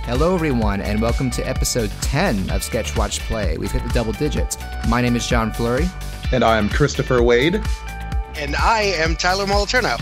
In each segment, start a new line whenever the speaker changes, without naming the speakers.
Hello, everyone, and welcome to episode 10 of Sketch Watch Play. We've hit the double digits. My name is John Fleury.
And I am Christopher Wade.
And I am Tyler Moliterno.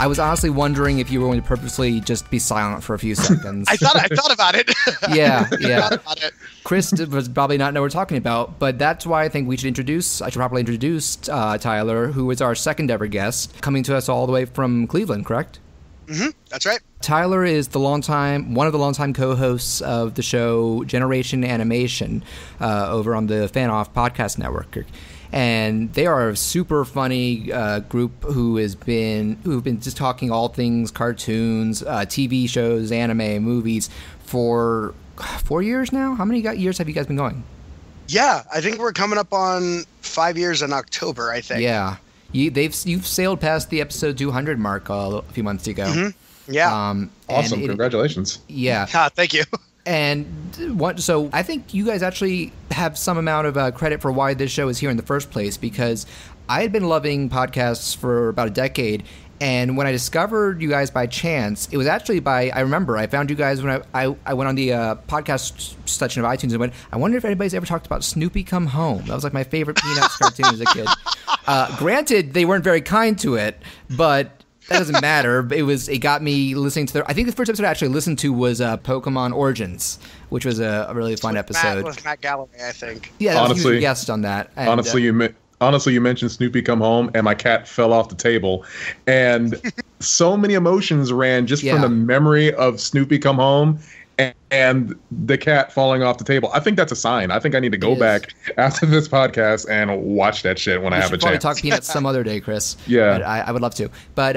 I was honestly wondering if you were going to purposely just be silent for a few seconds.
I thought about it.
Yeah.
I thought about it.
Chris was probably not know what we're talking about, but that's why I think I should probably introduce Tyler, who is our second ever guest, coming to us all the way from Cleveland, correct?
Mm-hmm. That's right.
Tyler is one of the longtime co-hosts of the show Generation Animation over on the Spinoffs podcast network. And they are a super funny group who've been just talking all things cartoons, TV shows, anime, movies for 4 years now. How many years have you guys been going?
Yeah, I think we're coming up on 5 years in October, I think.
Yeah. You've sailed past the episode 200 mark a few months ago.
Mm-hmm. Yeah.
Awesome. Congratulations.
Yeah.
Thank you.
And so I think you guys actually have some amount of credit for why this show is here in the first place, because I had been loving podcasts for about a decade. And when I discovered you guys by chance, it was actually I remember I found you guys when I went on the podcast section of iTunes and went, I wonder if anybody's ever talked about Snoopy Come Home. That was like my favorite Peanuts cartoon as a kid. Granted, they weren't very kind to it, but that doesn't matter. It got me listening to I think the first episode I actually listened to was Pokemon Origins, which was a really fun episode.
With Matt Galloway, I think.
Yeah, that was a guest on that. And,
honestly, you mentioned Snoopy Come Home, and my cat fell off the table. And so many emotions ran just from the memory of Snoopy Come Home and the cat falling off the table. I think that's a sign. I think I need to go back after this podcast and watch that shit when I have a chance.
Probably talk Peanuts some other day, Chris.
Yeah.
But I would love to. But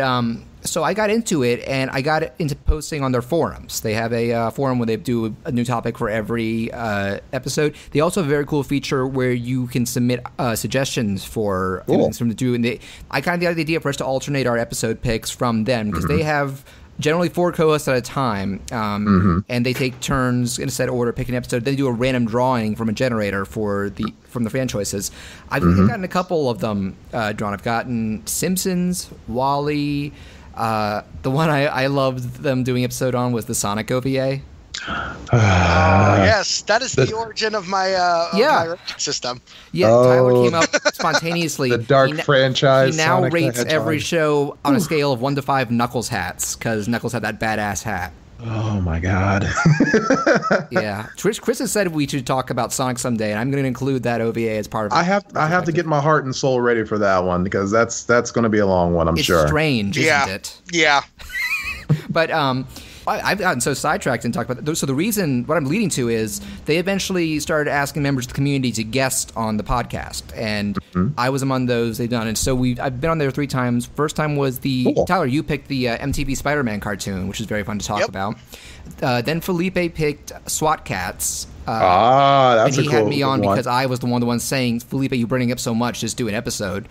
so I got into it, and I got into posting on their forums. They have a forum where they do a new topic for every episode. They also have a very cool feature where you can submit suggestions for things from the do. And I kind of got the idea for us to alternate our episode picks from them, because they have generally 4 co-hosts at a time, and they take turns in a set order picking an episode. They do a random drawing from a generator from the fan choices. I've gotten a couple of them drawn. I've gotten Simpsons, Wall-E. The one I loved them doing episode on was the Sonic OVA.
Yes, that is the origin of my my system.
Yeah, Tyler came up spontaneously.
The Dark franchise.
He now rates every show on a scale of 1 to 5 Knuckles hats, because Knuckles had that badass hat.
Oh my God.
Yeah, Chris has said we should talk about Sonic someday, and I'm going to include that OVA as part of it.
I have to get my heart and soul ready for that one, because that's going to be a long one, I'm sure.
It's strange, isn't it?
Yeah.
But I've gotten so sidetracked and talked about that. So the reason, what I'm leading to is they eventually started asking members of the community to guest on the podcast, and I was among those they've done. And so I've been on there 3 times. First time was Tyler, you picked the MTV Spider-Man cartoon, which is very fun to talk about. Then Felipe picked SWAT Cats.
That's
and he
a cool
had me on
one.
because I was the one saying, Felipe, you bringing up so much, just do an episode.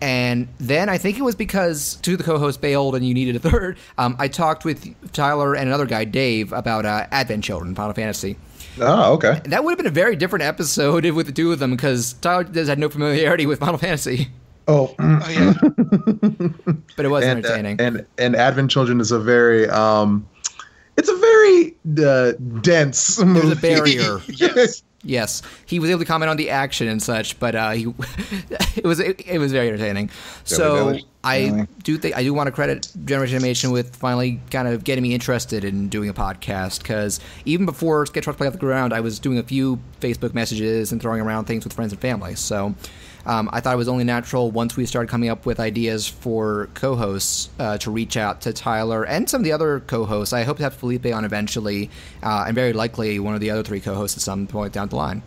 And then I think it was because 2 of the co-hosts bailed and you needed a third. I talked with Tyler and another guy, Dave, about Advent Children, Final Fantasy.
Oh, okay.
And that would have been a very different episode with the 2 of them, because Tyler had no familiarity with Final Fantasy.
Oh
yeah.
But it was entertaining.
And Advent Children is a very it's a very dense movie.
There's a barrier.
Yes.
Yes, he was able to comment on the action and such, but it was very entertaining. So I do want to credit Generation Animation with finally kind of getting me interested in doing a podcast, because even before Sketch Watch Play off the ground, I was doing a few Facebook messages and throwing around things with friends and family. So I thought it was only natural, once we started coming up with ideas for co-hosts, to reach out to Tyler and some of the other co-hosts. I hope to have Felipe on eventually, and very likely one of the other 3 co-hosts at some point down the line.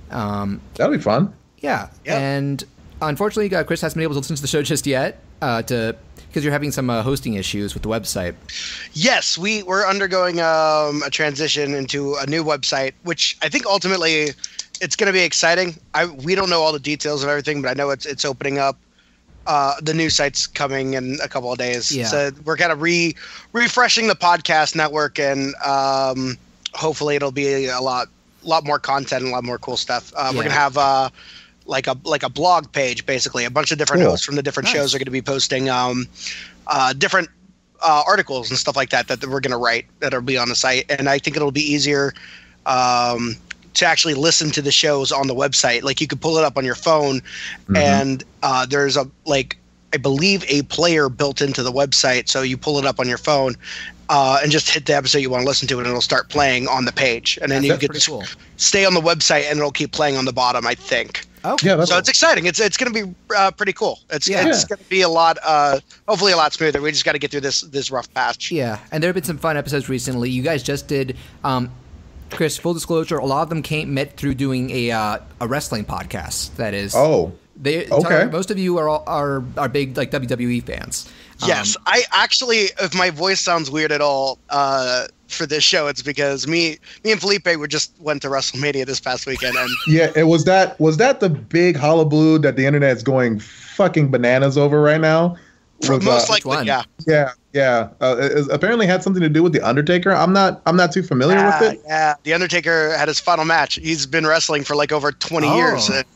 That'll be fun.
Yeah. And unfortunately, Chris hasn't been able to listen to the show just yet, because you're having some hosting issues with the website.
Yes, we're undergoing a transition into a new website, which I think ultimately it's going to be exciting. We don't know all the details of everything, but I know it's opening up. The new site's coming in a couple of days.
Yeah.
So we're kind of refreshing the podcast network, and hopefully it'll be a lot more content and a lot more cool stuff. We're going to have like a blog page, basically. A bunch of different hosts from the different shows are going to be posting different articles and stuff like that we're going to write that'll be on the site, and I think it'll be easier to actually listen to the shows on the website. Like you could pull it up on your phone, and there's I believe a player built into the website, so you pull it up on your phone and just hit the episode you want to listen to, and it'll start playing on the page, and then you can stay on the website, and it'll keep playing on the bottom, I think.
Okay.
Yeah,
so it's exciting. It's going to be pretty cool. It's going to be a lot, hopefully a lot smoother. We just got to get through this rough patch.
Yeah, and there have been some fun episodes recently. You guys just did, Chris, full disclosure, a lot of them met through doing a wrestling podcast. That is.
Oh.
Tyler, most of you are big like WWE fans.
Yes, I actually, if my voice sounds weird at all for this show, it's because me and Felipe went to WrestleMania this past weekend, and
was that the big hullabaloo that the internet is going fucking bananas over right now?
Most likely, yeah.
Yeah. It apparently had something to do with the Undertaker. I'm not too familiar with it.
Yeah, the Undertaker had his final match. He's been wrestling for like over 20 years.
What?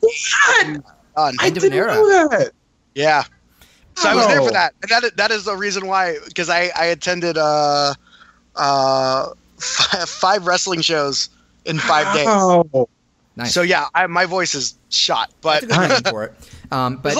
I didn't know that.
Yeah. So I was there for that, and that is the reason why, because I attended 5 wrestling shows in 5 days.
Oh,
nice.
So yeah, my voice is shot, but
for it. But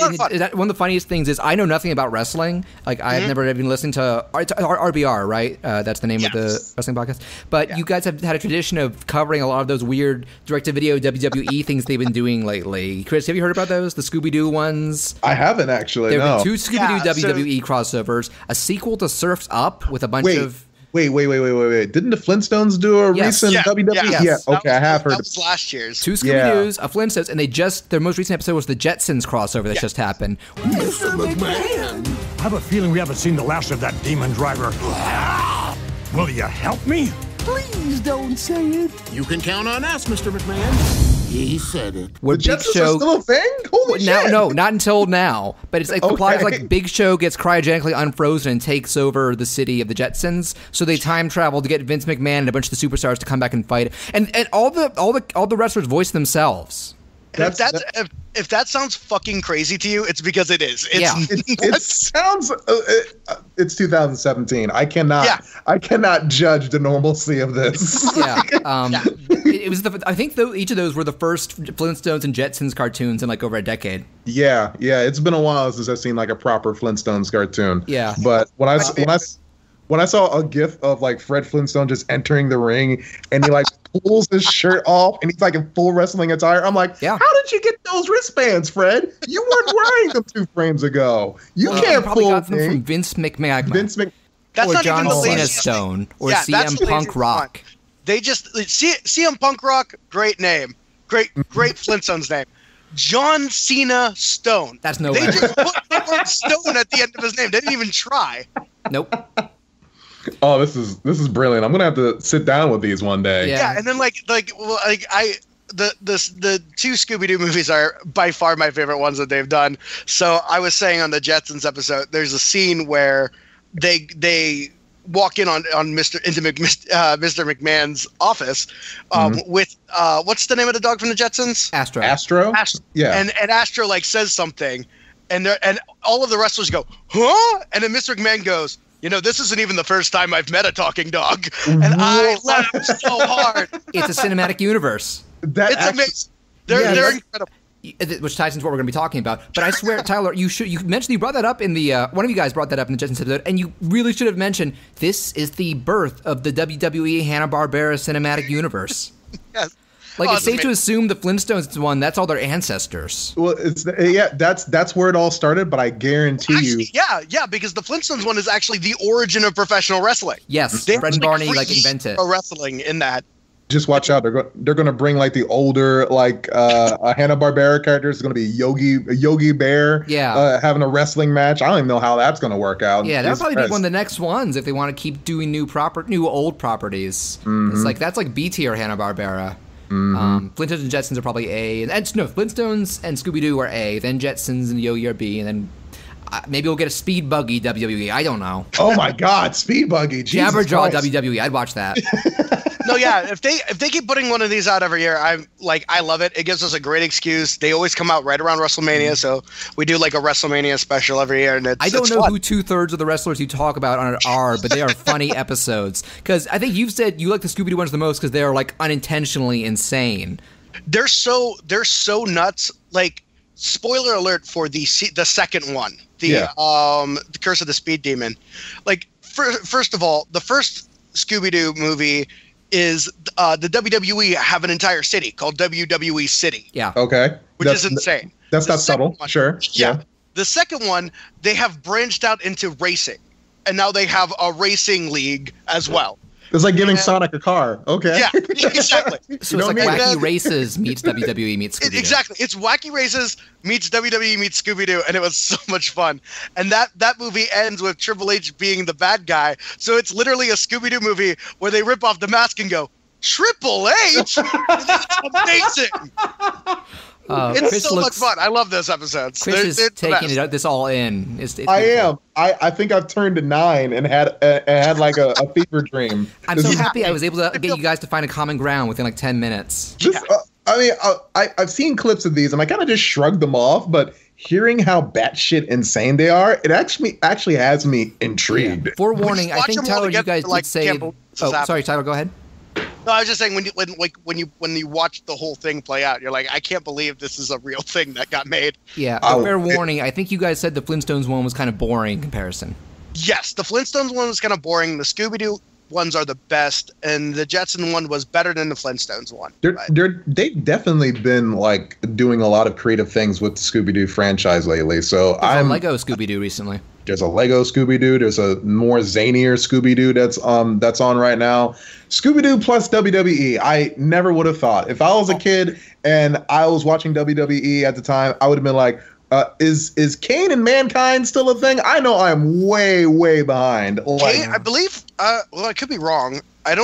one of the funniest things is I know nothing about wrestling. Like I've never even listened to RBR, right? That's the name of the wrestling podcast. But you guys have had a tradition of covering a lot of those weird direct-to-video WWE things they've been doing lately. Chris, have you heard about those? The Scooby-Doo ones?
I haven't actually.
There have been 2 Scooby-Doo WWE crossovers, a sequel to Surf's Up with a bunch of...
Wait. Didn't the Flintstones do a recent WWE?
Yes.
Yeah, okay, I have heard.
That was last year's.
2 Scooby-Doos, a Flintstones, and their most recent episode was the Jetsons crossover that just happened.
Mr. McMahon! I have a feeling we haven't seen the last of that demon driver. Will you help me?
Please don't say it. You can count on us, Mr. McMahon. He said it.
The Jetsons are still a thing? Holy shit.
No, not until now. But it's like the plot is like Big Show gets cryogenically unfrozen and takes over the city of the Jetsons. So they time travel to get Vince McMahon and a bunch of the superstars to come back and fight. And all the wrestlers voice themselves.
If that sounds fucking crazy to you, it's because it is.
It sounds. It's 2017. I cannot judge the normalcy of this.
Yeah. It was I think each of those were the first Flintstones and Jetsons cartoons in like over a decade.
Yeah. It's been a while since I've seen like a proper Flintstones cartoon.
Yeah.
But when I saw a gif of like Fred Flintstone just entering the ring and he like pulls his shirt off and he's like in full wrestling attire, I'm like, how did you get those wristbands, Fred? You weren't wearing them 2 frames ago. You can't
probably
pull
got them from Vince McMahon.
That's
or
not
John
even the
Cena
latest
Stone or CM Punk Rock.
They just CM Punk Rock, great name, great Flintstones name. John Cena Stone.
That's no
way. They just put the word Stone at the end of his name. They didn't even try.
Nope.
Oh, this is brilliant. I'm gonna have to sit down with these one day.
Yeah, and then the 2 Scooby-Doo movies are by far my favorite ones that they've done. So I was saying on the Jetsons episode, there's a scene where they walk in on Mr. McMahon's office with what's the name of the dog from the Jetsons?
Astro. Yeah.
And Astro like says something, and all of the wrestlers go, huh? And then Mr. McMahon goes, this isn't even the first time I've met a talking dog. And I laughed so hard.
It's a cinematic universe.
It's amazing. They're incredible.
Which ties into what we're going to be talking about. But I swear, Tyler, you mentioned you brought that up in the one of you guys brought that up in the Jetsons episode, and you really should have mentioned this is the birth of the WWE Hanna-Barbera cinematic universe.
Yes.
Like it's safe to assume the Flintstones one. That's all their ancestors.
Well, that's where it all started. But I guarantee you,
because the Flintstones one is actually the origin of professional wrestling.
Yes, Fred and Barney invented
wrestling in that.
Just watch out. They're going to bring like the older a Hanna-Barbera character. It's going to be Yogi Bear.
Yeah.
Having a wrestling match. I don't even know how that's going to work out.
Yeah, that'll probably be one of the next ones if they want to keep doing new old properties. Mm-hmm. It's like that's like B tier Hanna-Barbera. Mm-hmm. Flintstones and Jetsons are probably A, Flintstones and Scooby-Doo are A, then Jetsons and Yogi are B, and then maybe we'll get a Speed Buggy WWE. I don't know.
Oh my God, Speed Buggy! Jesus
Jabberjaw
Christ.
WWE. I'd watch that.
No, yeah. If they keep putting one of these out every year, I love it. It gives us a great excuse. They always come out right around WrestleMania, so we do like a WrestleMania special every year, and
I don't know
fun.
who 2/3 of the wrestlers you talk about on it are, but they are funny episodes. Because I think you've said you like the Scooby-Doo ones the most because they are like unintentionally insane.
They're so nuts. Like, spoiler alert for the second one, the Curse of the Speed Demon. Like, first of all, the first Scooby-Doo movie is the WWE have an entire city called WWE City.
Yeah.
Okay.
Which is insane.
That's not subtle.
One,
sure.
Yeah. The second one, they have branched out into racing, and now they have a racing league as well.
It's like giving Sonic a car. Okay.
Yeah, exactly.
So it's like Wacky Races meets WWE meets Scooby-Doo.
Exactly. It's Wacky Races meets WWE meets Scooby-Doo, and it was so much fun. And that movie ends with Triple H being the bad guy. So it's literally a Scooby-Doo movie where they rip off the mask and go, Triple H? It's amazing. It's
Chris
so much fun. I love those episodes.
Chris is taking this all in.
I am. I think I've turned to 9 and had like a fever dream.
I'm so happy I was able to get you guys to find a common ground within like 10 minutes.
I've seen clips of these and I kind of just shrugged them off, but hearing how batshit insane they are, it actually has me intrigued.
Yeah. Forewarning, I think Tyler, you guys did say. Oh, sorry, Tyler, go ahead.
No, I was just saying when you watch the whole thing play out, you're like, I can't believe this is a real thing that got made.
Yeah, fair warning. I think you guys said the Flintstones one was kind of boring in comparison.
Yes, the Flintstones one was kind of boring. The Scooby-Doo ones are the best, and the Jetson one was better than the Flintstones one.
They've definitely been like doing a lot of creative things with the Scooby-Doo franchise lately. So
There's a Lego Scooby-Doo recently.
There's a Lego Scooby-Doo. There's a more zanier Scooby-Doo that's on right now. Scooby-Doo plus WWE. I never would have thought. If I was a kid and I was watching WWE at the time, I would have been like, is Kane and Mankind still a thing? I know I'm way, way behind.
Kane, I believe. Well, I could be wrong. I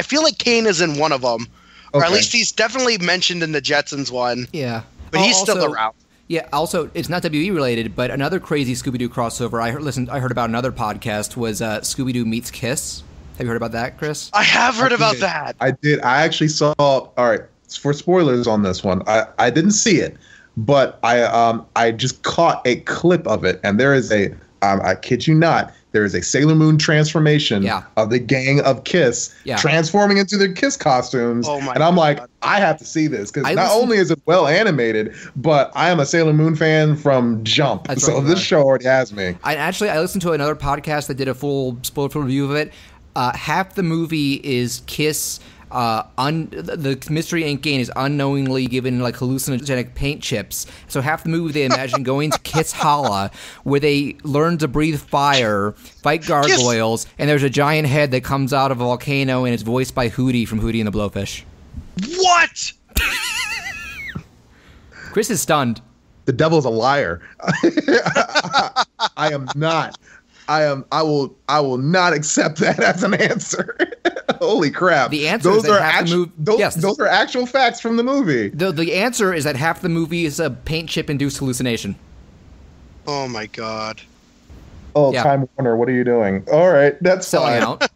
feel like Kane is in one of them, or at least he's definitely mentioned in the Jetsons one.
Yeah,
but he's still around.
Yeah, also, it's not WWE related, but another crazy Scooby-Doo crossover I heard about another podcast was Scooby-Doo meets Kiss. Have you heard about that, Chris?
I have heard about that.
I did. I actually saw, all right, for spoilers on this one, I didn't see it, but I just caught a clip of it, and there is I kid you not, there is a Sailor Moon transformation of the gang of Kiss transforming into their Kiss costumes. Oh my and I'm like, God. I have to see this because not only is it well animated, but I am a Sailor Moon fan from Jump. So this show already has me.
I listened to another podcast that did a full spoiler review of it. Half the movie is Kiss. The Mystery Inc. gang is unknowingly given like hallucinogenic paint chips. So half the movie they imagine going to Kiss Holla, where they learn to breathe fire, fight gargoyles, and there's a giant head that comes out of a volcano, and it's voiced by Hootie from Hootie and the Blowfish.
What?
Chris is stunned.
The devil's a liar. I am not. I will not accept that as an answer. Holy crap.
The answer is that half the movie...
Those are actual facts from the movie.
The answer is that half the movie is a paint chip-induced hallucination.
Oh, my God.
Oh, yeah. Time Warner, what are you doing? All right, that's
selling
fine.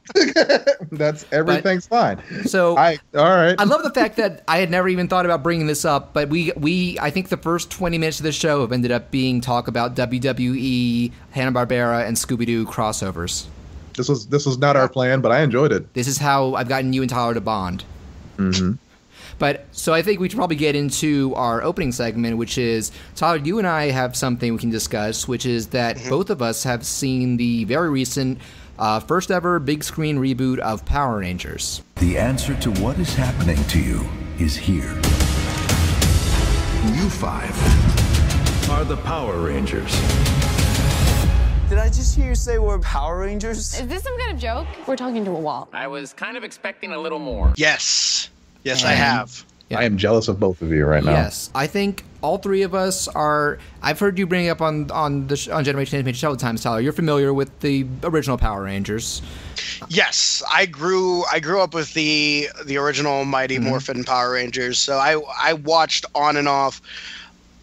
Out.
Everything's fine.
So,
all right.
I love the fact that I had never even thought about bringing this up, but I think the first 20 minutes of the show have ended up being talk about WWE, Hanna-Barbera, and Scooby-Doo crossovers.
This was not our plan, but I enjoyed it.
This is how I've gotten you and Tyler to bond.
Mm-hmm.
But so I think we should probably get into our opening segment, which is, Tyler, you and I have something we can discuss, which is that both of us have seen the very recent first ever big screen reboot of Power Rangers.
The answer to what is happening to you is here. You 5 are the Power Rangers.
Did I just hear you say we're Power Rangers?
Is this some kind of joke? We're talking to a wall.
I was kind of expecting a little more.
Yes. Yes, I have.
Yeah. I am jealous of both of you right now.
Yes, I think all three of us are. I've heard you bring it up on Generation Animation several times, Tyler. You're familiar with the original Power Rangers.
Yes, I grew up with the original Mighty Morphin Power Rangers, so I watched on and off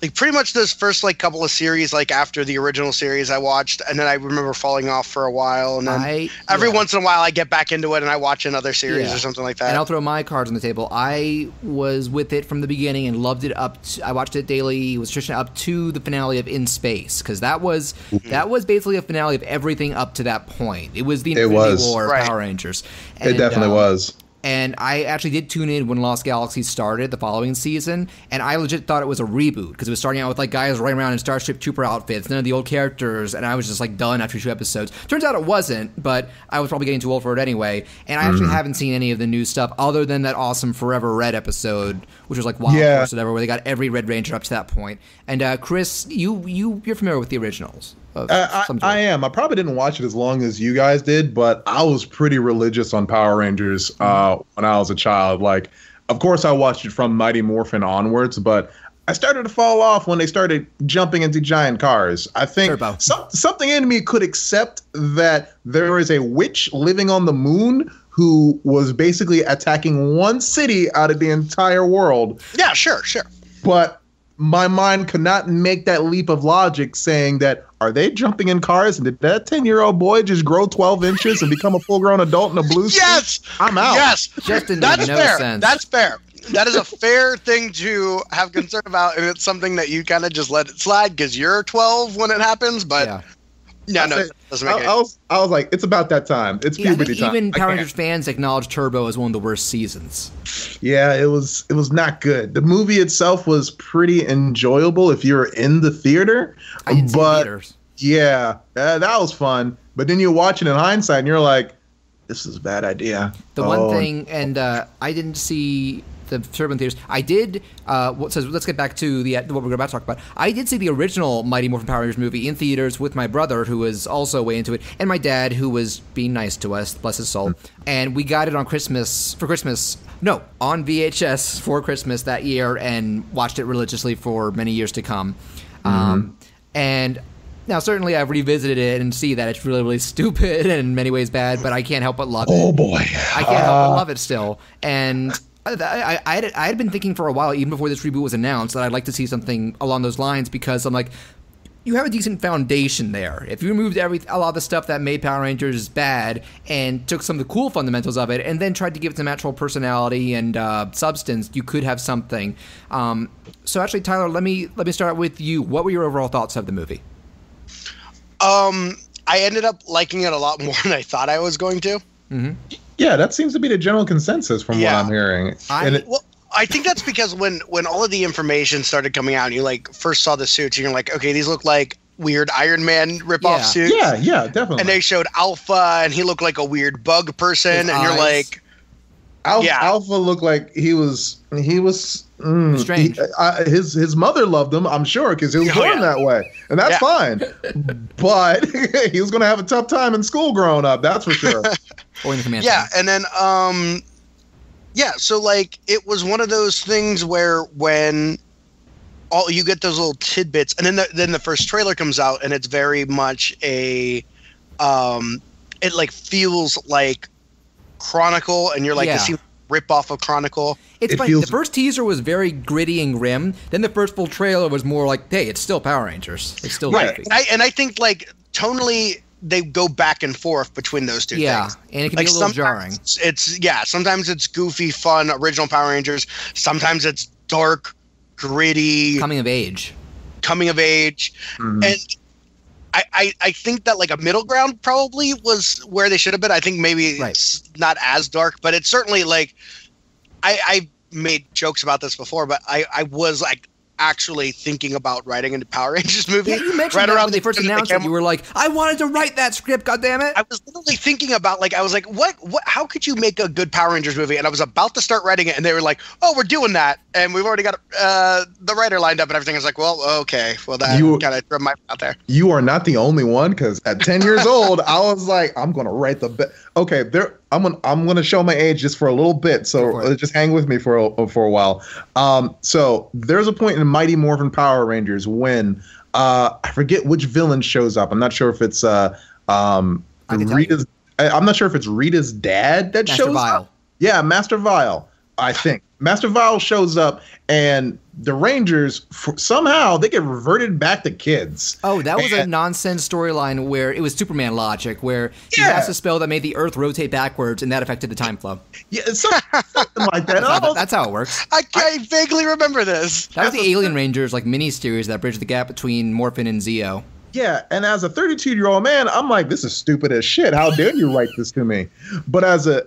like pretty much those first like couple of series, like after the original series I watched, and then I remember falling off for a while, and then every once in a while I get back into it and I watch another series or something like that.
And I'll throw my cards on the table. I was with it from the beginning and loved it I watched it daily, was Trisha up to the finale of In Space, because that was basically a finale of everything up to that point. It was the Infinity War of Power Rangers. And,
it definitely was.
And I actually did tune in when Lost Galaxies started the following season, and I legit thought it was a reboot because it was starting out with like guys running around in Starship Trooper outfits, none of the old characters, and I was just like done after 2 episodes. Turns out it wasn't, but I was probably getting too old for it anyway. And I actually haven't seen any of the new stuff other than that awesome Forever Red episode, which was like Wild Force or whatever, where they got every Red Ranger up to that point. And Chris, you're familiar with the originals.
I am. I probably didn't watch it as long as you guys did, but I was pretty religious on Power Rangers when I was a child. Like, of course, I watched it from Mighty Morphin onwards, but I started to fall off when they started jumping into giant cars. I think something in me could accept that there is a witch living on the moon who was basically attacking one city out of the entire world.
Yeah, sure.
But my mind could not make that leap of logic saying that, are they jumping in cars? And did that 10-year-old boy just grow 12 inches and become a full-grown adult in a blue suit?
Yes!
I'm out.
Yes!
Justin,
that's
no
fair.
sense.
That's fair. That is a fair thing to have concern about, and it's something that you kind of just let it slide because you're 12 when it happens, but... No, it doesn't make sense.
I was like, it's about that time. It's puberty time.
Even Power Rangers fans acknowledge Turbo as one of the worst seasons.
Yeah, it was not good. The movie itself was pretty enjoyable if you were in the theater.
I didn't see theaters.
Yeah, that was fun. But then you watch it in hindsight and you're like, this is a bad idea.
The one thing, and I didn't see the Turbo theaters. I did. So let's get back to what we're about to talk about. I did see the original Mighty Morphin Power Rangers movie in theaters with my brother, who was also way into it, and my dad, who was being nice to us, bless his soul. And we got it on VHS for Christmas that year, and watched it religiously for many years to come. And now, certainly, I've revisited it and see that it's really, really stupid and in many ways bad, but I can't help but love it.
Oh boy,
I can't help but love it still. And I had been thinking for a while, even before this reboot was announced, that I'd like to see something along those lines, because I'm like, you have a decent foundation there. If you removed a lot of the stuff that made Power Rangers bad and took some of the cool fundamentals of it and then tried to give it some actual personality and substance, you could have something. So actually, Tyler, let me start with you. What were your overall thoughts of the movie?
I ended up liking it a lot more than I thought I was going to.
Yeah, that seems to be the general consensus from what I'm hearing.
I think that's because when all of the information started coming out and you like first saw the suits, and you're like, okay, these look like weird Iron Man ripoff suits.
Yeah, definitely.
And they showed Alpha, and he looked like a weird bug person, and you're like,
Alpha looked like he was
strange.
His mother loved him, I'm sure, because he was born that way, and that's fine. But he was going to have a tough time in school growing up, that's for sure.
Or in the command
center. And then so like it was one of those things where when all you get those little tidbits, and then the first trailer comes out, and it's very much a it like feels like Chronicle, and you're like, this seems rip off of Chronicle.
It's funny. The first teaser was very gritty and grim. Then the first full trailer was more like, hey, it's still Power Rangers. It's still
right. And I think like tonally they go back and forth between those two things.
Yeah, and it can be a little jarring.
Sometimes it's goofy, fun, original Power Rangers. Sometimes it's dark, gritty,
coming of age.
And I think that like a middle ground probably was where they should have been. I think maybe it's not as dark, but it's certainly like I made jokes about this before, but I was like actually thinking about writing a Power Rangers movie.
Yeah, you mentioned that when they first announced it. You were like, I wanted to write that script, goddammit.
I was literally thinking about I was like, what how could you make a good Power Rangers movie? And I was about to start writing it, and they were like, oh, we're doing that, and we've already got the writer lined up and everything. I was like, well, okay, well, that kind of threw my out there.
You are not the only one, because at 10 years old, I was like, I'm gonna write okay, I'm gonna show my age just for a little bit, so just hang with me for a while. So there's a point in Mighty Morphin Power Rangers when I forget which villain shows up. I'm not sure if it's Rita's. I'm not sure if it's Rita's dad that shows up. Yeah, Master Vile. I think Master Vile shows up, and the Rangers somehow they get reverted back to kids.
Oh, that was a nonsense storyline where it was Superman logic, where he has a spell that made the Earth rotate backwards, and that affected the time flow.
Yeah, something like that.
That's how it works.
I vaguely remember this.
That was the Alien Rangers mini-series that bridged the gap between Morphin and Zeo.
Yeah, and as a 32-year-old man, I'm like, this is stupid as shit. How dare you write this to me? But as a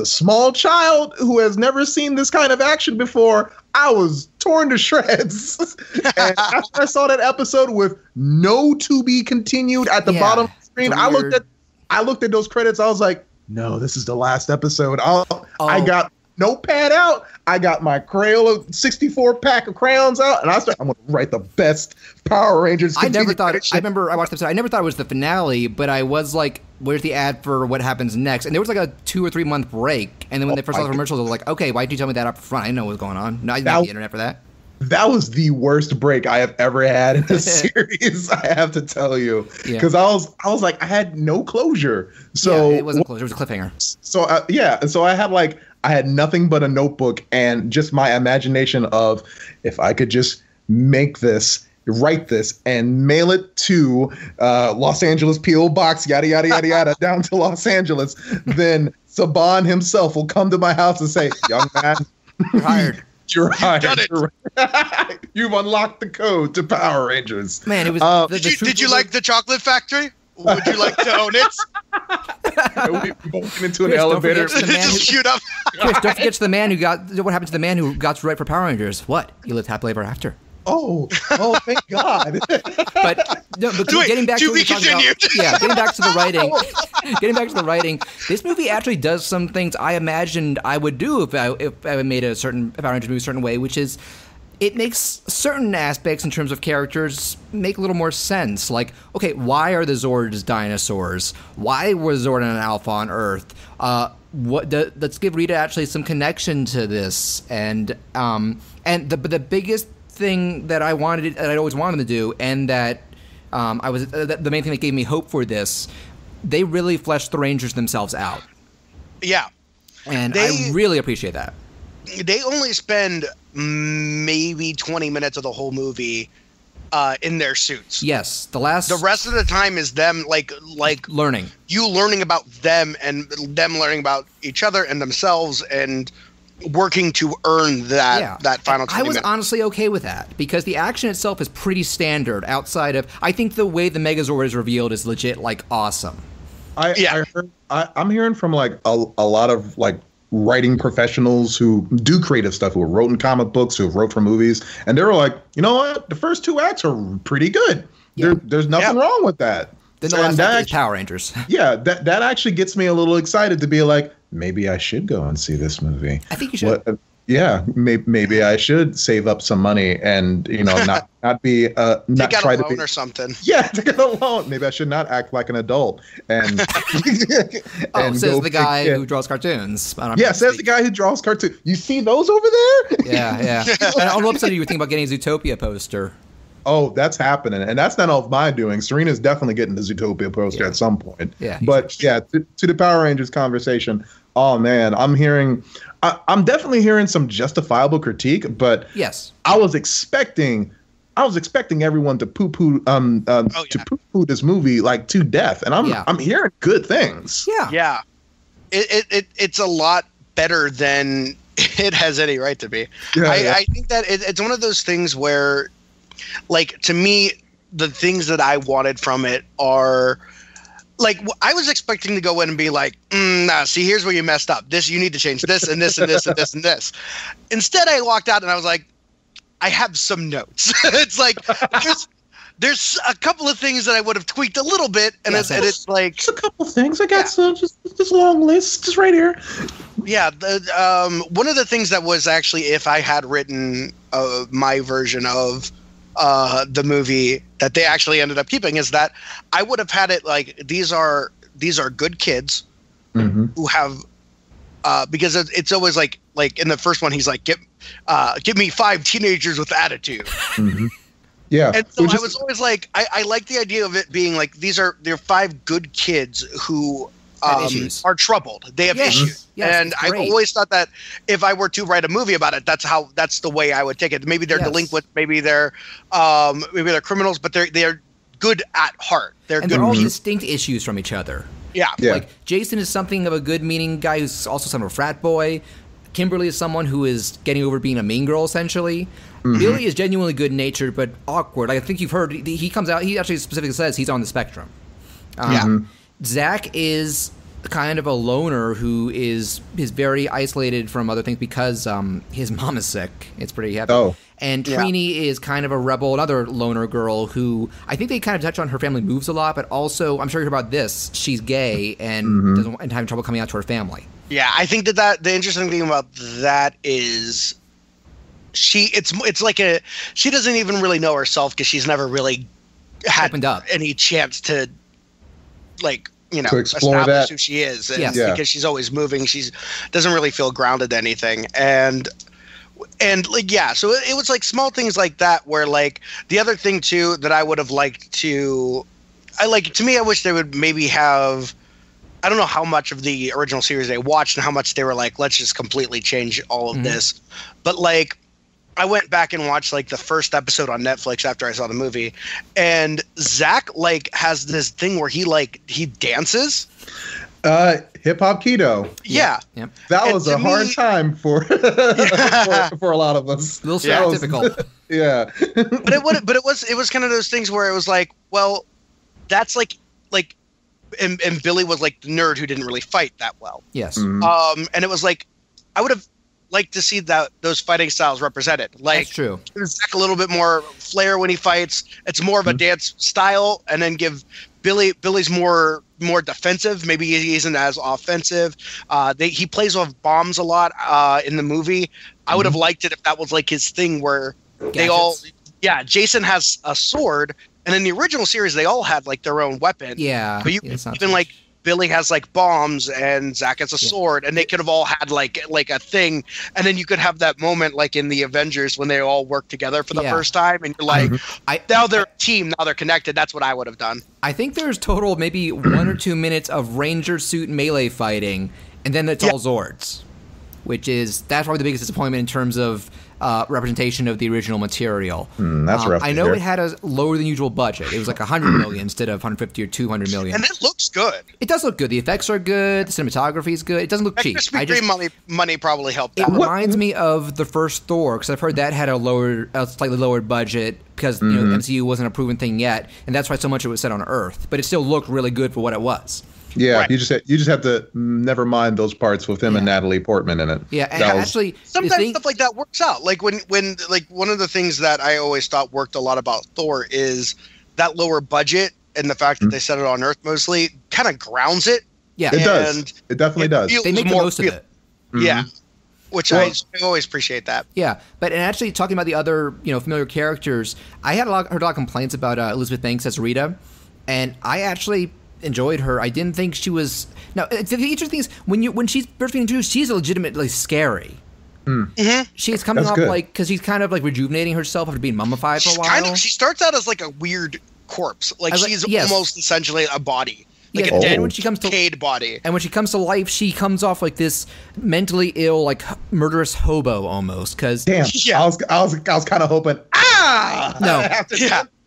small child who has never seen this kind of action before, I was torn to shreds. And after I saw that episode with no to be continued at the bottom of the screen, I looked at those credits. I was like, no, this is the last episode. I got notepad out. I got my Crayola 64 pack of crayons out, and I'm going to write the best Power Rangers.
I remember I watched the episode. I never thought it was the finale, but I was like, where's the ad for what happens next? And there was like a 2 or 3 month break. And then when they first saw the commercials, I was like, okay, why didn't you tell me that up front? I didn't know what was going on. No, I didn't have the internet for that.
That was the worst break I have ever had in a series, I have to tell you. Because I was like, I had no closure. So
it wasn't closure, it was a cliffhanger.
So I had nothing but a notebook and just my imagination of, if I could just write this and mail it to Los Angeles P.O. Box, yada, yada, yada, yada, down to Los Angeles, then Saban himself will come to my house and say, young man,
you're hired.
You're hired. You've unlocked the code to Power Rangers.
Man, it was.
Did you like the chocolate factory? Would you like to own it?
We both went into an elevator.
Just shoot up.
Chris, don't forget the man who what happened to the man who got to write for Power Rangers? What? He lived happily ever after.
Oh, thank God.
but getting back to what getting back to the writing. Getting back to the writing, this movie actually does some things I imagined I would do if I made a Power Rangers movie a certain way, which is it makes certain aspects in terms of characters make a little more sense. Like, okay, why are the Zords dinosaurs? Why was Zord an alpha on Earth? Let's give Rita actually some connection to this, and the biggest thing that I always wanted to do, and that the main thing that gave me hope for this, they really fleshed the Rangers themselves out.
Yeah,
and I really appreciate that.
They only spend maybe 20 minutes of the whole movie in their suits.
Yes, the
rest of the time is them like
learning.
You learning about them and them learning about each other and themselves and working to earn that final 20 minutes.
I was honestly okay with that because the action itself is pretty standard outside of, I think the way the Megazord is revealed is legit awesome.
I'm hearing from a lot of writing professionals who do creative stuff, who have wrote in comic books, who have wrote for movies, and they were like, you know what, the first 2 acts are pretty good. There's nothing wrong with that.
Then the last act is Power Rangers.
Yeah, that actually gets me a little excited to be like, maybe I should go and see this movie.
I think you should.
Maybe I should save up some money and not be not
take out
try
a
to
loan
be
or something.
Yeah, take out a loan. Maybe I should not act like an adult and.
Says the guy who draws cartoons.
Says the guy who draws cartoons. You see those over there?
Yeah. And all of a sudden you were thinking about getting a Zootopia poster.
Oh, that's happening, and that's not all of my doing. Serena's definitely getting the Zootopia poster at some point.
Yeah,
but to the Power Rangers conversation. Oh man, I'm definitely hearing some justifiable critique, but
yes,
I was expecting everyone to poo-poo this movie to death, and I'm hearing good things.
Yeah. It's a lot better than it has any right to be. I think that it's one of those things where, to me, the things that I wanted from it are. I was expecting to go in and be like, nah, see, here's where you messed up. This, you need to change this and this and this and this and this. Instead, I walked out and I was like, I have some notes. It's there's a couple of things that I would have tweaked a little bit. And it's just a
couple things. I got some, just this long list, just right here.
Yeah. One of the things that was actually, if I had written my version of the movie that they actually ended up keeping, is that I would have had it these are good kids who have because it's always like in the first one he's like, give me 5 teenagers with attitude.
Yeah,
and so I was always like, I like the idea of it being they're 5 good kids who are troubled. They have issues.
Yes,
and I've always thought that if I were to write a movie about it, that's the way I would take it. Maybe they're delinquent, maybe they're criminals, but they're good at heart. They're
all distinct issues from each other.
Yeah.
Like Jason is something of a good meaning guy who's also some of a frat boy. Kimberly is someone who is getting over being a mean girl, essentially. Billy is genuinely good-natured, but awkward. I think you've heard, he comes out, he actually specifically says he's on the spectrum. Zach is kind of a loner who is very isolated from other things because his mom is sick. It's pretty heavy.
Oh.
And Trini is kind of a rebel, another loner girl who I think they kind of touch on her family moves a lot, but also, I'm sure you heard about this, she's gay and having trouble coming out to her family.
Yeah, I think that the interesting thing about that is she doesn't even really know herself because she's never really had
opened up
any chance to
to explore
establish who she is. Because she's always moving, she doesn't really feel grounded to anything. And so it was like small things like that where like the other thing too that I would have liked to I wish they would maybe have, I don't know how much of the original series they watched and how much they were like, let's just completely change all of this. But like, I went back and watched like the first episode on Netflix after I saw the movie, and Zach like has this thing where he dances.
Hip hop keto.
Yeah.
Yep.
That was a hard time for for a lot of us.
A little stereotypical.
Yeah.
But it was kind of those things where it was like, well, that's like and Billy was like the nerd who didn't really fight that well.
Yes.
And it was like I would have liked to see those fighting styles represented. Like,
that's true.
Give Zach a little bit more flair when he fights. It's more of a dance style, and then give Billy's more defensive. Maybe he isn't as offensive. He plays with bombs a lot in the movie. I would have liked it if that was like his thing where they all. Yeah, Jason has a sword, and in the original series they all had like their own weapon.
Yeah,
but even like Billy has like bombs and Zach has a sword, and they could have all had like a thing, and then you could have that moment like in the Avengers when they all work together for the first time, and you're like, now they're a team, now they're connected. That's what I would have done. I
think there's total maybe 1 or 2 minutes of Ranger suit melee fighting, and then it's all Zords, that's probably the biggest disappointment in terms of representation of the original material.
That's rough.
I know it had a lower than usual budget. It was like $100 million instead of 150 or 200 million.
And it looks good.
It does look good. The effects are good. The cinematography is good. It doesn't look cheap.
Money probably helped.
It reminds me of the first Thor, because I've heard that had a slightly lower budget because MCU wasn't a proven thing yet, and that's why so much of it was set on Earth. But it still looked really good for what it was.
Yeah, right. You just have to never mind those parts with him and Natalie Portman in it.
Yeah, and actually,
sometimes stuff like that works out. Like when like one of the things that I always thought worked a lot about Thor is that lower budget and the fact that they set it on Earth mostly kind of grounds it.
Yeah,
it does. It definitely does.
They make the most of it.
Yeah, which I always appreciate that.
Yeah, and actually talking about the other familiar characters, I heard a lot of complaints about Elizabeth Banks as Rita, and I actually enjoyed her. I didn't think she was. Now, the interesting thing is when she's first being introduced, she's legitimately scary. She's coming off because she's kind of like rejuvenating herself after being mummified for a while.
She starts out as like a weird corpse. Like she's almost essentially a body. Like
a
dead,
when she comes to
decayed body.
And when she comes to life, she comes off like this mentally ill, like murderous hobo almost. Because
I was kind of hoping.
No.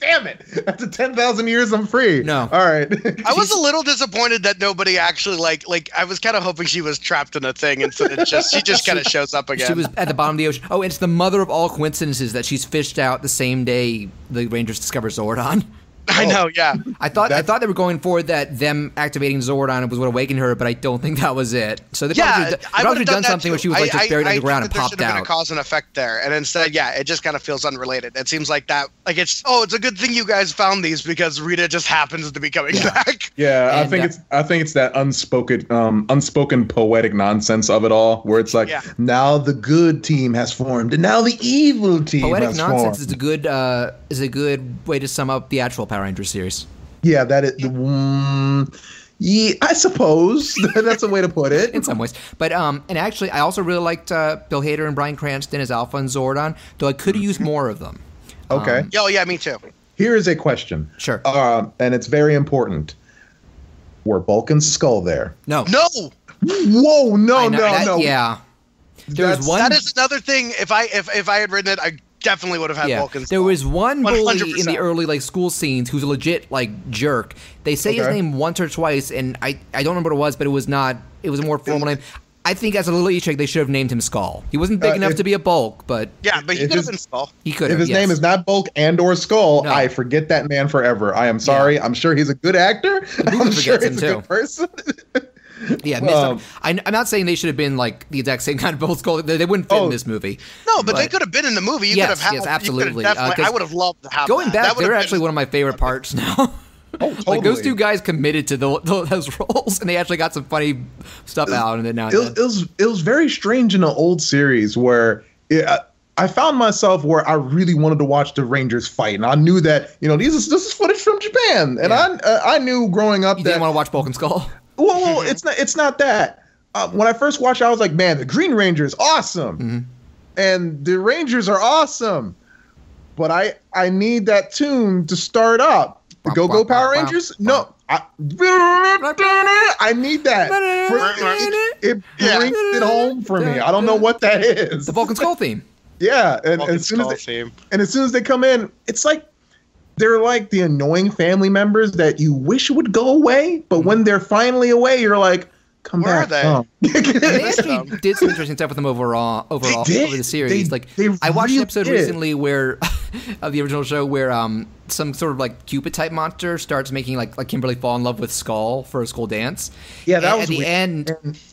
Damn it! After 10,000 years, I'm free.
No.
All right.
I was a little disappointed that nobody actually like. I was kind of hoping she was trapped in a thing, and so she just kind of shows up again.
She was at the bottom of the ocean. Oh, it's the mother of all coincidences that she's fished out the same day the Rangers discover Zordon.
I know, yeah.
I thought they were going for that them activating Zordon was what awakened her, but I don't think that was it. So they probably done something where she was like just buried underground and popped out.
There should have been a cause and effect there, and instead, it just kind of feels unrelated. It seems like that, like it's a good thing you guys found these because Rita just happens to be coming back.
Yeah, and I think it's that unspoken poetic nonsense of it all, where it's like now the good team has formed, and now the evil team
poetic
has
nonsense
formed.
is a good way to sum up the actual Power Rangers series.
Yeah, that is. I suppose that's a way to put it
in some ways. But and actually, I also really liked Bill Hader and Bryan Cranston as Alpha and Zordon, though I could have used more of them.
Okay.
Yeah, me too.
Here is a question.
Sure.
And it's very important. were Bulk and Skull there?
No.
Whoa, no.
Yeah. There was one.
That is another thing. If I had written it, I definitely would have had Bulk and Skull.
There was one bully
100%.
in the early like school scenes who's a legit like jerk. They say his name once or twice, and I don't remember what it was, but it was not. It was a more formal name. I think as a little Easter egg, they should have named him Skull. He wasn't big enough to be a Bulk, but
yeah, but he could have been Skull.
He could have.
If his name is not Bulk and/or Skull,
No.
I forget that man forever. I am sorry. Yeah. I'm sure he's a good actor. I'm sure he's a good person.
Yeah, I'm not saying they should have been like the exact same kind of Bulk Skull. They wouldn't fit in this movie.
No, but they could have been in the movie. You could have had.
Yes, absolutely.
I would have loved to have
going
that.
back. They're actually one of my favorite parts now.
Oh, totally.
Like those two guys committed to those roles, and they actually got some funny stuff out. And then now
it was very strange in an old series where I found myself where I really wanted to watch the Rangers fight, and I knew that this is footage from Japan, and I knew growing up
you
that
didn't want to watch Bulk and Skull.
Well, it's not that. When I first watched, I was like, man, the Green Ranger is awesome, and the Rangers are awesome, but I need that tune to start up. The Go Power Rangers? No. I need that. It brings it home for me. I don't know what that is.
The Bulk and Skull theme.
Yeah, and as soon as they come in, it's like they're like the annoying family members that you wish would go away, but when they're finally away, you're like, come
Where
back.
are they?
They actually did some interesting stuff with them over the series. I watched an episode recently where of the original show where some sort of like Cupid type monster starts making like Kimberly fall in love with Skull for a school dance. Yeah, that was at the end.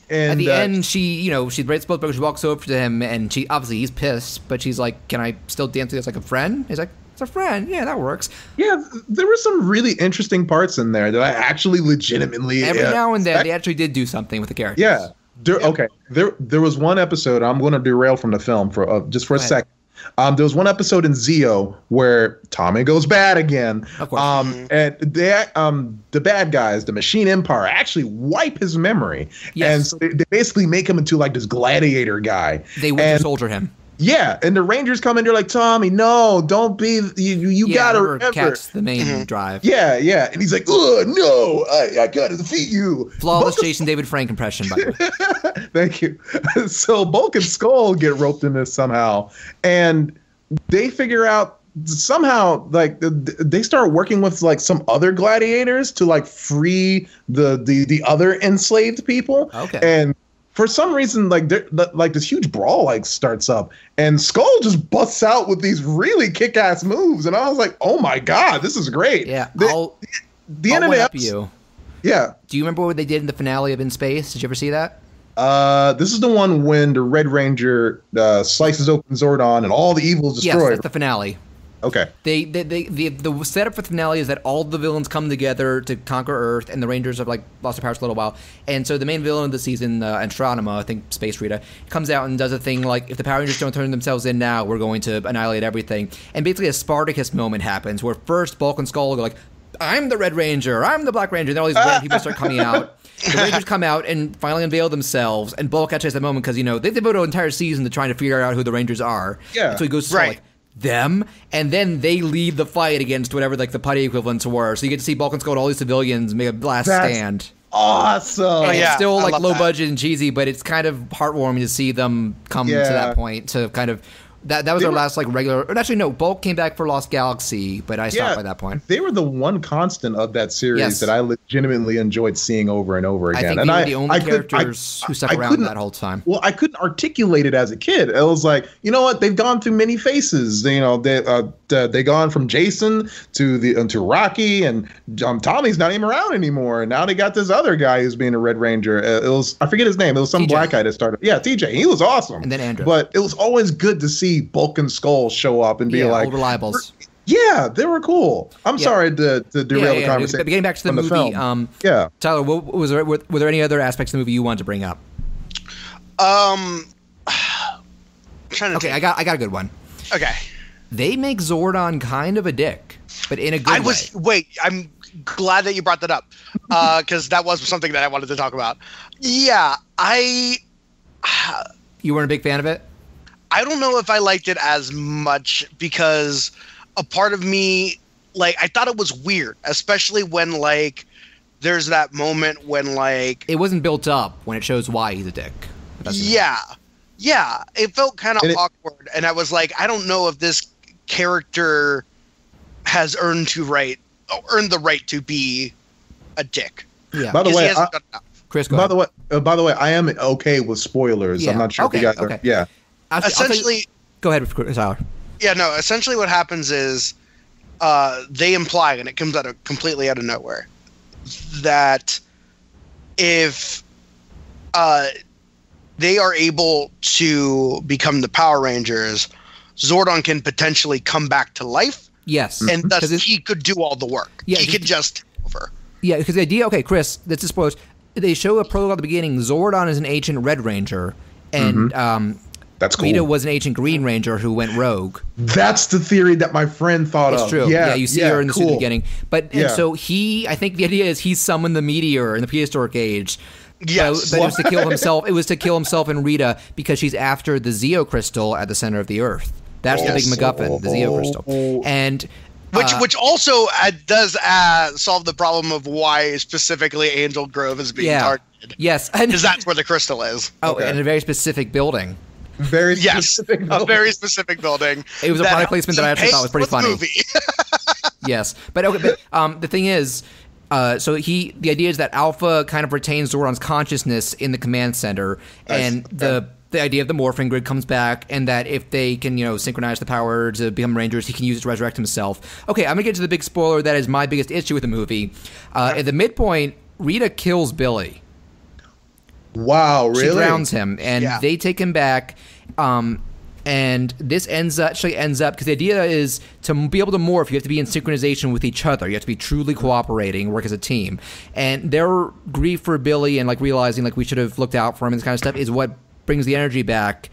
At the end, she breaks both, but she walks over to him, and she obviously he's pissed, but she's like, "Can I still dance with you as like a friend?" He's like, "It's a friend. Yeah, that works."
Yeah, there were some really interesting parts in there that I actually legitimately
every now and then they actually did do something with the characters.
Yeah. Okay. There was one episode. I'm going to derail from the film for just for a second. There was one episode in Zeo where Tommy goes bad again.
Of course.
And the bad guys, the Machine Empire, actually wipe his memory.
Yes.
And so they basically make him into like this gladiator guy.
They Winter Soldier him.
Yeah, and the Rangers come in, they're like, Tommy, no, don't be, you gotta remember.
Cat's the main drive.
Yeah, and he's like, oh, no, I gotta defeat you.
Flawless Jason David Frank impression, by the
way. Thank you. So Bulk and Skull get roped in this somehow, and they figure out somehow, like, they start working with, like, some other gladiators to, like, free the other enslaved people.
Okay.
And for some reason, like this huge brawl like starts up, and Skull just busts out with these really kick-ass moves, and I was like, "Oh my god, this is great!"
Yeah,
the end of the episode. Yeah.
Do you remember what they did in the finale of In Space? Did you ever see that?
This is the one when the Red Ranger slices open Zordon and all the evil is destroyed.
Yes, that's the finale.
Okay.
The setup for the finale is that all the villains come together to conquer Earth, and the Rangers have like lost their powers for a little while. And so the main villain of the season, Astronema, I think Space Rita, comes out and does a thing like, if the Power Rangers don't turn themselves in now, we're going to annihilate everything. And basically a Spartacus moment happens where first Bulk and Skull go like, I'm the Red Ranger, I'm the Black Ranger. And then all these red people start coming out. The Rangers come out and finally unveil themselves, and Bulk actually has that moment because they devote an entire season to trying to figure out who the Rangers are.
Yeah.
And so he goes to like, them, and then they lead the fight against whatever like the putty equivalents were. So you get to see Bulk and Skull and all these civilians make a last stand.
Awesome.
And it's still like low budget and cheesy, but it's kind of heartwarming to see them come to that point to kind of. That was our last like regular. Or actually, no. Bulk came back for Lost Galaxy, but I stopped by that point.
They were the one constant of that series that I legitimately enjoyed seeing over and over again.
I think they were the only characters who stuck around that whole time.
Well, I couldn't articulate it as a kid. It was like, you know what? They've gone through many faces. They gone from Jason to Rocky, and Tommy's not even around anymore. And now they got this other guy who's being a Red Ranger. I forget his name. It was some black guy that started. Yeah, TJ. He was awesome.
And then Andrew.
But it was always good to see Bulk and Skull show up and be like,
old reliables.
Yeah, they were cool. I'm sorry to derail the conversation.
But getting back to the movie, Tyler, were there any other aspects of the movie you wanted to bring up?
I
got a good one.
Okay.
They make Zordon kind of a dick, but in a good way.
Wait, I'm glad that you brought that up, because that was something that I wanted to talk about. Yeah,
You weren't a big fan of it?
I don't know if I liked it as much because a part of me, like, I thought it was weird, especially when, like, there's that moment when like
it wasn't built up when it shows why he's a dick.
Yeah, it felt kind of awkward, and I was like, I don't know if this character has earned the right to be a dick.
Yeah.
By the way,
Chris,
by the way, I am okay with spoilers. Yeah. I'm not sure if you guys are. Yeah.
Essentially,
go ahead, Tyler.
Yeah, no. Essentially, what happens is they imply, and it comes completely out of nowhere, that if they are able to become the Power Rangers, Zordon can potentially come back to life.
Yes.
And thus he could do all the work. Yeah, he could just take over.
Yeah, because the idea, okay, Chris, this is spoilers. They show a prologue at the beginning. Zordon is an ancient Red Ranger, and
that's cool.
Rita was an ancient Green Ranger who went rogue.
That's the theory that my friend thought of.
It's true. Yeah, you see her in the suit at the beginning. But and so I think the idea is he summoned the meteor in the prehistoric age.
Yes.
But it was to kill himself. It was to kill himself and Rita because she's after the Zeo crystal at the center of the Earth. That's the big MacGuffin, the Zeo crystal. And
which also does solve the problem of why specifically Angel Grove is being targeted.
Yes,
because that's where the crystal is.
Oh, in a very specific building.
Very specific building.
A very specific building.
It was a product placement that I actually thought was pretty funny. Yes, but the thing is, so the idea is that Alpha kind of retains Zordon's consciousness in the command center, and the idea of the morphing grid comes back, and that if they can, synchronize the power to become Rangers, he can use it to resurrect himself. Okay, I'm gonna get to the big spoiler that is my biggest issue with the movie. At the midpoint, Rita kills Billy.
Wow, really?
She drowns him, and they take him back. And this ends up because the idea is to be able to morph, you have to be in synchronization with each other. You have to be truly cooperating, work as a team. And their grief for Billy and realizing we should have looked out for him and this kind of stuff is what brings the energy back.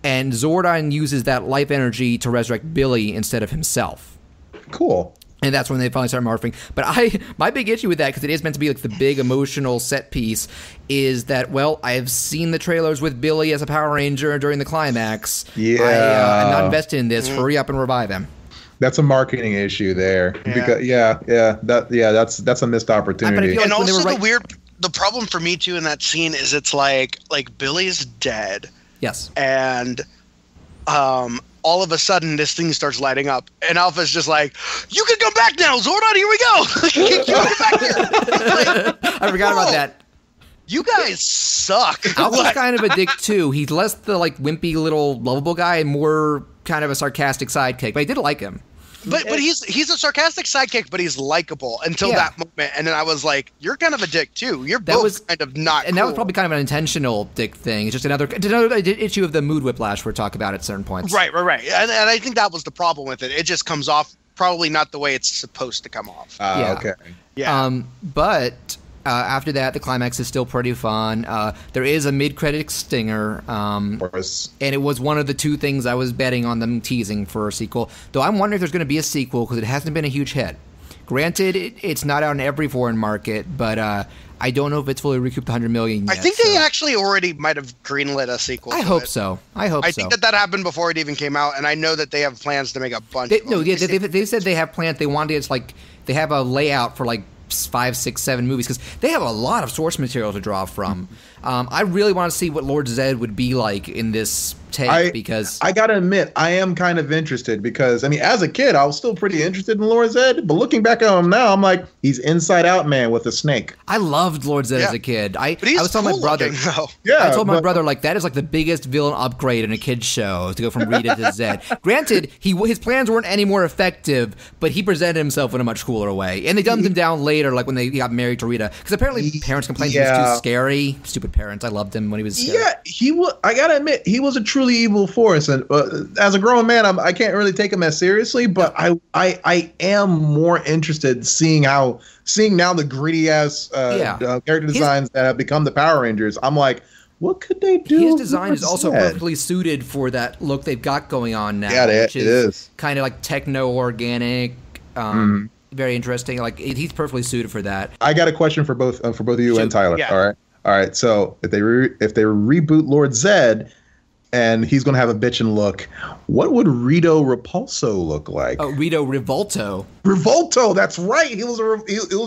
And Zordon uses that life energy to resurrect Billy instead of himself.
Cool.
And that's when they finally start morphing. But my big issue with that, because it is meant to be the big emotional set piece, is that, I've seen the trailers with Billy as a Power Ranger during the climax.
Yeah.
I'm not invested in this. Hurry up and revive him.
That's a marketing issue there. Yeah. Because that's a missed opportunity.
And also the problem for me too in that scene is it's like Billy's dead.
Yes.
And all of a sudden this thing starts lighting up, and Alpha's just like, "You can come back now, Zordon. Here we go. You can come back here."
I forgot about that.
You guys suck.
Alpha's kind of a dick too. He's less the wimpy little lovable guy and more kind of a sarcastic sidekick. But I did like him.
But he's a sarcastic sidekick, but he's likable until that moment. And then I was like, you're kind of a dick too. You're both kind of not
And that was probably kind of an intentional dick thing. It's just another issue of the mood whiplash we're talking about at certain points.
Right. And I think that was the problem with it. It just comes off probably not the way it's supposed to come off.
Okay.
Yeah.
But after that, the climax is still pretty fun. There is a mid-credit stinger, and it was one of the two things I was betting on them teasing for a sequel. Though I'm wondering if there's going to be a sequel because it hasn't been a huge hit. Granted, it's not out in every foreign market, but I don't know if it's fully recouped $100 million yet.
I think they actually already might have greenlit a sequel.
I hope so. I
think that happened before it even came out, and I know that they have plans to make a bunch.
They said they have plans. They wanted they have a layout for 5, 6, 7 movies because they have a lot of source material to draw from. I really want to see what Lord Zed would be like in this take because
I gotta admit I am kind of interested because as a kid I was still pretty interested in Lord Zed, but looking back at him now I'm like, he's Inside Out Man with a snake.
I loved Lord Zed as a kid. I was telling my brother.
I
told my brother that is the biggest villain upgrade in a kid's show to go from Rita to Zed. Granted, his plans weren't any more effective, but he presented himself in a much cooler way, and they dumbed him down later, when they got married to Rita, because apparently parents complained he was too scary. Stupid parents. I loved him when he was scary.
Yeah, he was. I gotta admit, he was a truly evil force, and as a grown man, I can't really take him as seriously. But I am more interested seeing now the gritty ass character designs that have become the Power Rangers. I'm like, what could they do?
His design is also perfectly suited for that look they've got going on now.
Yeah,
which is kind of techno organic. Very interesting. He's perfectly suited for that.
I got a question for both of you and Tyler. Yeah. All right. So if they reboot Lord Zed, and he's going to have a bitchin' look. What would Rito Repulso look like?
Oh, Rito Revolto.
Revolto, that's right. He was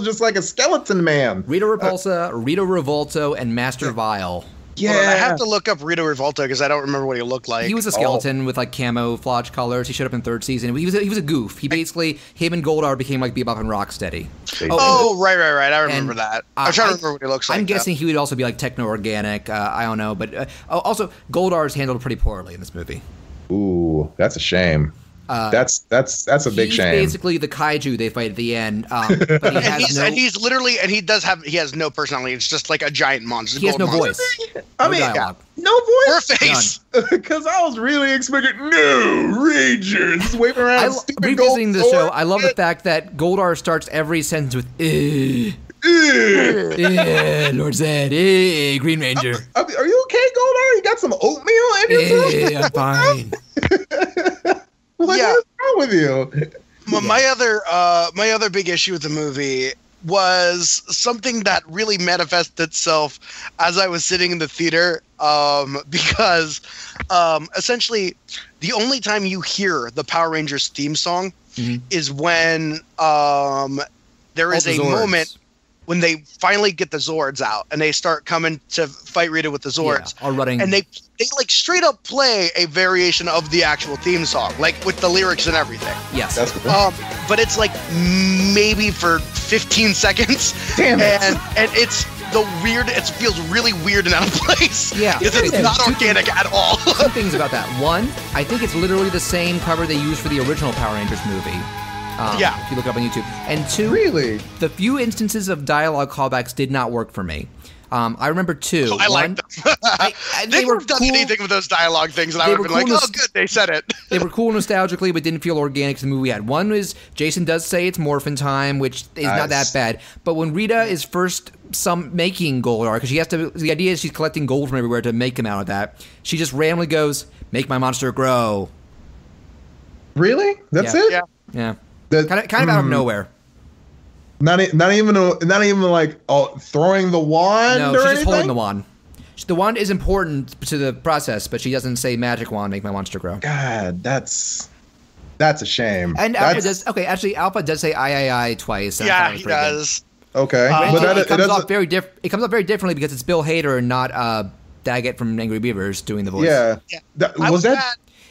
just like a skeleton man.
Rito Repulsa, Rito Revolto, and Master Vile.
Yeah,
well, I have to look up Rito Revolta because I don't remember what he looked like.
He was a skeleton with like camouflage colors. He showed up in third season. He was a goof. He basically, him and Goldar became like Bebop and Rocksteady.
Right. I remember that. I'm trying to remember what he looks like.
I'm guessing he would also be like techno-organic. I don't know, but also Goldar's handled pretty poorly in this movie.
Ooh, that's a shame. That's a big shame.
He's basically the kaiju they fight at the end. But
he has no personality. It's just like a giant monster.
He has no voice.
No voice
or face.
Because I was really expecting no Rangers just waving around.
Revisiting the show, I love the fact that Goldar starts every sentence with Lord Zed, Green Ranger.
Are you okay, Goldar? You got some oatmeal in your
I'm fine.
What is wrong with you?
My other big issue with the movie was something that really manifested itself as I was sitting in the theater, because essentially the only time you hear the Power Rangers theme song is when there is a moment when they finally get the Zords out and they start coming to fight Rita with the Zords.
All running.
And they like straight up play a variation of the actual theme song, like with the lyrics and everything.
Yes.
That's cool.
But it's like maybe for 15 seconds.
Damn it.
And it's it feels really weird and out of place.
Yeah.
Because it's not organic at all.
Two things about that. One, I think it's literally the same cover they used for the original Power Rangers movie. If you look it up on YouTube. And two,
really,
the few instances of dialogue callbacks did not work for me. I remember two.
I liked them. They would have done anything with those dialogue things, and I would have been like, oh, good, they said it.
They were cool nostalgically, but didn't feel organic to the movie we had. One was Jason does say it's morphin' time, which is not that bad. But when Rita is first making Goldar, because the idea is she's collecting gold from everywhere to make him out of that, she just randomly goes, make my monster grow.
Really? That's it?
Yeah. Kind of out of nowhere.
Not even like throwing the wand.
No,
or
she's
anything?
just holding the wand. The wand is important to the process, but she doesn't say magic wand make my monster grow.
God, that's a shame.
And Alpha does. Okay, actually, Alpha does say I twice.
Yeah, he does.
Good. Okay,
but it comes off very It comes off very differently because it's Bill Hader and not Daggett from Angry Beavers doing the voice.
Yeah.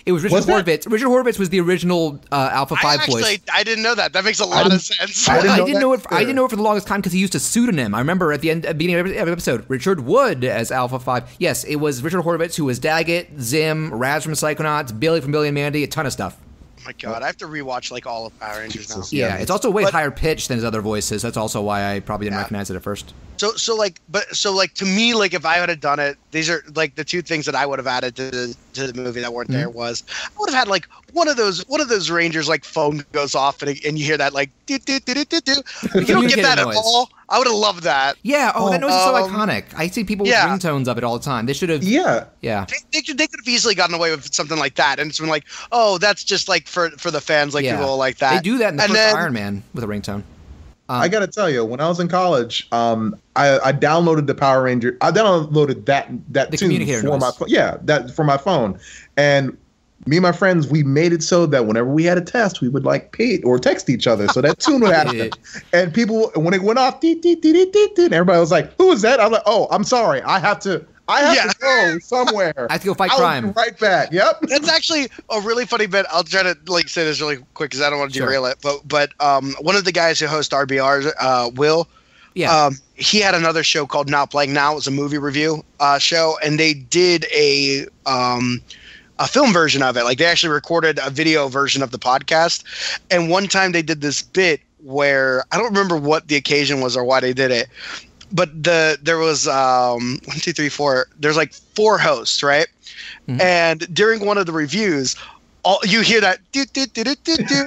It was Richard Horvitz. Richard Horvitz was the original Alpha 5 voice.
I didn't know that. That makes a lot of sense.
I didn't know it for the longest time because he used a pseudonym. I remember at the beginning of every episode, Richard Wood as Alpha 5. Yes, it was Richard Horvitz who was Daggett, Zim, Raz from Psychonauts, Billy from Billy and Mandy, a ton of stuff.
Oh my God, I have to rewatch like all of Power Rangers now.
Yeah, it's also way higher pitched than his other voices. That's also why I probably didn't recognize it at first.
So to me, like if I would have done it, these are like the two things that I would have added to the movie that weren't there was I would have had like one of those Rangers like phone goes off and you hear that like do do do do do do. You don't get that
noise.
At all. I would have loved that.
Yeah. Oh, that noise is so iconic. I see people with ringtones of it all the time. They should have.
Yeah.
Yeah.
They could have easily gotten away with something like that, and it's been like, oh, that's just like for the fans, like people like that.
They do that in the first Iron Man with a ringtone.
I gotta tell you, when I was in college, I downloaded the Power Ranger. I downloaded that tune for my phone. Yeah, that for my phone. And me and my friends, we made it so that whenever we had a test, we would like pay or text each other, so that tune would happen. And people, when it went off, and everybody was like, "Who is that?" I was like, "Oh, I'm sorry, I have to go somewhere.
I have to go fight crime."
I'll be right back. Yep.
That's actually a really funny bit. I'll try to like say this really quick because I don't want to derail it. But one of the guys who hosts RBRs, Will, he had another show called Not Playing Now. It was a movie review show, and they did a film version of it. Like they actually recorded a video version of the podcast. And one time they did this bit where I don't remember what the occasion was or why they did it. But there was 1, 2, 3, 4. There's like 4 hosts, right? Mm-hmm. And during one of the reviews, you hear that do, do, do, do, do, do.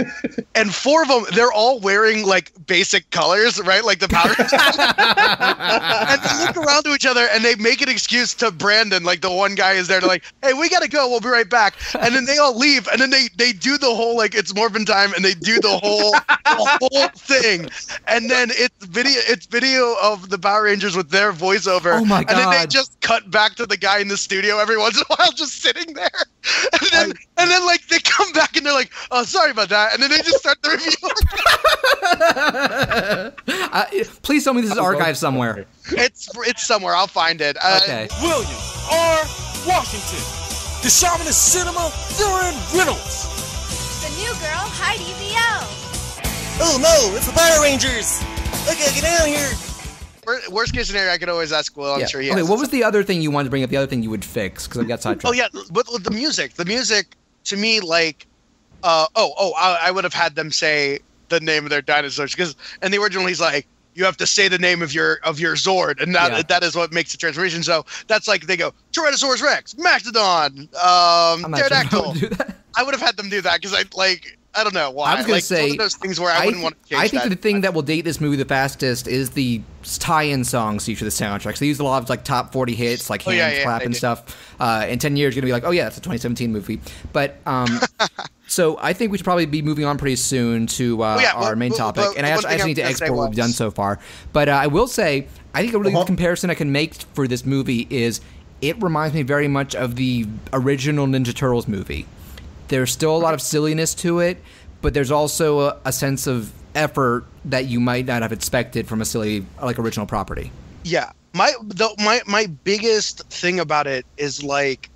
And 4 of them, they're all wearing like basic colors, right? Like the Power Rangers. And they look around to each other and they make an excuse to Brandon, like the one guy is there to like, hey, we gotta go, we'll be right back. And then they all leave and then they do the whole like it's Morphin time and they do the whole thing. And then it's video of the Power Rangers with their voiceover.
Oh my God.
And then they just cut back to the guy in the studio every once in a while just sitting there. And then like they come back and they're like, oh, sorry about that. And then they just start the
review. Please tell me this is archived somewhere.
It's somewhere. I'll find it.
Okay.
William R. Washington. The Shaman of Cinema, Darren Reynolds.
The new girl, Heidi the Elf.
Oh no, it's the Power Rangers. I gotta get down here.
Worst case scenario, I could always ask Will. I'm sure he has.
Okay, what was the other thing you wanted to bring up? The other thing you would fix? Because I've got sidetracked.
Oh, yeah, but the music. The music, to me, like... I would have had them say the name of their dinosaurs. Because in the original, he's like, you have to say the name of your Zord. And that is what makes the transformation. So that's like, they go, Tyrannosaurus Rex, Mastodon, Pterodactyl.
Sure
I would have had them do that because I don't know why.
I was going to say,
one of those things where I wouldn't want to change
I think the thing that will date this movie the fastest is the tie-in songs used for the soundtracks. They use a lot of like top 40 hits, like hands clap and stuff. In 10 years, you're going to be like, oh yeah, that's a 2017 movie. But so I think we should probably be moving on pretty soon to our main topic. And I actually need to export what we've done so far. But I will say, I think a really good comparison I can make for this movie is it reminds me very much of the original Ninja Turtles movie. There's still a lot of silliness to it, but there's also a sense of effort that you might not have expected from a silly, like, original property.
Yeah. My biggest thing about it is, like,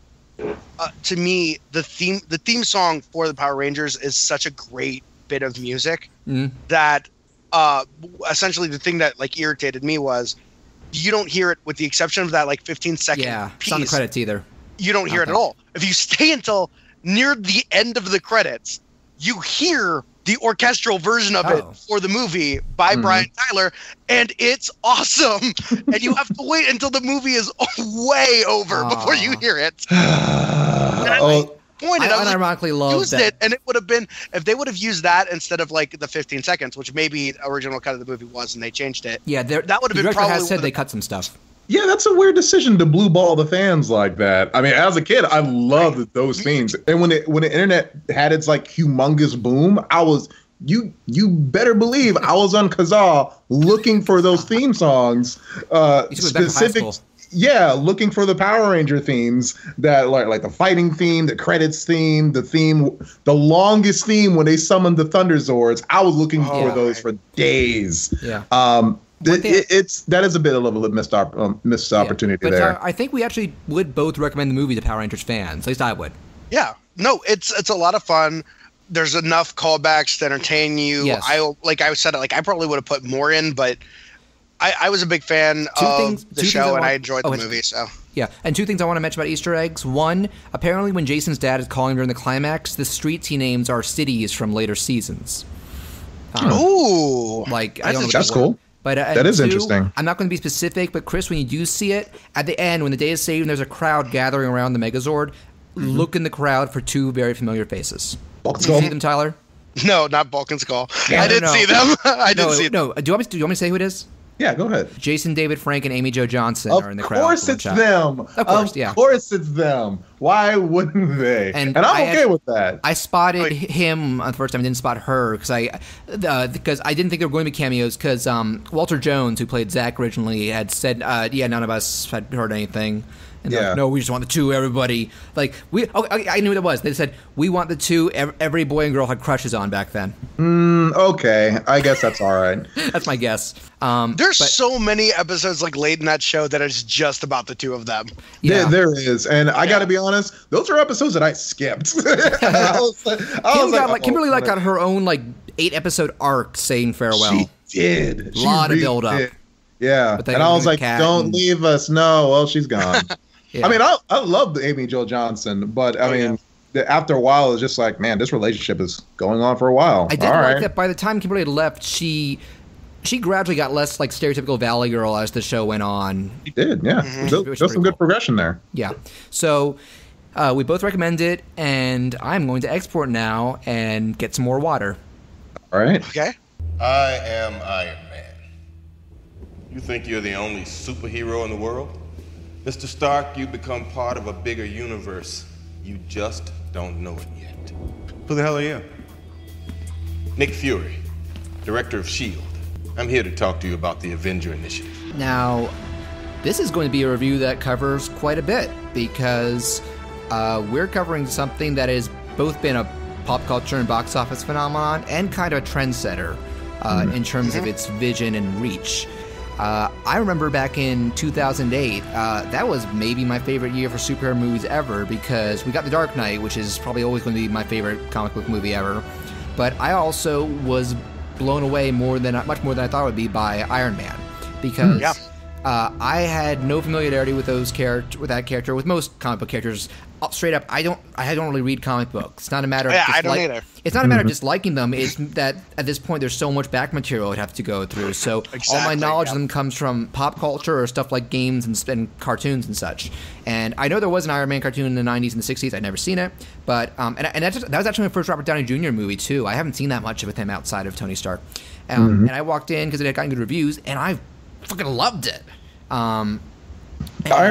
to me, the theme song for the Power Rangers is such a great bit of music that essentially the thing that, like, irritated me was you don't hear it with the exception of that, like, 15-second piece.
It's not the credits either.
You don't hear it at all. If you stay until near the end of the credits, you hear the orchestral version of it for the movie by Brian Tyler, and it's awesome. And you have to wait until the movie is way over before you hear it. I
unironically loved
it, and it would have been if they would have used that instead of like the 15 seconds, which maybe original cut of the movie was, and they changed it.
Yeah,
that would have been probably.
Has said they cut some stuff.
Yeah, that's a weird decision to blue ball the fans like that. I mean, as a kid, I loved those themes. And when the internet had its like humongous boom, I was you better believe I was on Kazaa looking for those theme songs. Specific, looking for the Power Ranger themes that like the fighting theme, the credits theme, the longest theme when they summoned the Thunder Zords. I was looking for those for days.
Yeah.
That is a bit of a missed opportunity
but
there.
I think we actually would both recommend the movie to Power Rangers fans. At least I would.
Yeah. No, it's a lot of fun. There's enough callbacks to entertain you.
Yes.
I said, I probably would have put more in, but I was a big fan of the show and I enjoyed the movie. So
yeah, and 2 things I want to mention about Easter eggs. 1, apparently when Jason's dad is calling during the climax, the streets he names are cities from later seasons.
Ooh,
like I don't know.
That's cool.
But
that is
2,
interesting.
I'm not going to be specific, but Chris, when you do see it, at the end, when the day is saved and there's a crowd gathering around the Megazord, look in the crowd for 2 very familiar faces. Did you see them, Tyler?
No, not Bulk and Skull.
Yeah,
I didn't see them. I didn't see them.
No, do you want me to say who it is?
Yeah, go ahead.
Jason David Frank and Amy Jo Johnson are in the crowd.
Of course it's them. Of course it's them. Why wouldn't they? And I'm okay with that.
I spotted him the first time. I didn't spot her because I didn't think there were going to be cameos because Walter Jones, who played Zach originally, had said, none of us had heard anything. And like, no, we just want the 2, everybody. Like, I knew what it was. They said, we want the 2 every boy and girl had crushes on back then.
Okay. I guess that's all right.
That's my guess.
There's so many episodes like late in that show that is just about the 2 of them.
Yeah. There is. And I got to be honest, those are episodes that I skipped.
Kimberly got her own 8-episode arc saying farewell.
She did.
A lot of build-up.
Yeah. And I was like, don't leave us. No. Well, she's gone. Yeah. I mean, I love the Amy Jo Johnson, but after a while, it's just like, man, this relationship is going on for a while.
I did like that by the time Kimberly had left, she gradually got less like stereotypical Valley Girl as the show went on.
She did, yeah. There's some good progression there.
Yeah. So We both recommend it, and I'm going to export now and get some more water.
All right.
Okay.
I am Iron Man. You think you're the only superhero in the world? Mr. Stark, you've become part of a bigger universe. You just don't know it yet. Who the hell are you? Nick Fury, director of S.H.I.E.L.D. I'm here to talk to you about the Avenger Initiative.
Now, this is going to be a review that covers quite a bit, because we're covering something that has both been a pop culture and box office phenomenon and kind of a trendsetter in terms of its vision and reach. I remember back in 2008, that was maybe my favorite year for superhero movies ever, because we got The Dark Knight, which is probably always going to be my favorite comic book movie ever. But I also was blown away much more than I thought it would be by Iron Man, because I had no familiarity with that character. With most comic book characters, straight up, I don't really read comic books. It's not a matter of
I don't either.
It's not a matter of disliking them. It's that at this point there's so much back material I'd have to go through. So all my knowledge of them comes from pop culture or stuff like games and cartoons and such. And I know there was an Iron Man cartoon in the 90s and the 60s. I'd never seen it, but that was actually my first Robert Downey Jr. movie too. I haven't seen that much with him outside of Tony Stark. And I walked in because it had gotten good reviews, and I fucking loved it. Iron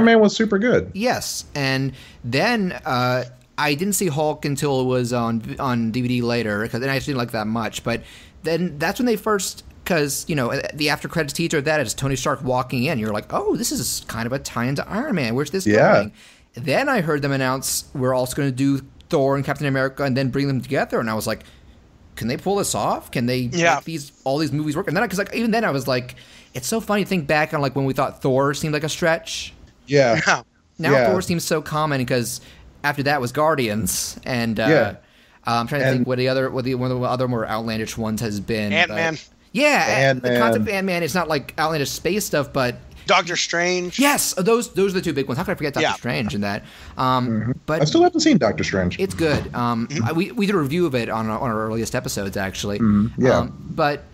Man was super good.
Yes, and then I didn't see Hulk until it was on DVD later, because I actually didn't like that much. But then that's when they first, because the after credits teaser of that is Tony Stark walking in. You're like, oh, this is kind of a tie into Iron Man. Where's this going? Then I heard them announce we're also going to do Thor and Captain America, and then bring them together, and I was like, can they pull this off? Can they make all these movies work? And then, because even then I was like, it's so funny to think back on when we thought Thor seemed like a stretch.
Yeah.
Now Thor seems so common, because after that was Guardians, and I'm trying to think what one of the other more outlandish ones has been.
Ant-Man.
The concept of Ant-Man, it's not like outlandish space stuff, but
Doctor Strange.
Yes, those are the two big ones. How could I forget Doctor Strange in that? But
I still haven't seen Doctor Strange.
It's good. We did a review of it on our earliest episodes, actually. But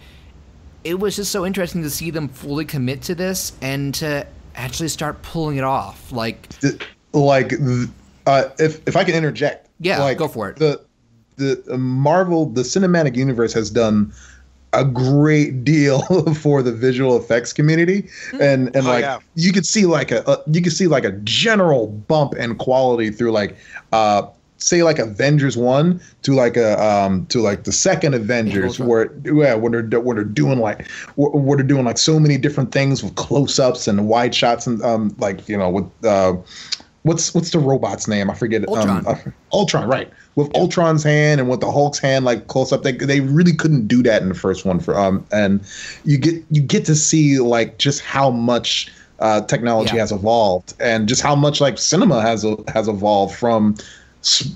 it was just so interesting to see them fully commit to this and to actually start pulling it off.
If I can interject.
Yeah, go for it.
The Marvel, the cinematic universe has done a great deal for the visual effects community, and you could see a general bump in quality through say Avengers 1 to the second Avengers, where they're doing so many different things with close-ups and wide shots, and what's the robot's name? I forget it. Ultron, right? With Ultron's hand and with the Hulk's hand close up, they really couldn't do that in the first one. And you get to see just how much technology has evolved, and just how much cinema has evolved from,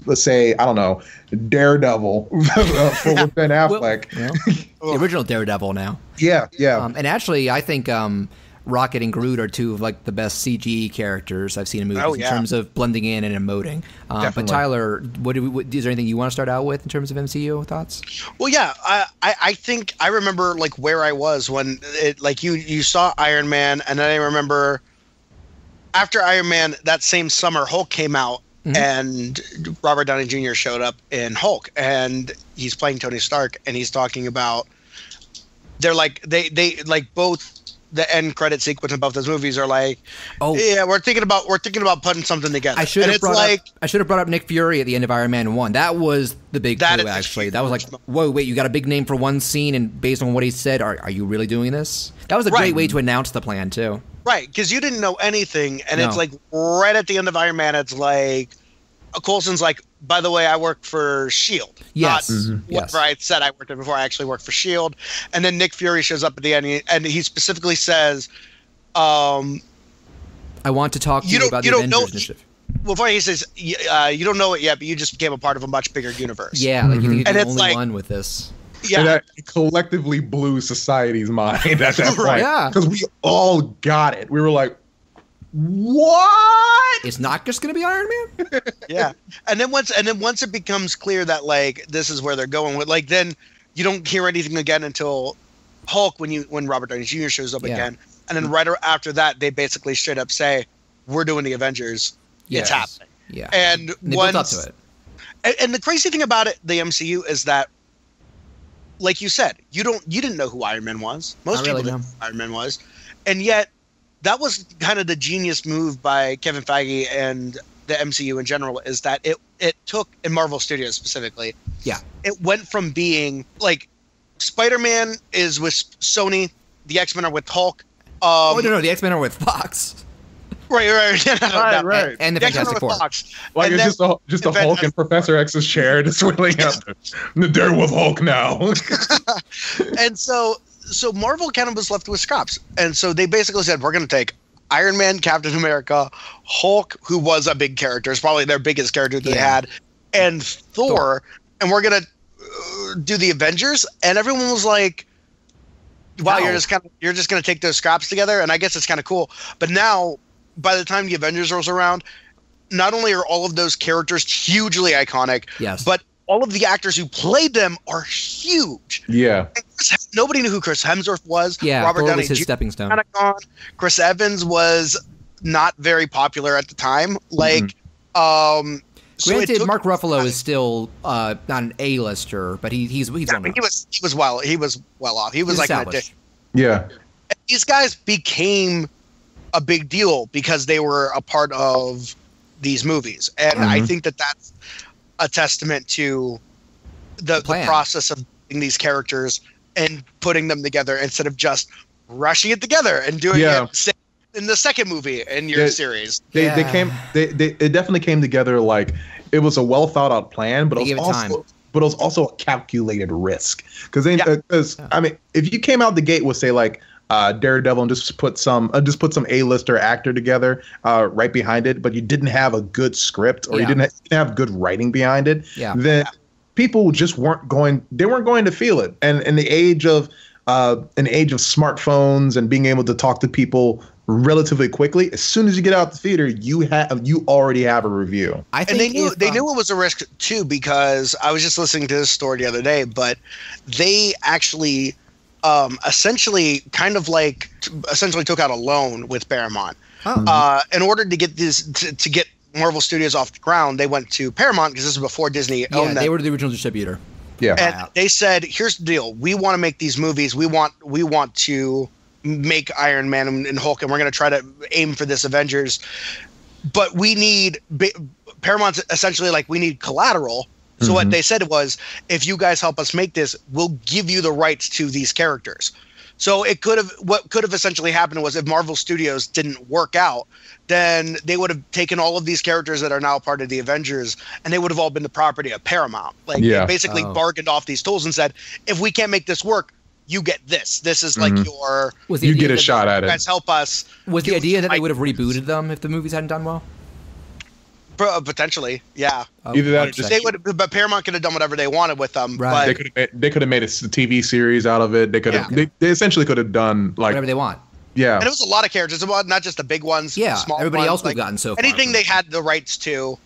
let's say, I don't know, Daredevil with Ben Affleck.
The original Daredevil now.
Yeah.
And actually, I think Rocket and Groot are two of the best CG characters I've seen in movies in terms of blending in and emoting. But Tyler, is there anything you want to start out with in terms of MCU thoughts?
Well, yeah, I think I remember where I was when it you saw Iron Man, and then I remember after Iron Man that same summer Hulk came out. And Robert Downey Jr. showed up in Hulk, and he's playing Tony Stark, and he's talking about they both the end credit sequence in both those movies are we're thinking about putting something together.
I should have brought up Nick Fury at the end of Iron Man 1. That was the big clue, actually. That was whoa, wait, you got a big name for one scene, and based on what he said, are you really doing this? That was a great way to announce the plan too. Right,
because you didn't know anything, and it's right at the end of Iron Man, it's Coulson's by the way, I work for S.H.I.E.L.D.
Yes.
What Wright said I worked there before. I actually worked for S.H.I.E.L.D. And then Nick Fury shows up at the end, and he specifically says,
I want to talk to you about the Avengers Initiative.
Well, funny, he says, you don't know it yet, but you just became a part of a much bigger universe.
Yeah, you think you're the only one with this.
Yeah.
And that collectively blew society's mind at that point.
Yeah.
Because we all got it. We were like, what?
It's not just going to be Iron Man?
Yeah. And then once it becomes clear that this is where they're going with, then you don't hear anything again until Hulk when Robert Downey Jr. shows up again. And then right after that, they basically straight up say, we're doing the Avengers. Yes. It's happening.
Yeah.
And
they built up to it.
And the crazy thing about it, the MCU, is that, like you said, you didn't know who Iron Man was. Most people didn't know who Iron Man was. And yet, that was kind of the genius move by Kevin Feige and the MCU in general, is that it took, in Marvel Studios specifically, it went from being, like, Spider-Man is with Sony, the X-Men are with Hulk.
No, the X-Men are with Fox.
Right.
Right.
And the Fantastic Four.
Like, it's just a Hulk in Professor X's chair, just wheeling up. They're with Hulk now.
And so Marvel kind of was left with scraps. And so they basically said, we're going to take Iron Man, Captain America, Hulk, who was a big character, is probably their biggest character that they had, and Thor, and we're going to do the Avengers. And everyone was like, wow, you're just going to take those scraps together? And I guess it's kind of cool. But now, by the time the Avengers rolls around, not only are all of those characters hugely iconic, but all of the actors who played them are huge.
Yeah.
Nobody knew who Chris Hemsworth was.
Yeah,
Robert
Thor
Downey
was his
Jr.
stepping stone.
Kind of gone. Chris Evans was not very popular at the time. Like,
granted, Mark Ruffalo is still not an A-lister, but he's well known.
He was well off. He was like an addition.
Yeah.
And these guys became a big deal because they were a part of these movies, and I think that that's a testament to the process of doing these characters and putting them together instead of just rushing it together and doing it in the second movie in your series.
They definitely came together like it was a well thought out plan, but it was also a calculated risk. Because I mean, if you came out the gate with, say, like Daredevil and just put some A-lister actor together right behind it, but you didn't have a good script or you didn't have good writing behind it, then people just weren't going to feel it. And in the age of smartphones and being able to talk to people relatively quickly, as soon as you get out the theater, you already have a review.
I think they knew it was a risk too, because I was just listening to this story the other day, but they actually essentially took out a loan with Paramount. In order to get to get Marvel Studios off the ground, they went to Paramount because this was before Disney owned them.
They were the original distributor.
Yeah,
and they said, "Here's the deal: we want to make these movies. We want to make Iron Man and Hulk, and we're going to try to aim for this Avengers. But we need Paramount's essentially like, we need collateral." So what they said was, if you guys help us make this, we'll give you the rights to these characters. So what could have essentially happened was, if Marvel Studios didn't work out, then they would have taken all of these characters that are now part of the Avengers, and they would have all been the property of Paramount. Like, they basically bargained off these tools and said, if we can't make this work, you get this. This is like
you get a shot at it.
Guys, help us.
Was the idea that they would have rebooted them if the movies hadn't done well?
Potentially, yeah.
Either that or just
they would, but Paramount could have done whatever they wanted with them.
Right.
But
they could have made a TV series out of it. They could have. They essentially could have done like
whatever they want.
Yeah,
and it was a lot of characters. It was not just the big ones.
Yeah,
the small
everybody
ones,
else we've gotten so far.
Anything they had the rights to,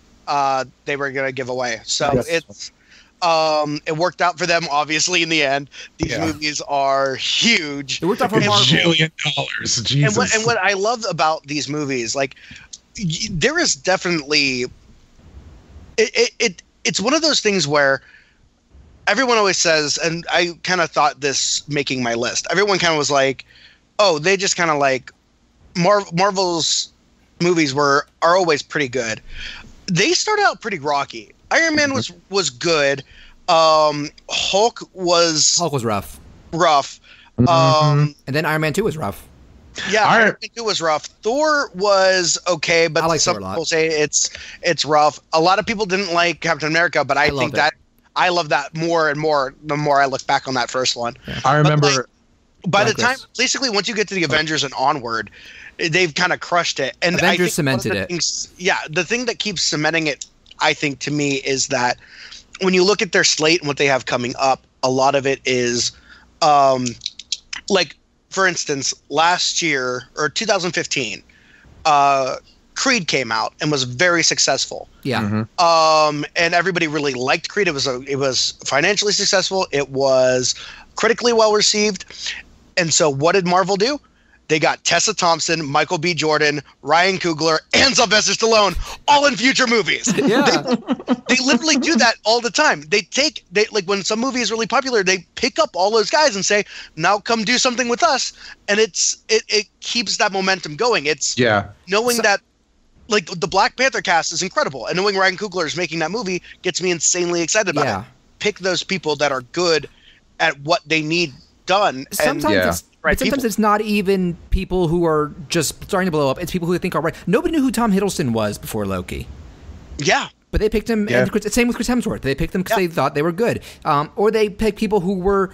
they were going to give away. So it worked out for them. Obviously, in the end, these movies are huge.
It worked out for Marvel.
$1 billion. Jesus.
And what I love about these movies, like, there is definitely. It's one of those things where everyone always says, and I kind of thought this making my list, everyone kind of was like, oh, they just kind of like Marvel's movies are always pretty good. They started out pretty rocky. Iron Man was good. Hulk was
rough.
And
then Iron Man 2 was rough.
Yeah, Iron Man 2 was rough. Thor was okay, but some people say it's rough. A lot of people didn't like Captain America, but I think that I love that more and more the more I look back on that first one.
Yeah. I remember
by the time, basically, once you get to the Avengers and onward, they've kind of crushed it. And
Avengers cemented it.
The thing that keeps cementing it, I think, to me, is that when you look at their slate and what they have coming up, a lot of it is like, for instance, last year or 2015, Creed came out and was very successful.
Yeah.
And everybody really liked Creed. It was financially successful. It was critically well received. And so what did Marvel do? they got Tessa Thompson, Michael B. Jordan, Ryan Coogler, and Sylvester Stallone all in future movies.
Yeah.
They literally do that all the time. They like when some movie is really popular, they pick up all those guys and say, now come do something with us. And it keeps that momentum going. It's knowing that like the Black Panther cast is incredible, and knowing Ryan Coogler is making that movie gets me insanely excited about it. Pick those people that are good at what they need done.
Sometimes it's not even people who are just starting to blow up. It's people who they think are right. Nobody knew who Tom Hiddleston was before Loki.
Yeah.
But they picked him. Yeah. And same with Chris Hemsworth. They picked them because they thought they were good. Or they picked people who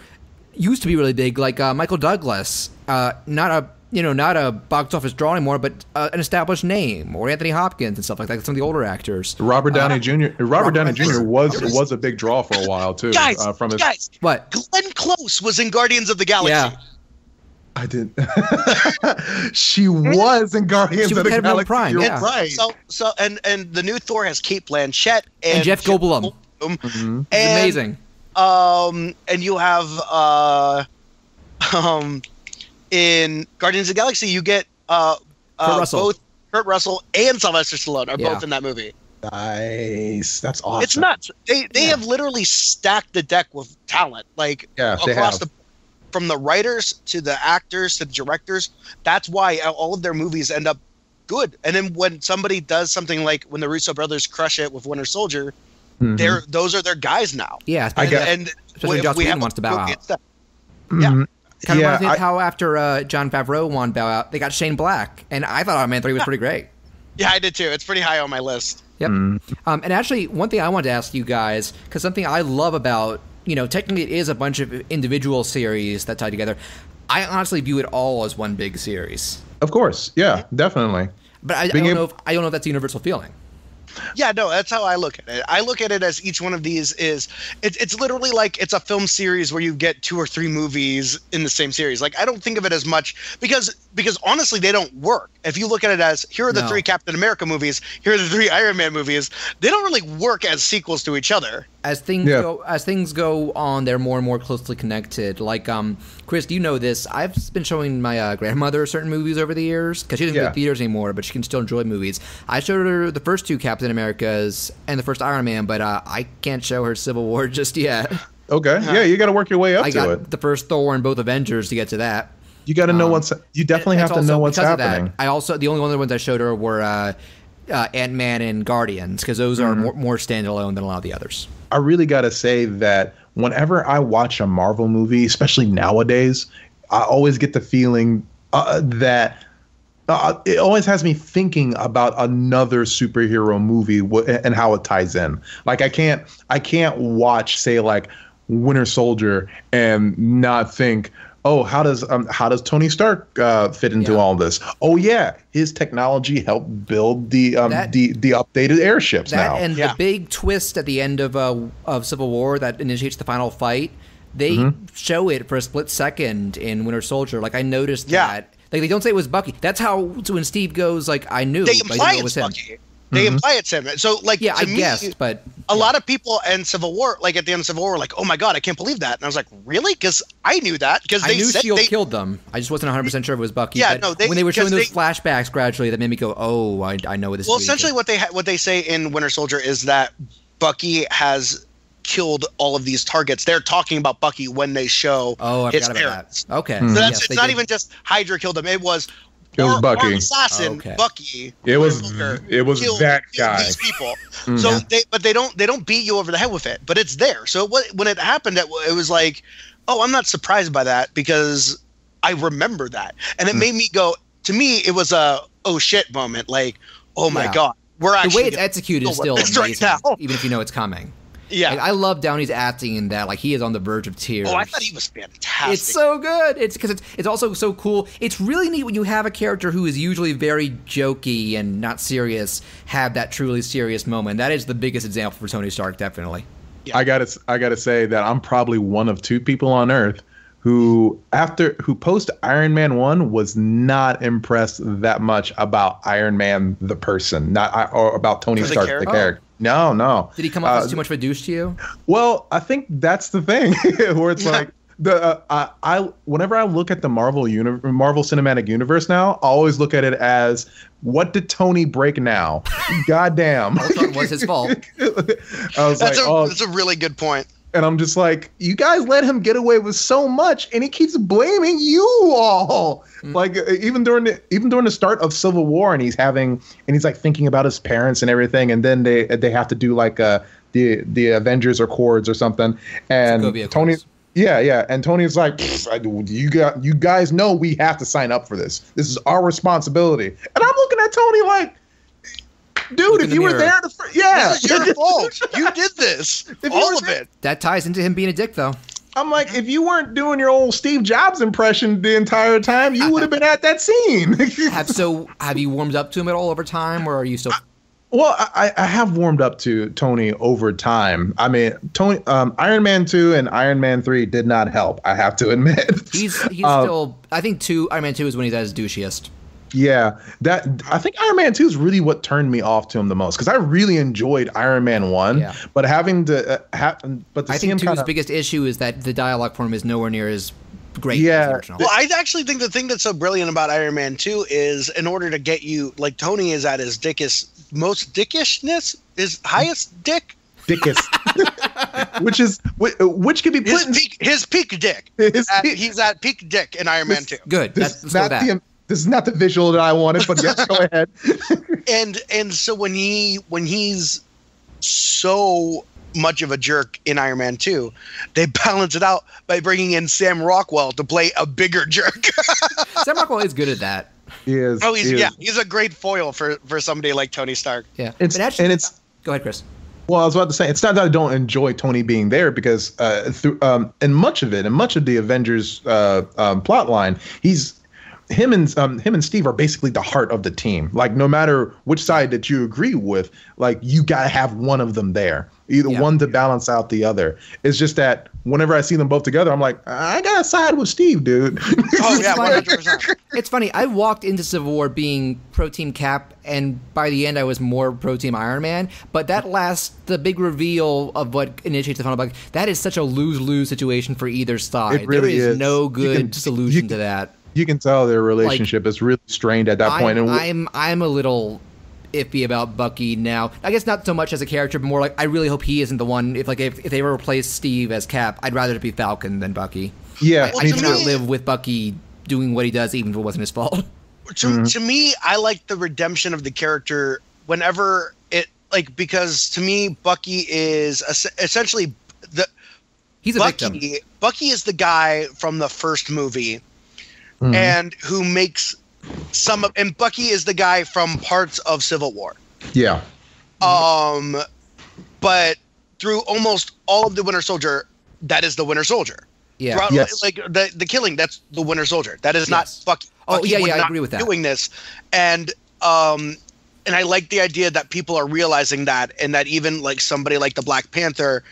used to be really big, like Michael Douglas. Not a box office draw anymore, but an established name, or Anthony Hopkins and stuff like that. Some of the older actors.
Robert Downey Jr. Robert Downey Jr. was a big draw for a while too.
Guys,
what?
Glenn Close was in Guardians of the Galaxy.
Yeah.
I did. She was in Guardians of the Galaxy.
Prime,
You're right.
So and the new Thor has Kate Blanchett
and Jeff Goldblum.
And,
amazing.
And you have in Guardians of the Galaxy, you get both Kurt Russell and Sylvester Stallone are both in that movie.
Nice. That's awesome.
It's nuts. They have literally stacked the deck with talent. Like across from the writers to the actors to the directors. That's why all of their movies end up good. And then when somebody does something like when the Russo brothers crush it with Winter Soldier, those are their guys now.
Yeah, and especially Joss Whedon wants to bow out.
Yeah.
Kind of reminds me of how after Jon Favreau won bow out, they got Shane Black, and I thought Iron Man 3 was pretty great.
Yeah, I did too. It's pretty high on my list.
Yep. And actually, one thing I wanted to ask you guys, because something I love about, technically it is a bunch of individual series that tie together. I honestly view it all as one big series.
Of course, yeah, definitely.
But I don't know if that's a universal feeling.
Yeah, no, that's how I look at it. I look at it as each one of these it's literally like it's a film series where you get 2 or 3 movies in the same series. Like I don't think of it as much because honestly they don't work. If you look at it as here are the 3 Captain America movies, here are the 3 Iron Man movies, they don't really work as sequels to each other.
As things go on, they're more and more closely connected. Like Chris, do you know this? I've been showing my grandmother certain movies over the years because she doesn't go to theaters anymore, but she can still enjoy movies. I showed her the first 2 Captain Americas and the first Iron Man, but I can't show her Civil War just yet.
Okay, yeah, you got to work your way up to it.
I got the first Thor and both Avengers to get to that.
You got to know you definitely have to know what's happening.
I also the only other ones I showed her were Ant-Man and Guardians because those are more standalone than a lot of the others.
I really got to say that whenever I watch a Marvel movie, especially nowadays, I always get the feeling that it always has me thinking about another superhero movie and how it ties in. Like I can't watch, say, like Winter Soldier and not think, oh, how does Tony Stark fit into all this? Oh yeah, his technology helped build the updated airships now.
And the big twist at the end of Civil War that initiates the final fight, they show it for a split second in Winter Soldier. Like I noticed that. Like they don't say it was Bucky. That's how when Steve goes like I knew.
They imply
it was him.
Bucky. They imply it's him. So like
I guessed, but
a lot of people in Civil War, like at the end of Civil War, were like, "Oh my god, I can't believe that!" And I was like, "Really?" Because I knew that because
I knew S.H.I.E.L.D. killed them. I just wasn't 100% sure if it was Bucky.
Yeah,
but when they were showing those flashbacks gradually, that made me go, "Oh, I know what this."
Well,
is
essentially, what they say in Winter Soldier is that Bucky has killed all of these targets. They're talking about Bucky when they show his parents.
Okay,
so that's it's not even just Hydra killed him. It was
Bucky.
Assassin Bucky.
It was that guy.
These people. So they don't beat you over the head with it, but it's there. So when it happened, it was like, oh, I'm not surprised by that because I remember that, and it made me go. To me, it was a oh shit moment. Like, oh my god, we're actually
the way it's executed is still amazing,
right now.
even if you know it's coming.
Yeah,
like, I love Downey's acting in that. Like he is on the verge of tears.
Oh, I thought he was fantastic.
It's so good. It's because it's also so cool. It's really neat when you have a character who is usually very jokey and not serious have that truly serious moment. That is the biggest example for Tony Stark, definitely.
Yeah. I gotta say that I'm probably one of 2 people on Earth who post Iron Man 1 was not impressed that much about Iron Man the person, or about Tony Stark the character. No.
Did he come off as too much of a douche to you?
Well, I think that's the thing where it's like Whenever I look at the Marvel Cinematic Universe now, I always look at it as, what did Tony break now? Goddamn.
Ultron was his fault.
That's a really good point.
And I'm just like, you guys let him get away with so much, and he keeps blaming you all. Like even during the start of Civil War, and he's like thinking about his parents and everything, and then they have to do like the Avengers Accords or something, and Tony. Yeah, and Tony's like, you guys know we have to sign up for this. This is our responsibility. And I'm looking at Tony like, dude, if you were there,
this is your fault. You did this. All of it.
That ties into him being a dick, though.
I'm like, if you weren't doing your old Steve Jobs impression the entire time, you would have been at that scene.
Have you warmed up to him at all over time, or are you still?
Well, I have warmed up to Tony over time. I mean, Tony, Iron Man 2 and Iron Man 3 did not help, I have to admit.
He's still, I think Iron Man 2 is when he's at his douchiest.
Yeah, I think Iron Man 2 is really what turned me off to him the most, because I really enjoyed Iron Man 1, but having to I think
2's biggest issue is that the dialogue for him is nowhere near as great.
Yeah.
Well, I actually think the thing that's so brilliant about Iron Man 2 is, in order to get you, like, Tony is at his most dickishness, his highest dick.
Dickest. which could be put
his peak dick. He's at peak dick in Iron Man 2.
Good.
This is not the visual that I wanted, but yes, go ahead.
And so when he's so much of a jerk in Iron Man 2, they balance it out by bringing in Sam Rockwell to play a bigger jerk.
Sam Rockwell is good at that.
He is.
Oh, he's a great foil for somebody like Tony Stark.
Yeah.
Go ahead,
Chris.
Well, I was about to say, it's not that I don't enjoy Tony being there, because in much of the Avengers plot line, him and Steve are basically the heart of the team. Like, no matter which side that you agree with, like, you gotta have one of them there, one to balance out the other. It's just that whenever I see them both together, I'm like, I gotta side with Steve, dude.
Oh yeah, 100%.
It's funny. I walked into Civil War being pro team Cap, and by the end I was more pro team Iron Man. But the big reveal of what initiates the final bug, that is such a lose-lose situation for either side.
It really
there is no good solution to that.
You can tell their relationship is really strained at that point. And
I'm a little iffy about Bucky now. I guess not so much as a character, but more like I really hope he isn't the one. If they ever replace Steve as Cap, I'd rather it be Falcon than Bucky.
Yeah,
I cannot live with Bucky doing what he does, even if it wasn't his fault.
To me, I like the redemption of the character whenever because to me, Bucky is essentially
he's a victim.
Bucky is the guy from the first movie. And who makes and Bucky is the guy from parts of Civil War.
Yeah.
But through almost all of the Winter Soldier, that is the Winter Soldier.
Yeah.
Throughout,
yes.
Like the killing, that's the Winter Soldier. That is not Bucky.
Bucky I
not
agree with that.
Doing this, and I like the idea that people are realizing that, and that even like somebody like the Black Panther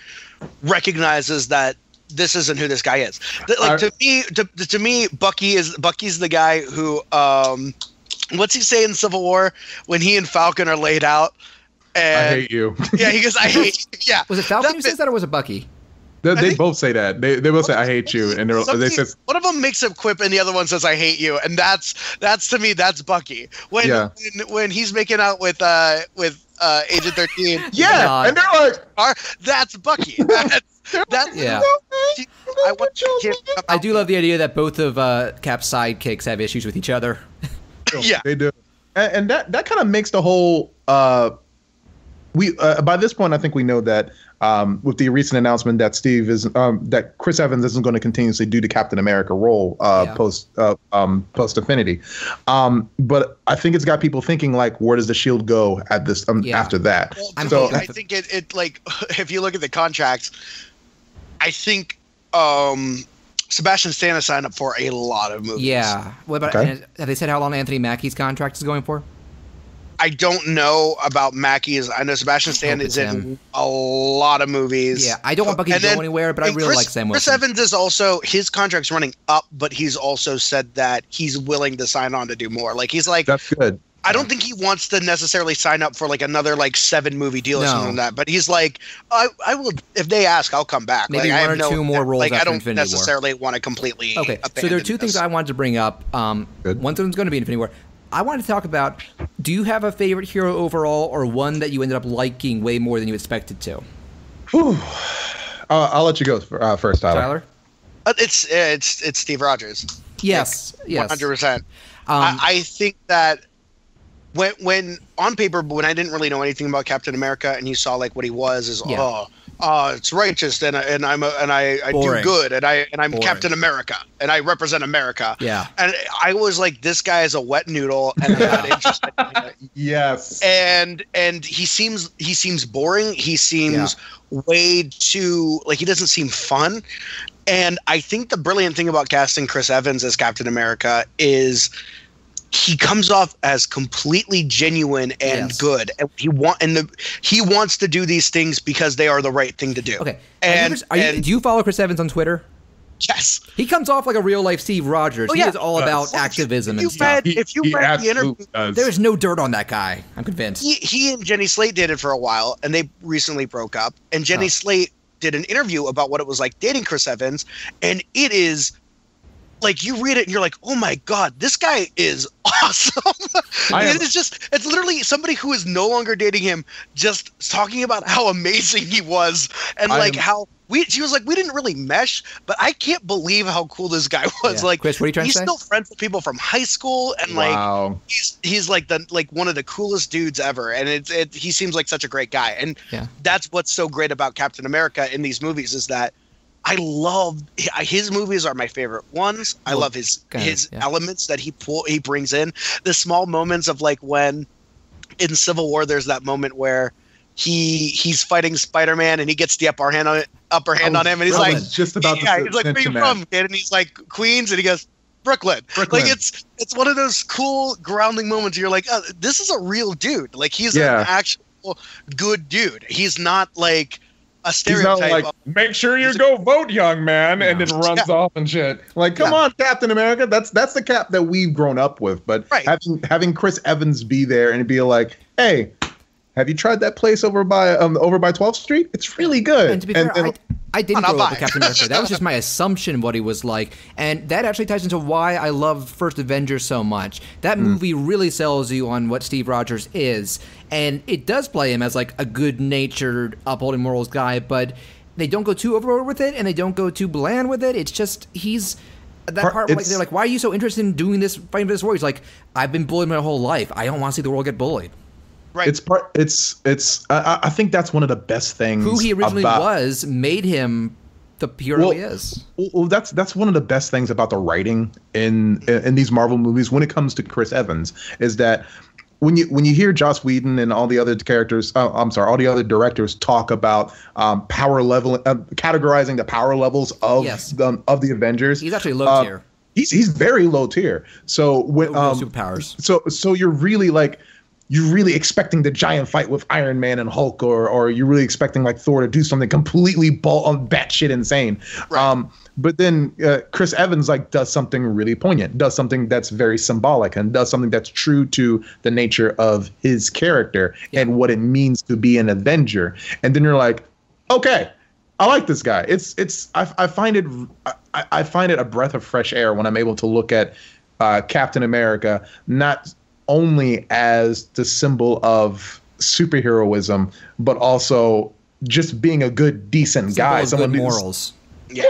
recognizes that this isn't who this guy is. To me, Bucky's the guy who what's he say in Civil War when he and Falcon are laid out? And,
I hate you.
Yeah, he goes, I hate you. Yeah.
Was it Falcon who says that, or was it Bucky?
They both say that. They both say I hate you, and they say
one of them makes a quip, and the other one says I hate you, and that's to me that's Bucky. When he's making out with Agent 13.
Yeah, and they're like,
that's Bucky. That's
yeah. I do love the idea that both of Cap's sidekicks have issues with each other.
Yeah,
they do, and that kind of makes the whole. By this point, I think we know that with the recent announcement that that Chris Evans isn't going to continuously do the Captain America role post Infinity. But I think it's got people thinking like, where does the Shield go at this after that?
Well, I think it like if you look at the contracts, I think Sebastian Stan has signed up for a lot of movies.
Yeah. What about? Have they said how long Anthony Mackie's contract is going for?
I don't know about Mackie's. I know Sebastian Stan is in a lot of movies.
Yeah, I don't want Bucky to go anywhere, but I really like Sam Wilson.
Chris Evans is also, his contract's running up, but he's also said that he's willing to sign on to do more. Like, he's like,
that's good.
I don't think he wants to necessarily sign up for like another like 7 movie deal or something like that. But he's like, I will, if they ask, I'll come back.
Maybe
like,
one or two more roles.
Like
after
I don't
Infinity
necessarily want to completely.
Okay, so there are two things I wanted to bring up. One of them is going to be Infinity War. I wanted to talk about, do you have a favorite hero overall, or one that you ended up liking way more than you expected to?
I'll let you go first, Tyler.
It's Steve Rogers.
Yes,
like, 100%. I think that when on paper, when I didn't really know anything about Captain America, and you saw like what he was, it's righteous, and I do good, and I'm boring. Captain America, and I represent America.
Yeah,
and I was like, this guy is a wet noodle, and I'm not interested in it.
Yes,
and he seems boring. He seems way too like, he doesn't seem fun. And I think the brilliant thing about casting Chris Evans as Captain America is he comes off as completely genuine and good, and he wants to do these things because they are the right thing to do.
Okay, do you follow Chris Evans on Twitter?
Yes,
he comes off like a real life Steve Rogers. He is all about activism and stuff.
If you read the interview,
there's no dirt on that guy. I'm convinced.
He and Jenny Slate dated for a while, and they recently broke up. And Jenny Slate did an interview about what it was like dating Chris Evans, and it is like, you read it and you're like, oh my God, this guy is awesome. It's literally somebody who is no longer dating him just talking about how amazing he was, and she was like, we didn't really mesh, but I can't believe how cool this guy was.
Yeah.
Like,
Chris, what are you trying to say?
He's still friends with people from high school, and like he's like one of the coolest dudes ever, and he seems like such a great guy. And that's what's so great about Captain America in these movies, is that I love his movies are my favorite ones. I love his elements that he brings in. The small moments of like when in Civil War there's that moment where he's fighting Spider-Man and he gets the upper hand on him, and he's like,
just about
he's like, where you from, kid? And he's like, Queens, and he goes, Brooklyn. Like it's one of those cool grounding moments. You're like, oh, this is a real dude. Like he's an actual good dude. He's not like a stereotype.
He's not like, make sure you go vote, young man, and then runs off and shit. Like, come on, Captain America. That's the Cap that we've grown up with. But having Chris Evans be there and be like, hey, have you tried that place over by 12th Street? It's really good.
And to be fair, I didn't grow up with Captain America. That was just my assumption of what he was like. And that actually ties into why I love First Avengers so much. That movie really sells you on what Steve Rogers is. And it does play him as like a good-natured, upholding morals guy, but they don't go too overboard with it, and they don't go too bland with it. It's just, that part where they're like, why are you so interested in doing this, fighting for this war? He's like, I've been bullied my whole life. I don't want to see the world get bullied.
Right.
I think that's one of the best things.
Who he originally was made him the hero he is.
Well, that's one of the best things about the writing in these Marvel movies when it comes to Chris Evans, is that when you hear Joss Whedon and all the other all the other directors talk about power level, categorizing the power levels of the Avengers,
he's actually low tier.
He's very low tier. So when
superpowers.
So you're really expecting the giant fight with Iron Man and Hulk, or you're really expecting like Thor to do something completely batshit insane. Right. But then Chris Evans like does something really poignant, does something that's very symbolic, and does something that's true to the nature of his character and what it means to be an Avenger. And then you're like, okay, I like this guy. I find it a breath of fresh air when I'm able to look at Captain America not only as the symbol of superheroism, but also just being a good, decent guy.
Someone with morals.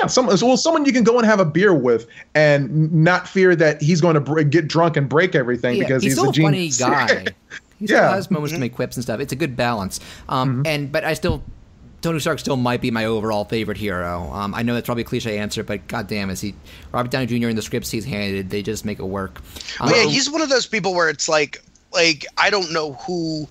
Someone you can go and have a beer with and not fear that he's going to get drunk and break everything because he's a genius.
Funny guy. He still has moments to make quips and stuff. It's a good balance. But I still, Tony Stark still might be my overall favorite hero. I know that's probably a cliche answer, but goddamn, is he Robert Downey Jr. in the scripts he's handed? They just make it work.
He's one of those people where it's like I don't know who.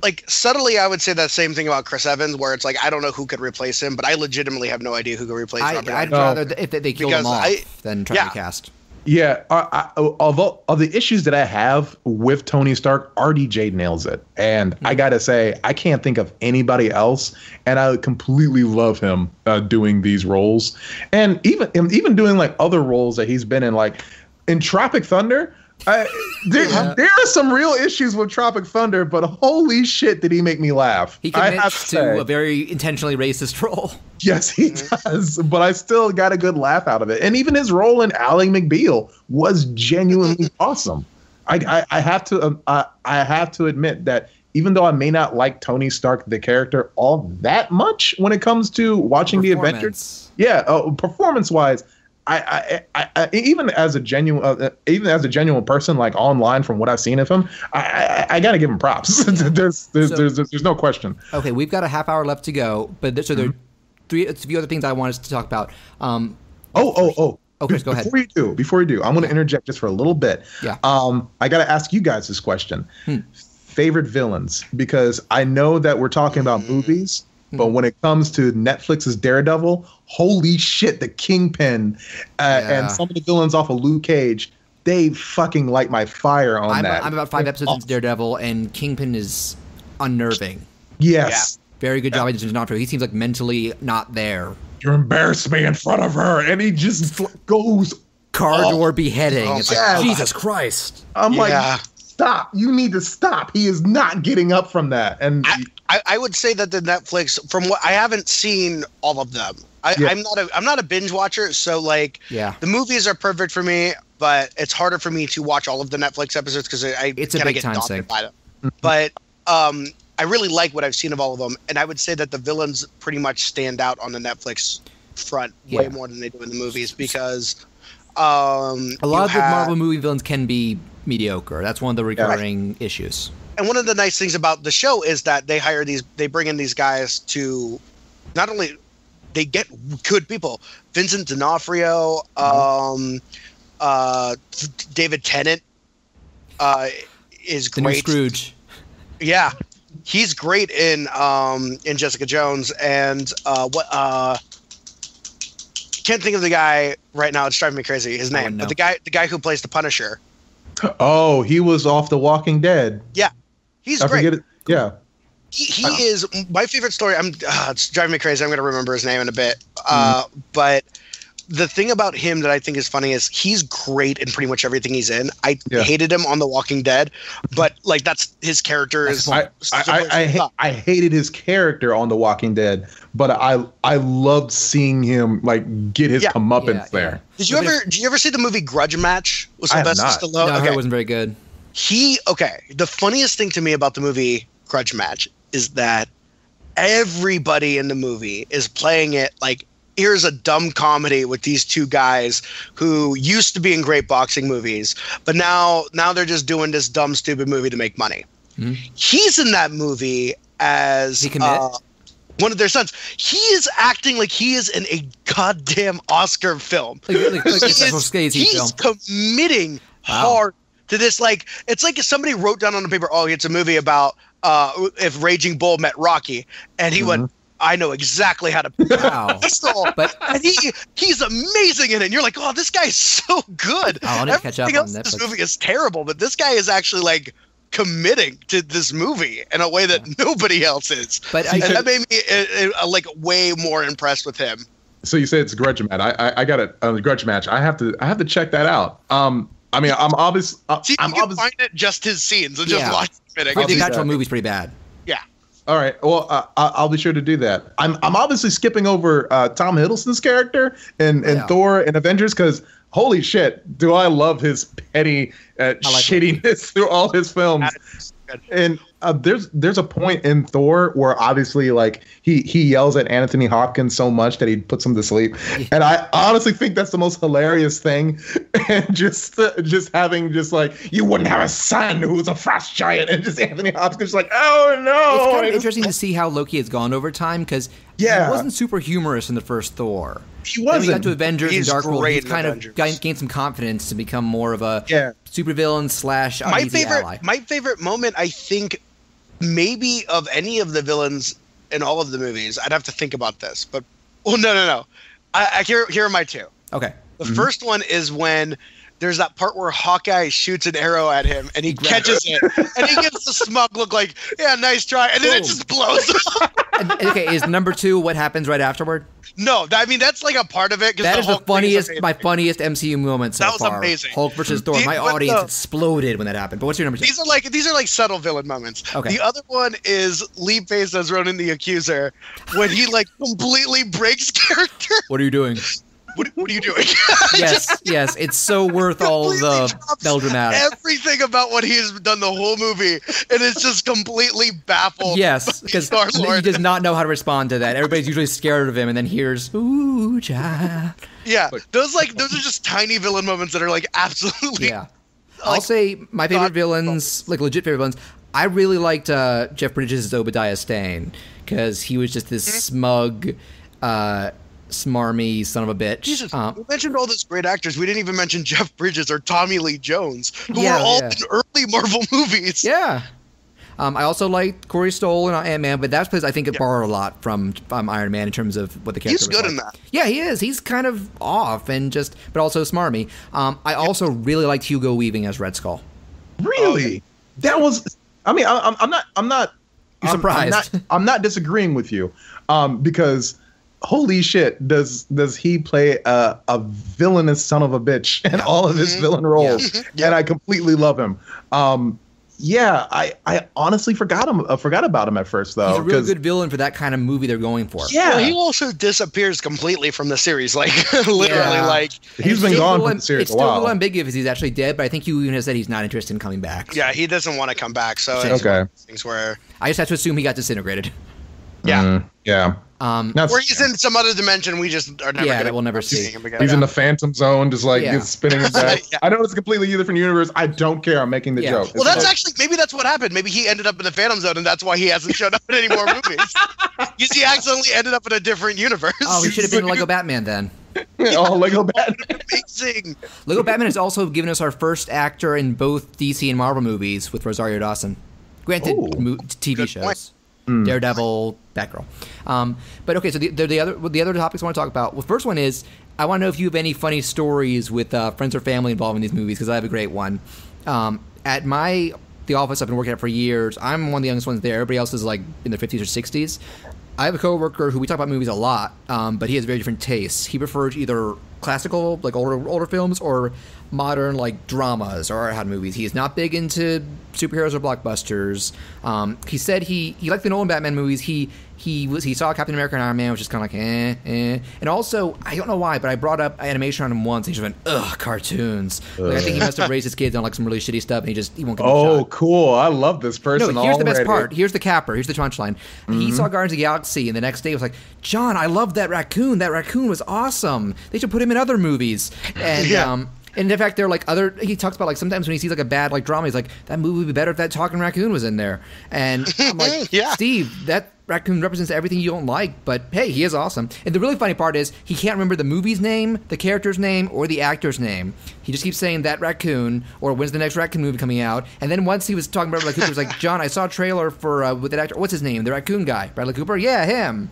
Like, subtly, I would say that same thing about Chris Evans, where it's like, I don't know who could replace him, but I legitimately have no idea who could replace Robert.
I'd rather if they killed him off than try to cast.
Yeah, although of the issues that I have with Tony Stark, RDJ nails it. And I got to say, I can't think of anybody else, and I completely love him doing these roles. And even doing, like, other roles that he's been in, like, in Tropic Thunder, There are some real issues with Tropic Thunder, but holy shit, did he make me laugh.
He commits to a very intentionally racist role.
Yes, he does, but I still got a good laugh out of it. And even his role in Ally McBeal was genuinely awesome. I have to admit that even though I may not like Tony Stark, the character, all that much when it comes to watching the Avengers, performance-wise, I even as a genuine person, like online from what I've seen of him, I gotta give him props. There's no question.
Okay, we've got a half hour left to go, but there are a few other things I wanted to talk about. Okay, go ahead.
Before you do, I'm gonna interject just for a little bit.
Yeah.
I gotta ask you guys this question. Favorite villains, because I know that we're talking about movies. But when it comes to Netflix's Daredevil, holy shit, the Kingpin and some of the villains off of Luke Cage, they fucking light my fire on that.
I'm about 5 episodes into Daredevil, and Kingpin is unnerving.
Yes.
Yeah. Very good job. He seems like mentally not there.
You embarrassed me in front of her, and he just goes
car door beheading. It's like, Jesus Christ.
I'm like, stop. You need to stop. He is not getting up from that. And
I would say that the Netflix, from what I haven't seen all of them. I'm not a binge watcher, so like the movies are perfect for me, but it's harder for me to watch all of the Netflix episodes because it's a big time sink by them. But I really like what I've seen of all of them, and I would say that the villains pretty much stand out on the Netflix front way more than they do in the movies because
a lot of the Marvel movie villains can be mediocre. That's one of the recurring issues.
And one of the nice things about the show is that they bring in these guys to not only they get good people. Vincent D'Onofrio, David Tennant is great.
The new Scrooge.
Yeah, he's great in Jessica Jones and can't think of the guy right now. It's driving me crazy. His name, but the guy who plays the Punisher.
Oh, he was off The Walking Dead.
Yeah. He's great.
Yeah.
He is my favorite story. It's driving me crazy. I'm going to remember his name in a bit. But the thing about him that I think is funny is he's great in pretty much everything he's in. I hated him on The Walking Dead, but like that's his character is.
I hated his character on The Walking Dead, but I loved seeing him like get his comeuppance there.
Did you ever see the movie Grudge Match? Was Sylvester Stallone?
No, I heard it wasn't very good.
The funniest thing to me about the movie Grudge Match is that everybody in the movie is playing it like here's a dumb comedy with these two guys who used to be in great boxing movies, but now they're just doing this dumb, stupid movie to make money. Mm-hmm. He's in that movie as one of their sons. He is acting like he is in a goddamn Oscar film. He's committing hard to this. Like it's like if somebody wrote down on the paper, it's a movie about if Raging Bull met Rocky, and he went, I know exactly how to pistol. And he's amazing in it. And you're like, this guy is so good.
I want to catch up on Netflix.
This movie is terrible, but this guy is actually like committing to this movie in a way that nobody else is. But that made me like way more impressed with him.
So you say it's Grudge Match. I got it. Grudge Match. I have to check that out. I mean, I'm obvious.
You can find it just his scenes and just watch it.
The actual movie's pretty bad.
Yeah.
All right. Well, I'll be sure to do that. I'm obviously skipping over Tom Hiddleston's character in Thor and Avengers because holy shit, do I love his petty shittiness through all his films. And there's a point in Thor where obviously like he yells at Anthony Hopkins so much that he puts him to sleep, and I honestly think that's the most hilarious thing. And just having like you wouldn't have a son who's a frost giant, and just Anthony Hopkins like oh no.
It's kind of interesting to see how Loki has gone over time because he wasn't super humorous in the first Thor.
He wasn't.
Then we got to Avengers and Dark World. He's kind
of
gained some confidence to become more of a supervillain / ally.
My favorite moment, I think, maybe of any of the villains in all of the movies. I'd have to think about this, but no. Here are my two.
Okay.
The first one is when there's that part where Hawkeye shoots an arrow at him and he catches it and he gives the smug look like, nice try, and then it just blows up.
Okay, is number 2 what happens right afterward?
No, I mean that's like a part of it.
That is the funniest, my funniest MCU moment so far.
That was amazing.
Hulk versus Thor. My audience exploded when that happened. But what's your number 2?
These are like subtle villain moments.
Okay.
The other one is Lee Pace as Ronan the Accuser when he like completely breaks character.
What are you doing?
What are you doing?
yes. It's so worth all the melodramatic.
Everything about what he has done the whole movie, and it's just completely baffled.
Yes, because he does not know how to respond to that. Everybody's usually scared of him, and then hears "Ooh, child."
Yeah, those are just tiny villain moments that are like absolutely.
Yeah, I'll say my favorite villains, like legit favorite villains. I really liked Jeff Bridges' Obadiah Stane because he was just this smug. Smarmy son of a bitch.
Jesus, we mentioned all those great actors. We didn't even mention Jeff Bridges or Tommy Lee Jones, who were all in early Marvel movies.
Yeah. I also liked Corey Stoll and Ant-Man, but that's because I think it borrowed a lot from Iron Man in terms of what the character was.
He's good
like.
in that.
Yeah, he is. He's kind of off and but also smarmy. I also really liked Hugo Weaving as Red Skull.
Really? That was. I mean, I'm not.
You're surprised.
I'm not disagreeing with you, because. Holy shit! Does he play a villainous son of a bitch in all of his villain roles? And I completely love him. I honestly forgot about him at first though.
He's a really good villain for that kind of movie they're going for.
Yeah, well, he also disappears completely from the series, like literally, like
he's been gone from the series
it's
a while.
Still a little ambiguous if he's actually dead, but I think he even has said he's not interested in coming back.
Yeah, he doesn't want to come back. So it's one of those things where
I just have to assume he got disintegrated.
Yeah.
Or
he's in some other dimension we just are never
that we'll never see.
He's in the Phantom Zone, just like spinning his back. I know it's a completely different universe. I don't care. I'm making the joke.
Well, maybe that's what happened. Maybe he ended up in the Phantom Zone, and that's why he hasn't shown up in any more movies. Because he accidentally ended up in a different universe.
Oh, he should have been Lego Batman then.
Lego Batman.
Amazing.
Lego Batman has also given us our first actor in both DC and Marvel movies with Rosario Dawson. Granted, TV shows. Daredevil, Batgirl. But okay, so the other topics I want to talk about. Well, the first one is I want to know if you have any funny stories with friends or family involved in these movies, because I have a great one. At the office I've been working at for years, I'm one of the youngest ones there. Everybody else is like in their 50s or 60s. I have a coworker who we talk about movies a lot, but he has very different tastes. He prefers either classical, like older films, or modern, like dramas or art house movies. He is not big into superheroes or blockbusters. He said he liked the Nolan Batman movies. He saw Captain America and Iron Man, which is kind of like eh. And also, I don't know why, but I brought up animation on him once. And he just went, ugh, cartoons. Like, I think he must have raised his kids on like some really shitty stuff, and he won't get a shot.
Cool! I love this person.
No, here's the best part. Here's the capper. Here's the punchline. He saw Guardians of the Galaxy, and the next day was like, John, I love that raccoon. That raccoon was awesome. They should put him in other movies. And and in fact, they're like he talks about like sometimes when he sees like a bad like drama, he's like, that movie would be better if that talking raccoon was in there. And I'm like, Steve, that raccoon represents everything you don't like, but hey, he is awesome. And the really funny part is he can't remember the movie's name, the character's name, or the actor's name. He just keeps saying that raccoon, or when's the next raccoon movie coming out. And then once he was talking about Bradley Cooper, he was like, John, I saw a trailer for with that actor. What's his name? The raccoon guy. Bradley Cooper? Yeah, him.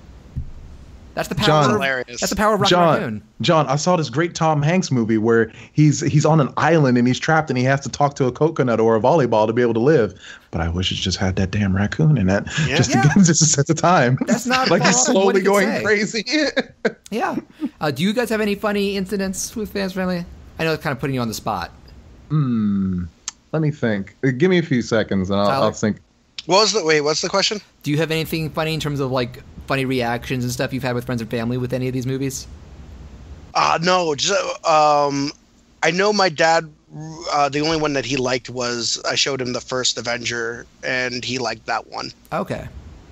That's the power. That's the power of Rocket Raccoon.
John, I saw this great Tom Hanks movie where he's on an island and he's trapped and he has to talk to a coconut or a volleyball to be able to live. But I wish it just had that damn raccoon in it, just to set the time.
That's not
like he's slowly going crazy.
Yeah. Do you guys have any funny incidents with fans family? I know it's kind of putting you on the spot.
Let me think. Give me a few seconds and I'll think.
What's the question?
Do you have anything funny in terms of like funny reactions and stuff you've had with friends and family with any of these movies?
No. Just, I know my dad, the only one that he liked was I showed him the first Avenger, and he liked that one.
Okay.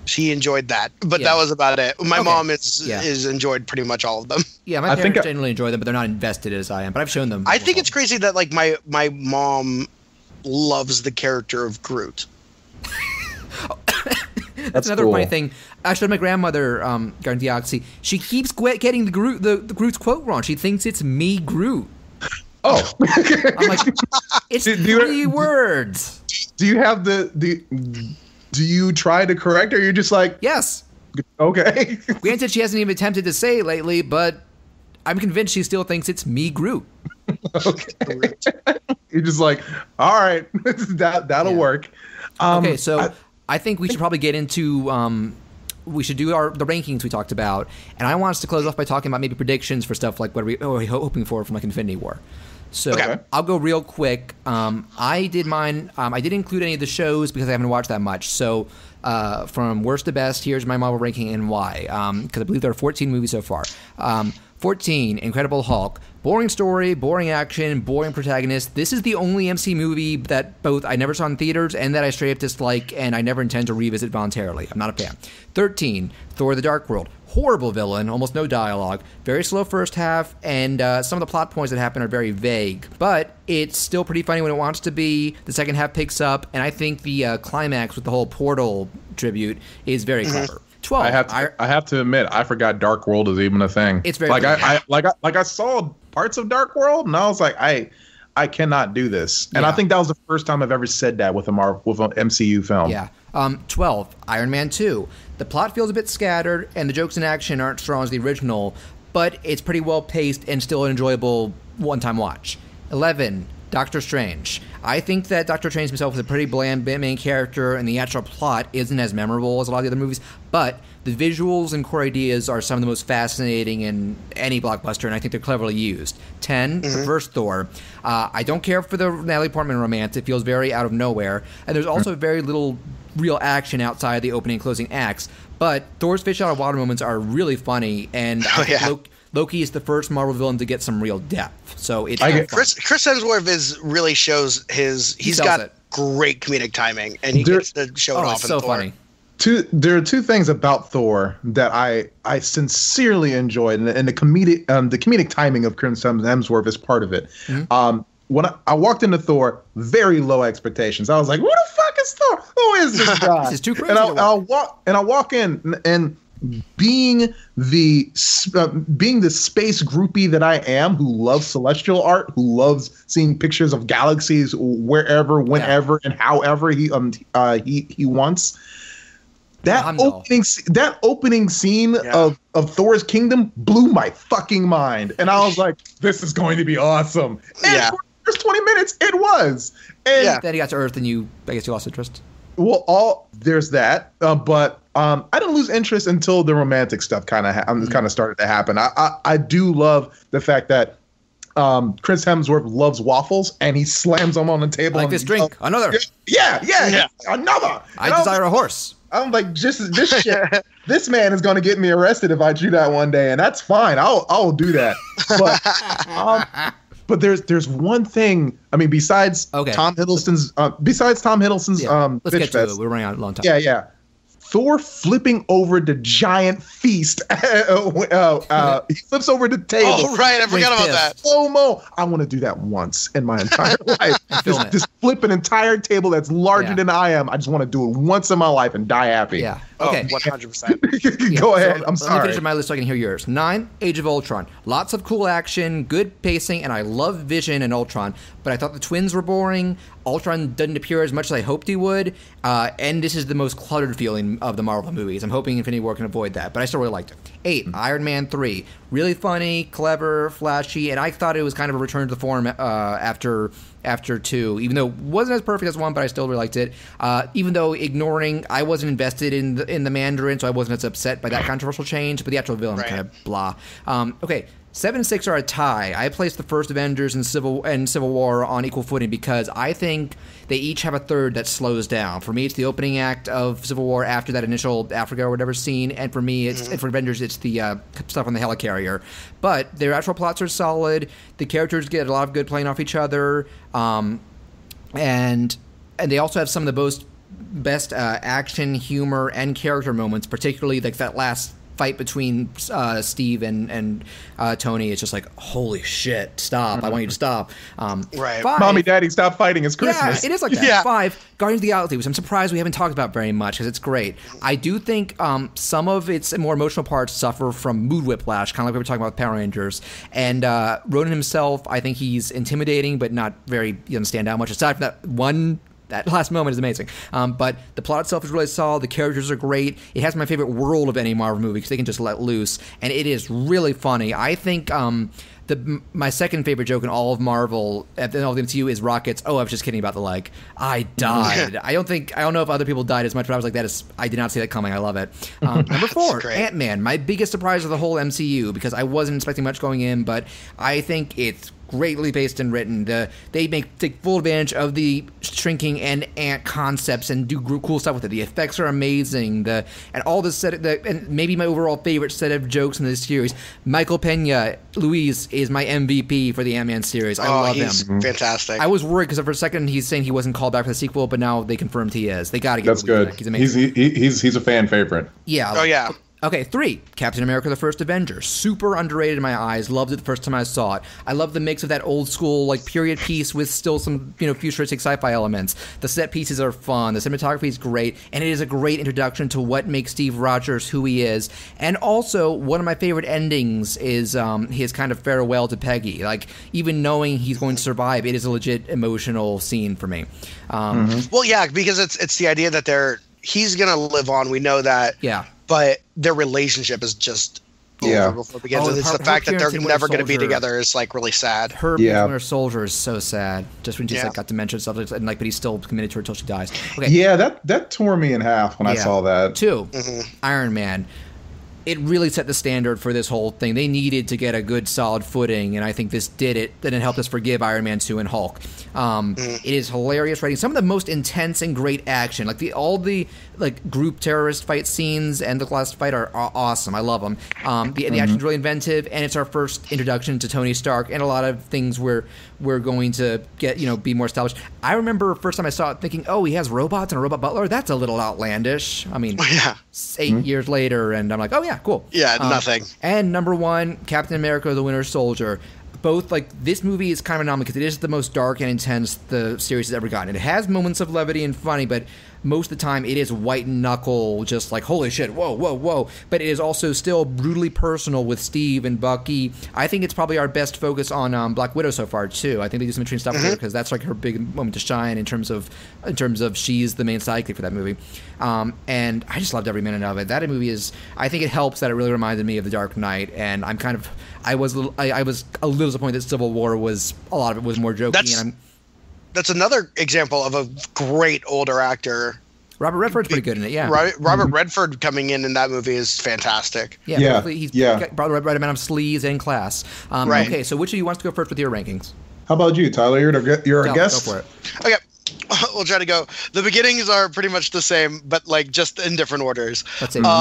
He enjoyed that, but that was about it. My mom is enjoyed pretty much all of them.
Yeah, my parents generally enjoy them, but they're not invested as I am. But I've shown them.
I think it's crazy that like my loves the character of Groot.
That's another funny thing. Actually, my grandmother, Guardians of the Galaxy, she keeps getting the Groot's quote wrong. She thinks it's me, Groot.
Oh,
I'm like, it's 3 words.
Do you have do you try to correct her? Or you're just like,
yes.
Okay.
Granted, she hasn't even attempted to say it lately, but I'm convinced she still thinks it's me, Groot.
Okay. You're just like, all right, that'll work.
Okay, so I think we should probably get into we should do the rankings we talked about, and I want us to close off by talking about maybe predictions for stuff like what are we hoping for from like Infinity War. So I'll go real quick. I did mine. I didn't include any of the shows because I haven't watched that much. So from worst to best, here's my Marvel ranking and why. Because I believe there are 14 movies so far. 14, Incredible Hulk. Boring story, boring action, boring protagonist. This is the only MC movie that both I never saw in theaters and that I straight up dislike, and I never intend to revisit voluntarily. I'm not a fan. 13, Thor: The Dark World. Horrible villain, almost no dialogue, very slow first half, and some of the plot points that happen are very vague. But it's still pretty funny when it wants to be. The second half picks up, and I think the climax with the whole portal tribute is very clever. 12.
I have to admit, I forgot Dark World is even a thing.
It's very
like I saw parts of Dark World, and I was like, I cannot do this. And I think that was the first time I've ever said that with an MCU film.
Yeah. 12, Iron Man 2. The plot feels a bit scattered, and the jokes in action aren't strong as the original, but it's pretty well paced and still an enjoyable one-time watch. 11, Doctor Strange. I think that Doctor Strange himself is a pretty bland main character, and the actual plot isn't as memorable as a lot of the other movies, but the visuals and core ideas are some of the most fascinating in any blockbuster, and I think they're cleverly used. 10, the first Thor. I don't care for the Natalie Portman romance. It feels very out of nowhere, and there's also very little real action outside the opening and closing acts, but Thor's fish out of water moments are really funny, and Loki is the first Marvel villain to get some real depth. So it's
Chris Hemsworth really shows he's got great comedic timing, and he gets to show it off.
It's so funny.
There are two things about Thor that I sincerely enjoyed, and the comedic timing of Chris Hemsworth is part of it. When I walked into Thor, very low expectations. I was like, "Who the fuck is Thor? Who is this guy?"
This is too crazy.
And I walk in, and being the space groupie that I am, who loves celestial art, who loves seeing pictures of galaxies wherever, whenever, and however he wants. That opening scene of Thor's kingdom blew my fucking mind, and I was like, "This is going to be awesome." And for the first 20 minutes, it was. And
then he got to Earth, and I guess you lost interest.
Well, there's that, but I didn't lose interest until the romantic stuff kind of started to happen. I do love the fact that Chris Hemsworth loves waffles, and he slams them on the table.
Like this drink, another.
Yeah, another.
I desire a horse.
I'm like, just this shit. This man is going to get me arrested if I do that one day, and that's fine. I'll do that. But there's one thing. I mean, besides Tom Hiddleston's
let's get to it. We're running out of a long time.
Yeah. Thor flipping over the giant feast. He flips over the table.
Oh, right. I forgot about that.
Slow-mo. I want to do that once in my entire life. Just flip an entire table that's larger than I am. I just want to do it once in my life and die happy.
Yeah. Okay.
100%.
Go ahead. I'm sorry.
Let me finish my list so I can hear yours. 9, Age of Ultron. Lots of cool action, good pacing, and I love Vision and Ultron, but I thought the twins were boring. Ultron doesn't appear as much as I hoped he would, and this is the most cluttered feeling of the Marvel movies. I'm hoping Infinity War can avoid that, but I still really liked it. 8, Iron Man 3. Really funny, clever, flashy, and I thought it was kind of a return to the form after 2, even though it wasn't as perfect as 1, but I still really liked it. Even though I wasn't invested in the Mandarin, so I wasn't as upset by that controversial change, but the actual villain was kind of blah. Okay. 7 and 6 are a tie. I placed the first Avengers and Civil War on equal footing because I think they each have a third that slows down. For me, it's the opening act of Civil War after that initial Africa or whatever scene, and for me, for Avengers, it's the stuff on the helicarrier. But their actual plots are solid. The characters get a lot of good playing off each other, and they also have some of the best action, humor, and character moments, particularly like that last fight between Steve and Tony. It's just like, holy shit, stop. I want you to stop. 5,
Mommy, Daddy, stop fighting. It's Christmas.
Yeah, it is like that. Yeah. 5, Guardians of the Galaxy, which I'm surprised we haven't talked about very much because it's great. I do think some of its more emotional parts suffer from mood whiplash, kind of like we were talking about with Power Rangers. And Ronan himself, I think he's intimidating, but not very, he doesn't stand out much. Aside from that one that last moment is amazing. But the plot itself is really solid. The characters are great. It has my favorite world of any Marvel movie because they can just let loose, and it is really funny. I think my second favorite joke in all of Marvel, and all of the MCU, is Rocket's, "Oh, I was just kidding about the leg. I died." I don't know if other people died as much, but I was like, I did not see that coming. I love it. Number 4, Ant-Man. My biggest surprise of the whole MCU, because I wasn't expecting much going in, but I think it's greatly paced and written. They take full advantage of the shrinking and ant concepts and do cool stuff with it. The effects are amazing. And all this and maybe my overall favorite set of jokes in this series. Michael Pena, Luis, is my MVP for the Ant-Man series. I love him.
He's fantastic.
I was worried because for a second he's saying he wasn't called back for the sequel, but now they confirmed he is. They got to get
That's good.
Back. He's amazing.
He's a fan favorite.
Yeah.
Oh yeah.
Okay, 3, Captain America: The First Avenger. Super underrated in my eyes. Loved it the first time I saw it. I love the mix of that old school period piece with still some futuristic sci-fi elements. The set pieces are fun. The cinematography is great, and it is a great introduction to what makes Steve Rogers who he is. And also, one of my favorite endings is his kind of farewell to Peggy. Even knowing he's going to survive, it is a legit emotional scene for me.
Well, yeah, because it's the idea that he's gonna live on. We know that.
Yeah.
But their relationship is just over before it begins. It's the fact that they're never going to be together is really sad.
Her Winter Soldier is so sad. Just when she's got dementia and stuff, and but he's still committed to her until she dies. Okay.
Yeah, that tore me in half when I saw that.
2, Iron Man. It really set the standard for this whole thing. They needed to get a good, solid footing, and I think this did it. Then it helped us forgive Iron Man 2 and Hulk. It is hilarious writing. Some of the most intense and great action, all the group terrorist fight scenes and the last fight are awesome. I love them. The action's really inventive, and it's our first introduction to Tony Stark, and a lot of things we're going to get be more established. I remember first time I saw it thinking, oh, he has robots and a robot butler. That's a little outlandish. I mean, 8 years later, and I'm like, oh yeah, cool.
Yeah, nothing.
And number 1, Captain America: The Winter Soldier. Both this movie is kind of anomaly because it is the most dark and intense the series has ever gotten. It has moments of levity and funny, but most of the time it is white knuckle, just holy shit, whoa, whoa, whoa. But it is also still brutally personal with Steve and Bucky. I think it's probably our best focus on Black Widow so far too. I think they do some interesting stuff with her because that's her big moment to shine in terms of she's the main sidekick for that movie. And I just loved every minute of it. That movie I think it helps that it really reminded me of The Dark Knight, and I was a little disappointed that Civil War a lot of it was more jokey.
That's another example of a great older actor.
Robert Redford's pretty good in it, yeah.
Robert Redford coming in that movie is fantastic.
Yeah. He's got the right amount of sleaze and class.
Right.
Okay, so which of you wants to go first with your rankings?
How about you, Tyler? You're a guest.
Go for it.
Okay. We'll try to go. The beginnings are pretty much the same, but just in different orders.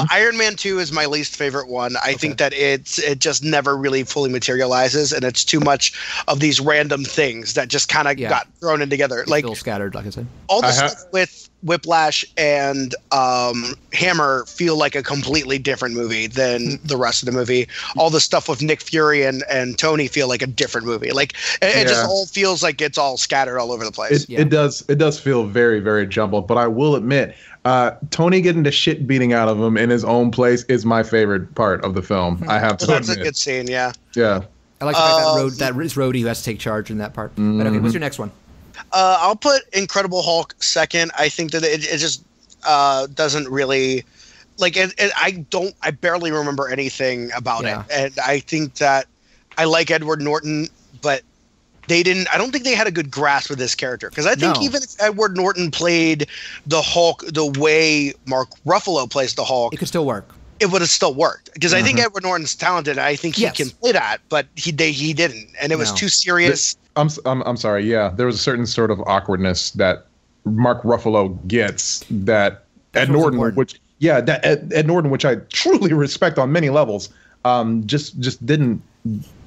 Iron Man 2 is my least favorite one. I think that it just never really fully materializes, and it's too much of these random things that just kind of got thrown in together.
Still scattered, like I said.
All the stuff with Whiplash and Hammer feel like a completely different movie than the rest of the movie. All the stuff with Nick Fury and Tony feel like a different movie. It just all feels like it's all scattered all over the place.
It does feel very, very jumbled, but I will admit, Tony getting the shit beating out of him in his own place is my favorite part of the film. I have to admit.
That's a good scene, yeah.
Yeah.
I like the fact that Rhodey who has to take charge in that part. But okay, what's your next one?
I'll put Incredible Hulk second. I think that it just doesn't really I barely remember anything about it, and I think that I like Edward Norton, but I don't think they had a good grasp of this character, because I think even if Edward Norton played the Hulk the way Mark Ruffalo plays the Hulk,
it could still work.
It would have still worked, because I think Edward Norton's talented. I think he can play that, but he didn't, and it was too serious.
I'm sorry. Yeah, there was a certain sort of awkwardness that Mark Ruffalo gets that Ed Norton, Ed Norton, which I truly respect on many levels, just didn't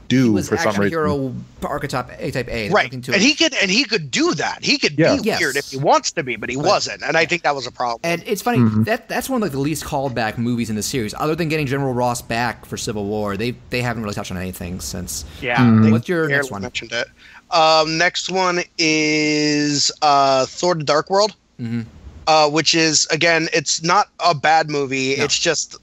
do for some reason.
Hero archetype A.
Right, and he could do that. He could be weird if he wants to be, but he wasn't, and I think that was a problem.
And it's funny that's one of the least called back movies in the series, other than getting General Ross back for Civil War. They haven't really touched on anything since.
Yeah.
What's your next one?
Mentioned it. Next one is Thor: The Dark World, which is, again, it's not a bad movie. No. It's just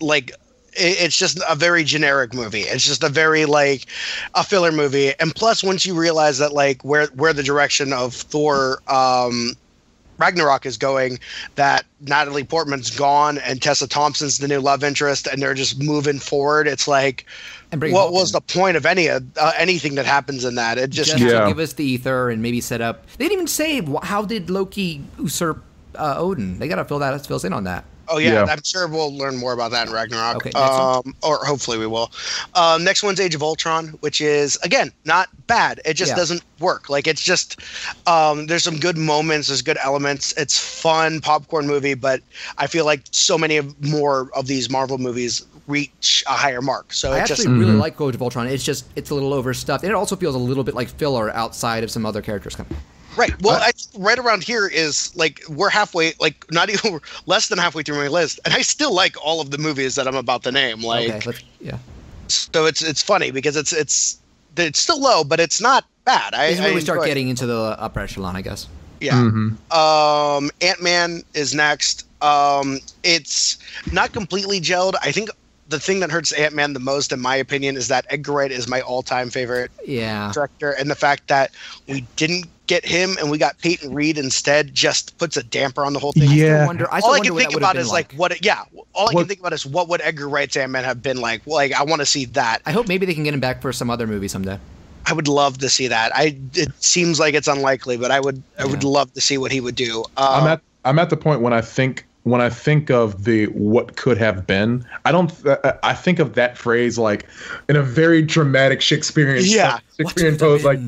it's just a very generic movie. It's just a very a filler movie. And plus, once you realize that where the direction of Thor Ragnarok is going, that Natalie Portman's gone and Tessa Thompson's the new love interest, and they're just moving forward. It's like, what was the point of anything that happens in that? It just
to give us the ether and maybe set up. They didn't even say how did Loki usurp Odin. They got to fill us in on that.
Oh yeah, I'm sure we'll learn more about that in Ragnarok.
Okay,
or hopefully we will. Next one's Age of Ultron, which is again not bad. It just doesn't work. Like it's just there's some good moments, there's good elements. It's fun popcorn movie, but I feel like so many more of these Marvel movies reach a higher mark. So
I actually really like Age of Ultron. It's a little overstuffed, and it also feels a little bit like filler outside of some other characters coming.
Right. Well, right around here is like we're halfway, like not even less than halfway through my list, and I still like all of the movies that I'm about to name. Like, so it's funny because it's still low, but it's not bad.
This is where we start getting into the upper echelon, I guess.
Yeah. Ant-Man is next. It's not completely gelled. I think the thing that hurts Ant-Man the most, in my opinion, is that Edgar Wright is my all-time favorite director, and the fact that we didn't get him and we got Peyton Reed instead just puts a damper on the whole thing.
Yeah.
All I can think about is like what would Edgar Wright's Ant-Man have been like? Like I want to see that.
I hope maybe they can get him back for some other movie someday.
I would love to see that. It seems like it's unlikely, but I would love to see what he would do.
I'm at the point when I think of the what could have been, I think of that phrase like in a very dramatic Shakespearean pose, like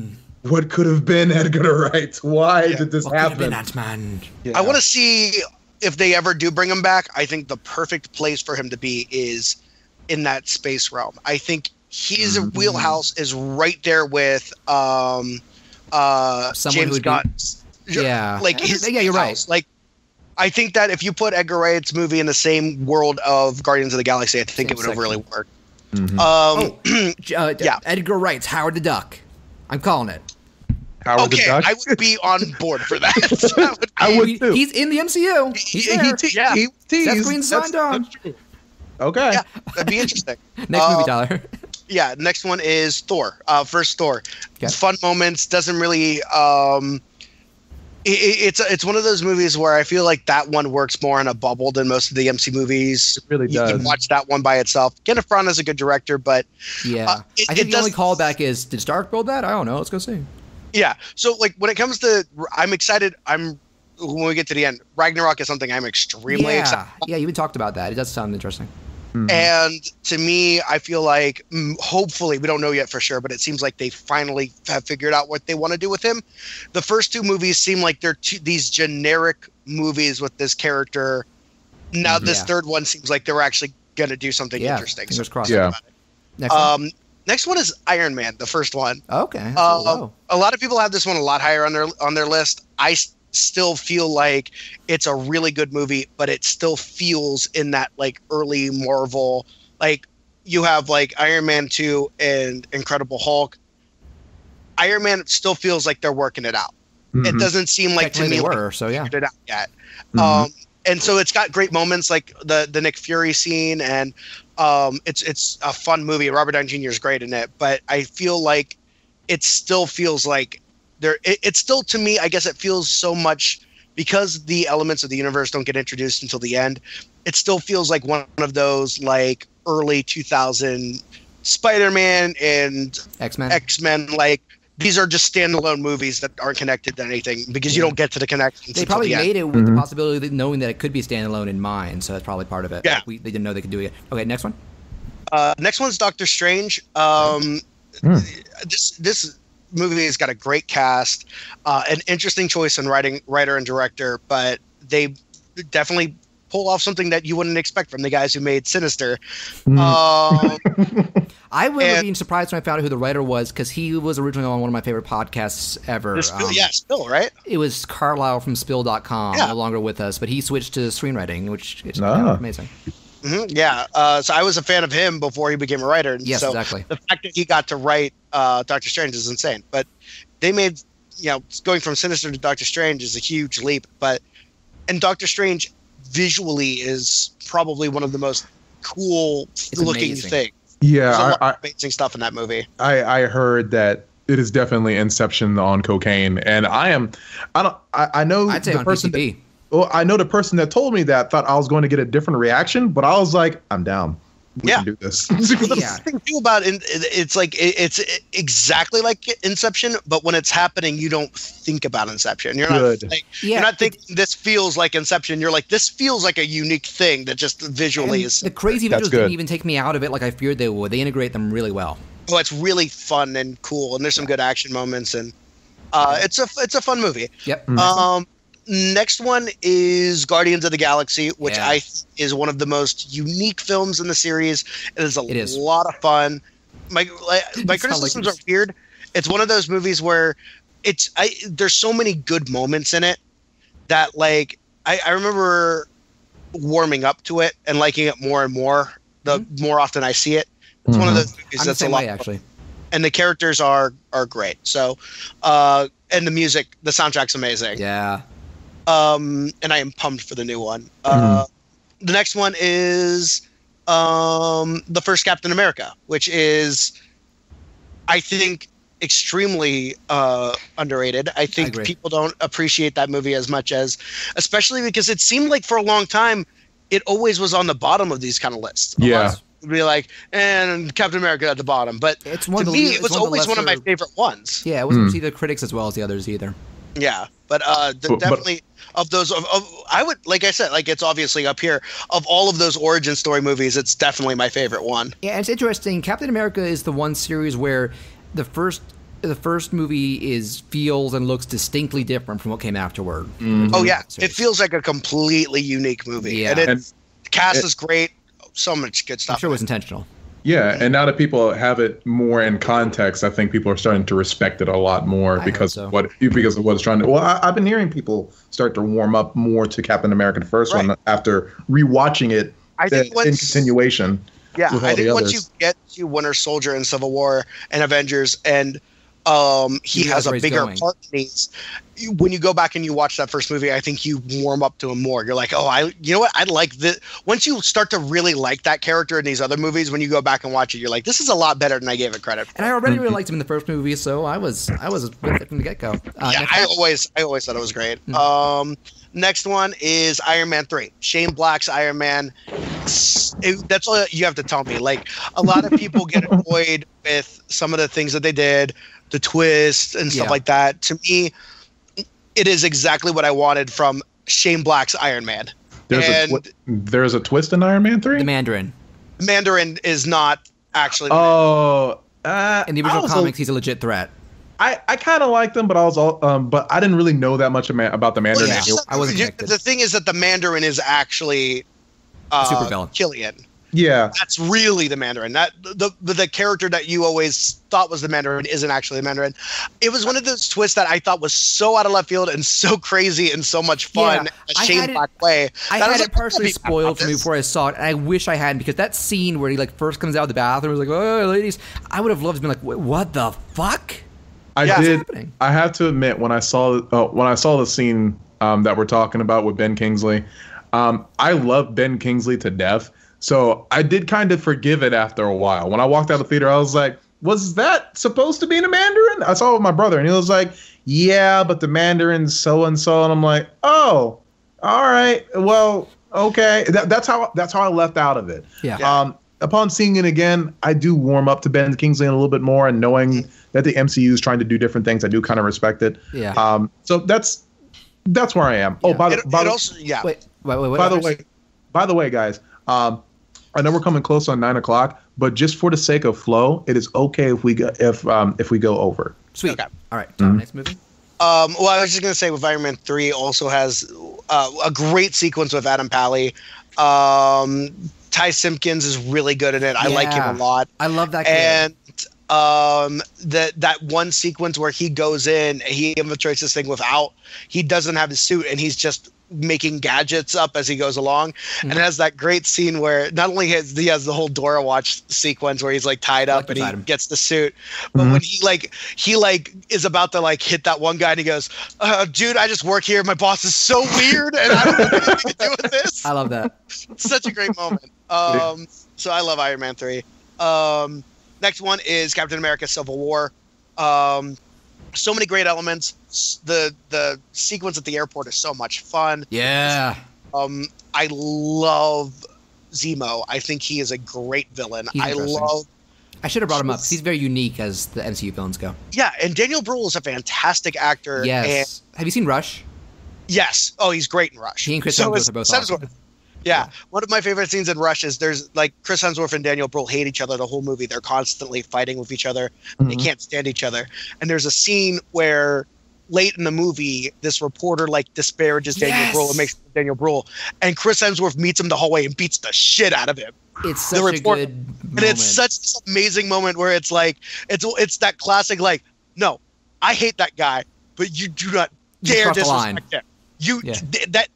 what could have been Edgar Wright? Why did this happen?
I want to see if they ever do bring him back. I think the perfect place for him to be is in that space realm. I think his wheelhouse is right there with James Gunn. You're right. Like I think that if you put Edgar Wright's movie in the same world of Guardians of the Galaxy, I think it would have really worked.
Edgar Wright's Howard the Duck. I'm calling it.
Howard the Duck?
I would be on board for that.
I would too.
He's in the MCU. He's there.
He
Seth Green's signed on.
Okay.
Yeah, that'd be interesting.
Next movie, Tyler.
Yeah, next one is Thor. First Thor. Okay. Fun moments. Doesn't really. It's one of those movies where I feel like that one works more in a bubble than most of the MC movies.
It really does.
You can watch that one by itself. Kenneth Branagh is a good director, but
I think the only callback is, did Stark build that? I don't know. Let's go see.
Yeah. So like when it comes to, I'm excited. When we get to the end, Ragnarok is something I'm extremely excited about.
Yeah, you even talked about that. It does sound interesting.
And to me, I feel like hopefully, we don't know yet for sure, but it seems like they finally have figured out what they want to do with him. The first two movies seem like they're these generic movies with this character. Now this third one seems like they're actually going to do something interesting.
Fingers crossed.
Yeah.
Next one is Iron Man, the first one.
Okay.
A lot of people have this one a lot higher on their list. I still feel like it's a really good movie, but it still feels in that like early Marvel, like you have like Iron Man 2 and Incredible Hulk. Iron Man still feels like they're working it out. It doesn't seem like to me figured it out yet. And so it's got great moments like the Nick Fury scene, and it's a fun movie. Robert Downey Jr. is great in it, but I feel like it still feels like it's still, to me, I guess it feels so much because the elements of the universe don't get introduced until the end. It still feels like one of those like early 2000 Spider-Man and X-Men. Like these are just standalone movies that aren't connected to anything because you don't get to the connections.
They probably made it with the possibility of knowing that it could be standalone in mind, so that's probably part of it.
Yeah,
they didn't know they could do it. Okay, next one.
Next one's Doctor Strange. This movie has got a great cast, an interesting choice in writer and director, but they definitely pull off something that you wouldn't expect from the guys who made Sinister.
I would have been surprised when I found out who the writer was, because he was originally on one of my favorate podcasts ever.
Spill, right?
It was Carlisle from Spill.com, no longer with us, but he switched to screenwriting, which is kind of amazing.
Yeah, so I was a fan of him before he became a writer.
Yes,
so
exactly.
The fact that he got to write Doctor Strange is insane. But they made, going from Sinister to Doctor Strange is a huge leap. And Doctor Strange visually is probably one of the most cool looking things.
Yeah,
There's a lot of amazing stuff in that movie.
I heard that it is definitely Inception on cocaine, and I know
I'd say
the
on
person.
PCP.
Well, I know the person that told me that thought I was going to get a different reaction, but I was like, I'm down. We can do this.
The thing too about it's like it's exactly like Inception, but when it's happening, you don't think about Inception. You're not you're not thinking this feels like Inception. You're like, this feels like a unique thing that just visually is.
The crazy visuals didn't even take me out of it like I feared they would. They integrate them really well.
Oh, it's really fun and cool, and there's some good action moments, and it's a fun movie.
Yep.
Next one is Guardians of the Galaxy, which is one of the most unique films in the series. It is a lot of fun. My criticisms are weird. It's one of those movies where there's so many good moments in it that like I remember warming up to it and liking it more and more the more often I see it. It's one of those movies that's a lot actually. And the characters are great. So and the music, the soundtrack's amazing.
Yeah.
And I am pumped for the new one. The next one is the first Captain America, which is, I think, extremely underrated. I think people don't appreciate that movie as much as, especially because it seemed like for a long time, it always was on the bottom of these kind of lists.
Yeah.
It'd be like, and Captain America at the bottom. But to me, it was always one of my favorite ones.
Yeah, it wasn't received by critics as well as the others either.
Yeah, but definitely of those, I would, like I said, like it's obviously up here. Of all of those origin story movies, it's definitely my favorite one.
Yeah, and it's interesting. Captain America is the one series where the first movie feels and looks distinctly different from what came afterward.
Oh yeah, it feels like a completely unique movie. Yeah, and the cast is great. So much good stuff.
I'm sure it was intentional.
Yeah, and now that people have it more in context, I think people are starting to respect it a lot more because of what it's trying to. Well, I've been hearing people start to warm up more to Captain America, the first one, after rewatching it in continuation.
Yeah, I think once you get to Winter Soldier and Civil War and Avengers, and he has a bigger part in these. When you go back and you watch that first movie, I think you warm up to him more. You're like, oh, you know what? I like this. Once you start to really like that character in these other movies, when you go back and watch it, you're like, this is a lot better than I gave it credit for.
And I already really liked him in the first movie, so I was with it from the get-go.
Yeah, I always thought it was great. Next one is Iron Man 3. Shane Black's Iron Man. That's all you have to tell me. Like, a lot of people get annoyed with some of the things that they did, the twists and stuff like that. To me, it is exactly what I wanted from Shane Black's Iron Man.
There's a twist in Iron Man 3?
The Mandarin.
Mandarin is not actually
in the original comics, he's a legit threat.
I kind of liked him, but but I didn't really know that much about the Mandarin.
Well, I wasn't connected.
The thing is that the Mandarin is actually
super villain.
Killian.
Yeah,
that's really the Mandarin. That the character that you always thought was the Mandarin isn't actually the Mandarin. It was one of those twists that I thought was so out of left field and so crazy and so much fun. A Shane Black way.
I had it partially spoiled for me before I saw it, and I wish I hadn't, because that scene where he like first comes out of the bathroom, was like, "Oh, ladies," I would have loved to be like, "What the fuck?"
I have to admit, when I saw the scene that we're talking about with Ben Kingsley, I love Ben Kingsley to death. So I did kind of forgive it after a while. When I walked out of the theater, I was like, was that supposed to be the Mandarin? I saw it with my brother, and he was like, yeah, but the Mandarin's so-and-so. And I'm like, oh, all right. Well, okay. That's how I left out of it.
Yeah.
Upon seeing it again, I do warm up to Ben Kingsley a little bit more, and knowing that the MCU is trying to do different things, I do kind of respect it.
Yeah.
So that's where I am.
Yeah.
Oh, by the way, guys, I know we're coming close on 9 o'clock, but just for the sake of flow, it is okay if we go over.
Sweet. Okay. All right. Next movie.
Well, I was just gonna say, with Iron Man 3 also has a great sequence with Adam Pally. Ty Simpkins is really good in it. I like him a lot.
I love that.
And that one sequence where he goes in, he infiltrates this thing he doesn't have his suit, and he's just making gadgets up as he goes along. And it has that great scene where not only he has the whole Dora watch sequence where he's like tied up and he gets the suit, but when he is about to like hit that one guy and he goes, dude, I just work here, my boss is so weird and I don't have anything to do with this.
I love that.
It's such a great moment. So I love Iron Man 3. Next one is Captain America Civil War. So many great elements. The sequence at the airport is so much fun.
Yeah.
I love Zemo. I think he is a great villain.
I should have brought him up because he's very unique as the MCU villains go.
Yeah, and Daniel Bruhl is a fantastic actor.
Yes. Have you seen Rush?
Yes. Oh, he's great in Rush.
He and Chris Hemsworth are both awesome.
Yeah. One of my favorite scenes in Rush is there's like Chris Hemsworth and Daniel Bruhl hate each other the whole movie. They're constantly fighting with each other. They can't stand each other. And there's a scene where late in the movie, this reporter like disparages Daniel Bruhl and makes Daniel Bruhl. And Chris Hemsworth meets him the hallway and beats the shit out of him.
It's such a good moment.
And it's such an amazing moment where it's like, it's that classic, like, no, I hate that guy, but you do not dare disrespect him.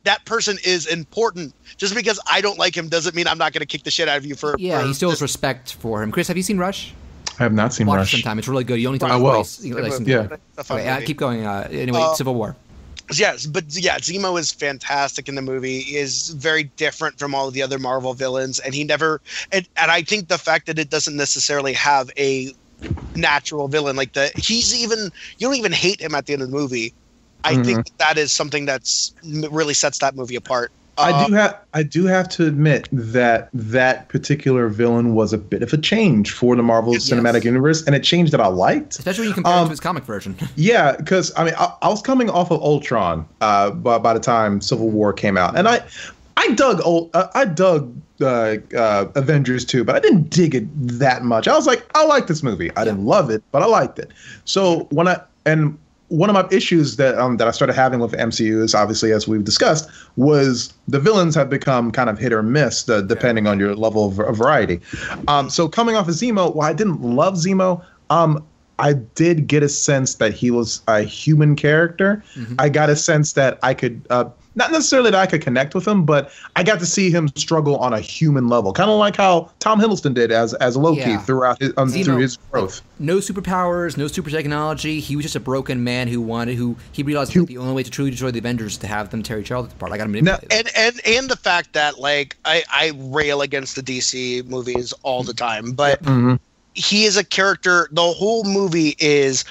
That person is important. Just because I don't like him doesn't mean I'm not going to kick the shit out of you for.
Yeah, he still has respect for him. Chris, have you seen Rush?
I have not seen Rush.
Watch it sometime. It's really good. You only talk twice. Okay, keep going. Anyway, Civil War.
Yes, but Zemo is fantastic in the movie. He is very different from all of the other Marvel villains, and he never. And I think the fact that it doesn't necessarily have a natural villain you don't even hate him at the end of the movie. I think that is something that's really sets that movie apart.
I do have to admit that particular villain was a bit of a change for the Marvel Cinematic Universe, and a change that I liked,
especially when you compare it to his comic version.
Yeah, because I mean, I was coming off of Ultron by the time Civil War came out, and I dug Avengers 2, but I didn't dig it that much. I was like, I like this movie. I didn't love it, but I liked it. So one of my issues that I started having with the MCU is, obviously, as we've discussed, was the villains have become kind of hit or miss depending on your level of variety. So coming off of Zemo, while I didn't love Zemo, I did get a sense that he was a human character. I got a sense that I could, not necessarily that I could connect with him, but I got to see him struggle on a human level, kind of like how Tom Hiddleston did as Loki throughout through his growth.
No superpowers, no super technology. He was just a broken man who realized the only way to truly destroy the Avengers is to have them tear each other apart. I got to manipulate them.
And the fact that like I rail against the DC movies all the time, but he is a character. The whole movie is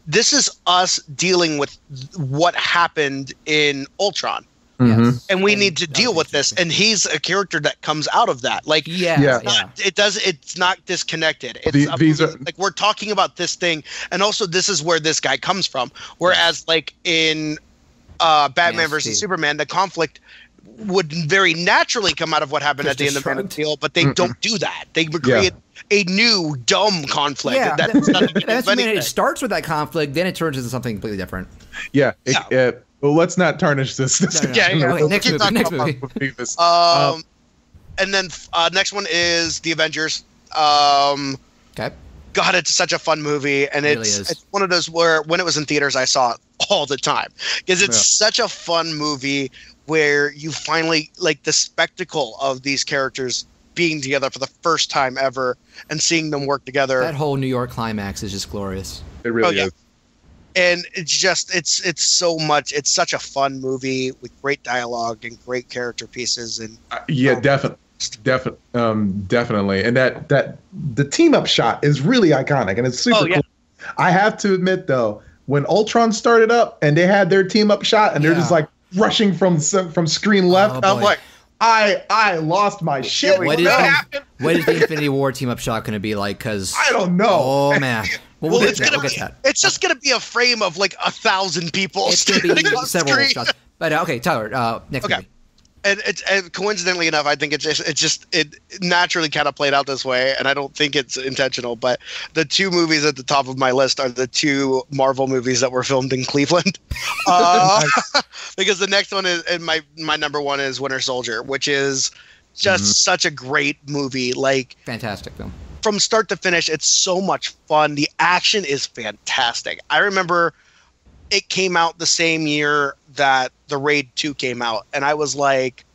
this is us dealing with what happened in Ultron. And we need to deal with this, and he's a character that comes out of that. Like, it's not disconnected. It's like we're talking about this thing, and also this is where this guy comes from. Whereas, like in Batman versus Superman, the conflict would very naturally come out of what happened at the end of Man of Steel, but they don't do that. They create a new dumb conflict.
Yeah, that's when it starts with that conflict, then it turns into something completely different.
Well, let's not tarnish this.
Next movie.
And then next one is The Avengers.
Okay.
God, it's such a fun movie, and it's one of those where when it was in theaters, I saw it all the time because it's such a fun movie where you finally like the spectacle of these characters being together for the first time ever and seeing them work together.
That whole New York climax is just glorious.
It really is.
And it's just it's so much. It's such a fun movie with great dialogue and great character pieces. And
definitely. And that the team up shot is really iconic, and it's super cool. I have to admit though, when Ultron started up and they had their team up shot, and they're just like rushing from screen left, I'm like, I lost my shit.
What is the Infinity War team up shot going to be like? Because
I don't know.
Oh man. Well,
it's just going to be a frame of like 1,000 people.
It's going to be several shots. But okay, Tyler, next movie.
And coincidentally enough, I think it naturally kind of played out this way, and I don't think it's intentional. But the two movies at the top of my list are the two Marvel movies that were filmed in Cleveland, because the next one is, and my number one is Winter Soldier, which is just such a great movie. Like
fantastic film.
From start to finish, it's so much fun. The action is fantastic. I remember it came out the same year that the Raid 2 came out, and I was like,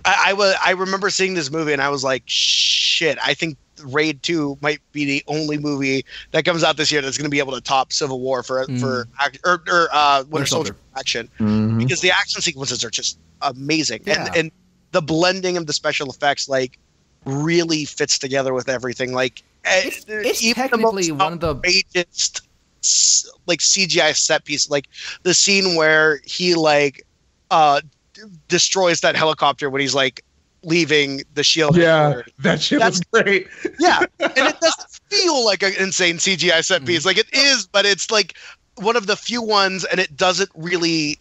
I remember seeing this movie, and I was like, shit, I think Raid 2 might be the only movie that comes out this year that's going to be able to top Civil War for Winter Soldier action, because the action sequences are just amazing, and the blending of the special effects like really fits together with everything. Like
It's technically one of the
outrageous, like CGI set piece, like the scene where he like destroys that helicopter when he's like leaving the shield.
Yeah, that shit was great.
Yeah, and it doesn't feel like an insane CGI set piece. Like it is, but it's like one of the few ones, and it doesn't really.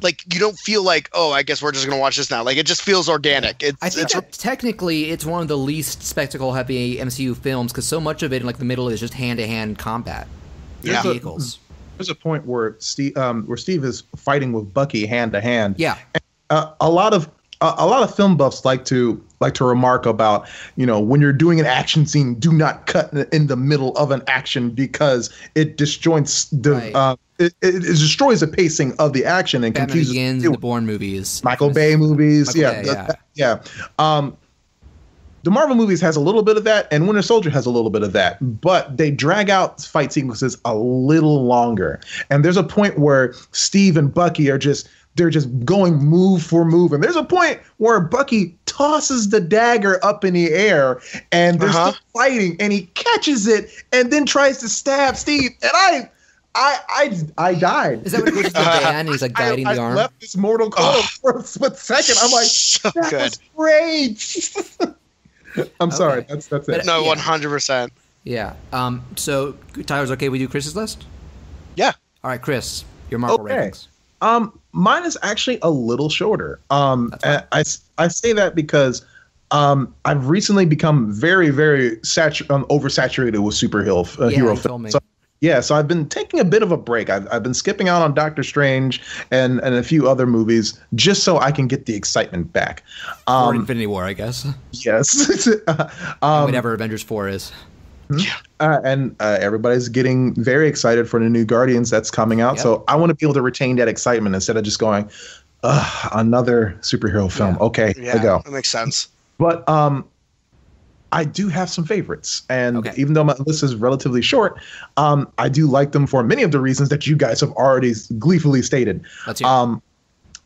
Like, you don't feel like, oh, I guess we're just going to watch this now. Like, it just feels organic.
I think that technically it's one of the least spectacle-heavy MCU films because so much of it in like the middle is just hand-to-hand combat.
Yeah.
Vehicles.
There's a point where Steve is fighting with Bucky hand-to-hand.
Yeah.
And, a lot of film buffs like to remark about, when you're doing an action scene, do not cut in the middle of an action because it disjoints the it destroys the pacing of the action and
Batman
confuses
Begins, the Bourne movies,
Michael Bay movies. The Marvel movies has a little bit of that, and Winter Soldier has a little bit of that, but they drag out fight sequences a little longer. And there's a point where Steve and Bucky are just going move for move. And there's a point where Bucky tosses the dagger up in the air and they're still fighting and he catches it and then tries to stab Steve. And I died.
Is that what he goes to the band? He's like guiding the arm.
I left this Mortal Kombat for a split second. I'm like,
so
that
good.
was great. I'm sorry. That's it.
But no, 100%.
Yeah. So Tyler's okay. We do Chris's list.
Yeah.
All right, Chris, your Marvel rankings.
Mine is actually a little shorter. I say that because I've recently become very, very oversaturated with hero films. So I've been taking a bit of a break. I've been skipping out on Doctor Strange and a few other movies just so I can get the excitement back.
Or Infinity War, I guess.
Yes.
Whatever Avengers 4 is.
And everybody's getting very excited for the new Guardians that's coming out. Yep. So I want to be able to retain that excitement instead of just going, another superhero film. Yeah. Okay, I go.
That makes sense.
But I do have some favorites. And even though my list is relatively short, I do like them for many of the reasons that you guys have already gleefully stated.
Let's hear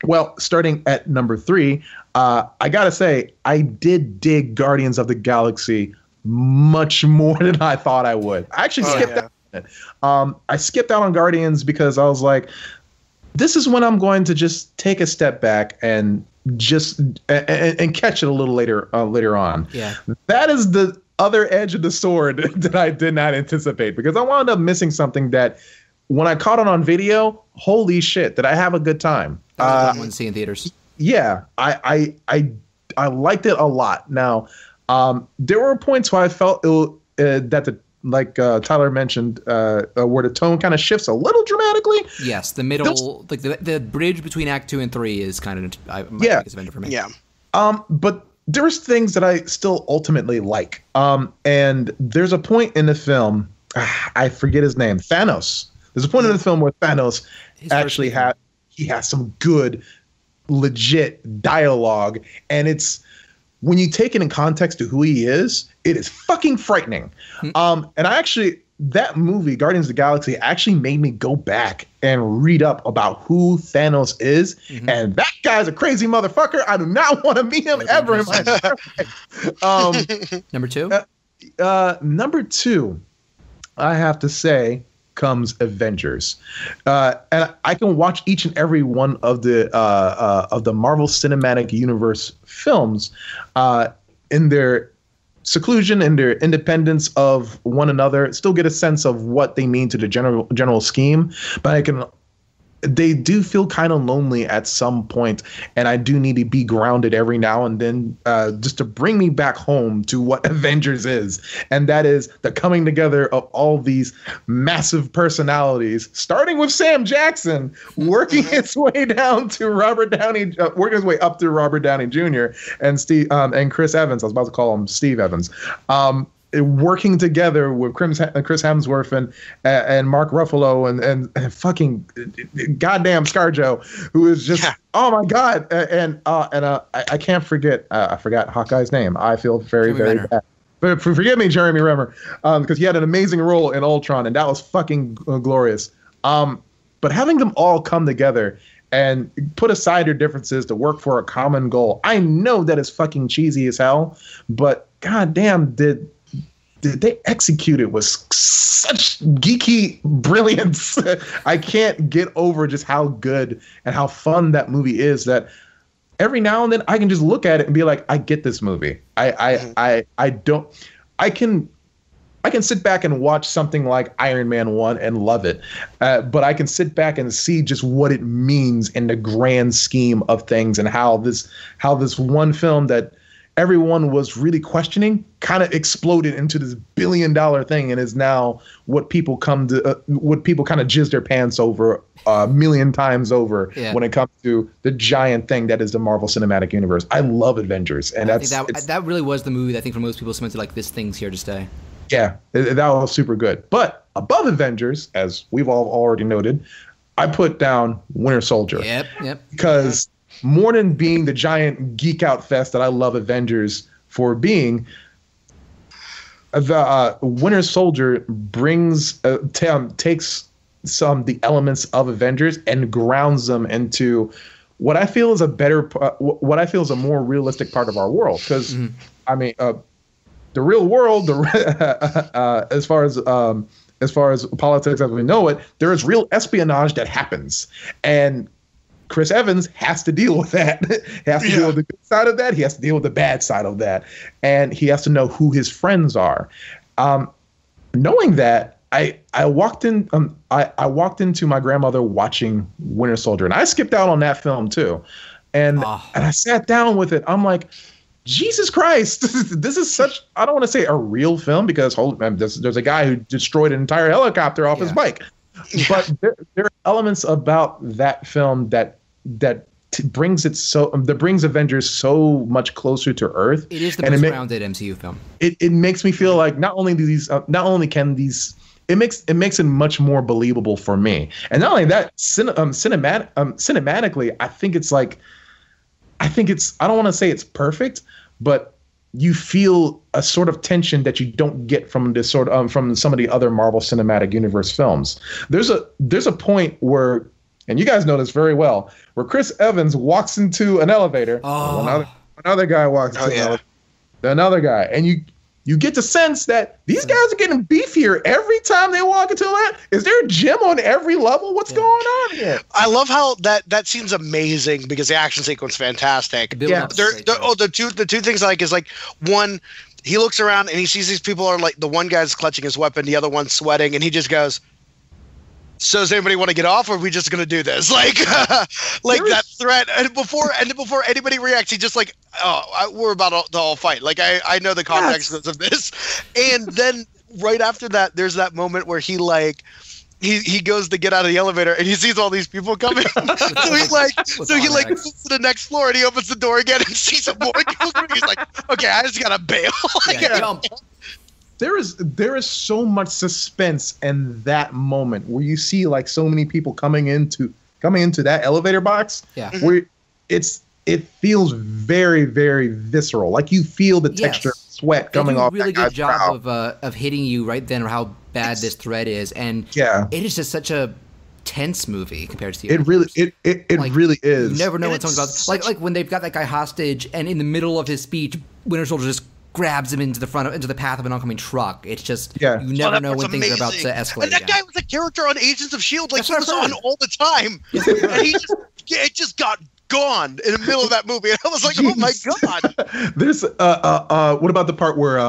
well, starting at number 3, I got to say, I did dig Guardians of the Galaxy much more than I thought I would. I actually skipped out on it. I skipped out on Guardians because I was like, this is when I'm going to just take a step back and just and catch it a little later on.
Yeah.
That is the other edge of the sword that I did not anticipate because I wound up missing something that when I caught it on video, holy shit, did I have a good time.
I want to see in theaters.
Yeah, I liked it a lot. Now, there were points where I felt that Tyler mentioned, where the tone kind of shifts a little dramatically.
Yes, the middle, like the bridge between Act 2 and 3 is kind of my biggest event for me.
Yeah.
But there's things that I still ultimately like. And there's a point in the film, I forget his name, Thanos. There's a point in the film where Thanos actually has some good, legit dialogue, and it's. When you take it in context to who he is, it is fucking frightening. And that movie, Guardians of the Galaxy, actually made me go back and read up about who Thanos is. Mm-hmm. And that guy's a crazy motherfucker. I do not want to meet him ever in my life.
Number 2?
Number 2, I have to say, comes Avengers, and I can watch each and every one of the Marvel Cinematic Universe films in their seclusion and their independence of one another. Still get a sense of what they mean to the general scheme, but they do feel kind of lonely at some point, and I do need to be grounded every now and then just to bring me back home to what Avengers is. And that is the coming together of all these massive personalities, starting with Sam Jackson, working his way down to working his way up through Robert Downey Jr. and and Chris Evans. I was about to call him Steve Evans. Working together with Chris Hemsworth and Mark Ruffalo and fucking goddamn ScarJo, who is just oh my god, and I can't forget I forgot Hawkeye's name. I feel very bad. But forgive me, Jeremy Renner, because he had an amazing role in Ultron, and that was fucking glorious. But having them all come together and put aside their differences to work for a common goal, I know that is fucking cheesy as hell, but goddamn, they executed with such geeky brilliance. I can't get over just how good and how fun that movie is, that every now and then I can just look at it and be like, I get this movie. I can sit back and watch something like Iron Man 1 and love it. But I can sit back and see just what it means in the grand scheme of things, and how this one film that everyone was really questioning kind of exploded into this billion-dollar thing, and is now what people kind of jizz their pants over a million times over when it comes to the giant thing that is the Marvel Cinematic Universe. I love Avengers, and I think
that really was the movie that I think for most people cemented like, this thing's here to stay.
Yeah, that was super good. But above Avengers, as we've all already noted, I put down Winter Soldier.
Yep.
Because more than being the giant geek out fest that I love Avengers for being, Winter Soldier brings takes the elements of Avengers and grounds them into what I feel is a more realistic part of our world. Because I mean, the real world, as far as politics as we know it, there is real espionage that happens, and Chris Evans has to deal with that. He has to deal with the good side of that. He has to deal with the bad side of that, and he has to know who his friends are. Knowing that, I walked into my grandmother watching Winter Soldier, and I skipped out on that film too, and I sat down with it. I'm like, Jesus Christ, this is such, I don't want to say a real film, because there's a guy who destroyed an entire helicopter off his bike. But there are elements about that film that brings Avengers so much closer to Earth.
It is the most grounded MCU film.
It makes me feel like not only can these, it makes it much more believable for me. And not only that, cinematically, I think it's, I don't want to say it's perfect, but you feel a sort of tension that you don't get from this from some of the other Marvel Cinematic Universe films. There's a point where, and you guys know this very well, where Chris Evans walks into an elevator. Another guy walks into another guy, and you get the sense that these guys are getting beefier every time they walk into that. Is there a gym on every level? What's going on here?
I love how that scene's amazing, because the action sequence is fantastic. The two things I like is, like, one, he looks around and he sees these people are like, the one guy's clutching his weapon, the other one's sweating, and he just goes, so does anybody want to get off, or are we just going to do this? Like, that threat. And before anybody reacts, he just like, we're about to all fight. Like, I know the context of this. And then right after that, there's that moment where he goes to get out of the elevator and he sees all these people coming. So he goes to the next floor and he opens the door again and sees some more people coming. He's like, okay, I just gotta bail.
There is so much suspense in that moment where you see, like, so many people coming into that elevator box. Where it feels very, very visceral. Like, you feel the texture of sweat coming off.
Really good job of hitting you right then, or how bad this threat is, and it is just such a tense movie compared to the
it really is.
You never know what someone's about. Like when they've got that guy hostage, and in the middle of his speech, Winter Soldier just grabs him into the path of an oncoming truck. It's just you never know when things are about to escalate.
And that guy was a character on Agents of S.H.I.E.L.D. Like, he was on all the time, and it just got gone in the middle of that movie. And I was like, oh my god.
There's what about the part where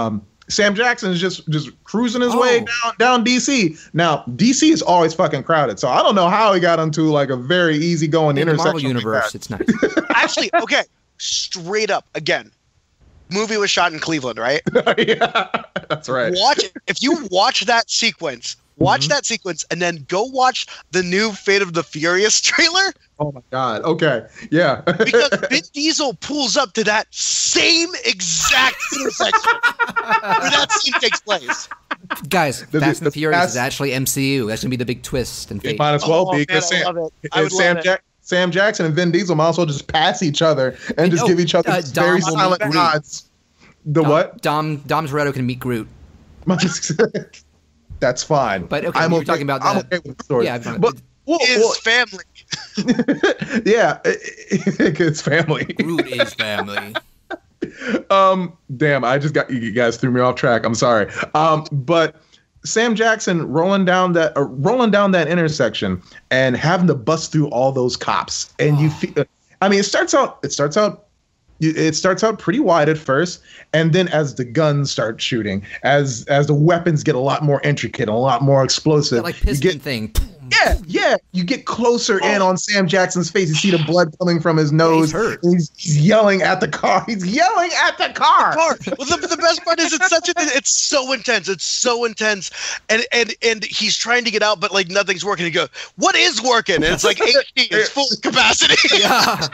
Sam Jackson is just cruising his way down DC. Now, DC is always fucking crowded, so I don't know how he got into, like, a very easy-going intersection.
Marvel universe, it's nice.
Actually, okay, straight up, again, movie was shot in Cleveland, right?
Yeah, that's right.
If you watch that sequence, and then go watch the new Fate of the Furious trailer.
Oh my god. Okay. Yeah.
Because Vin Diesel pulls up to that same exact intersection where that scene takes place.
Guys, Fast and the Furious is actually MCU. That's gonna be the big twist and fate.
It might as well be, because Sam Jackson and Vin Diesel might also just pass each other and just give each other very silent nods. What?
Dom Toretto can meet Groot.
That's fine.
But okay, we're talking about that.
I'm okay with the story.
Yeah,
but
his family.
Yeah, it's family.
Groot is family.
Damn, I just got you guys threw me off track. I'm sorry. But Sam Jackson rolling down that intersection and having to bust through all those cops, and you feel. I mean, it starts out pretty wide at first, and then as the guns start shooting, as the weapons get a lot more intricate, a lot more explosive,
that, like piston thing.
Yeah, you get closer in on Sam Jackson's face. You see the blood coming from his nose. He's yelling at the car. Well,
the best part is it's so intense. It's so intense, and he's trying to get out, but like nothing's working. He goes, "What is working?" And it's like HD. It's full capacity.
Yeah.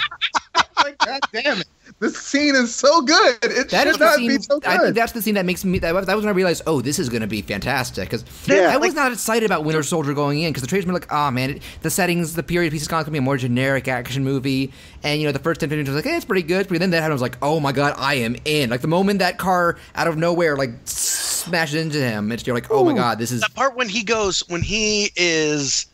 Like, God damn it. This scene is so good. It should not be so good.
I think that's the scene that makes me. That was when I realized, oh, this is going to be fantastic. Because I was not excited about Winter Soldier going in because the trailers were like, oh man, the settings, the period piece is going to be a more generic action movie. And the first 10 minutes was like, hey, it's pretty good. But then that happened, I was like, oh my god, I am in. Like the moment that car out of nowhere like smashes into him, you're like, oh my god, this is
that part when he is.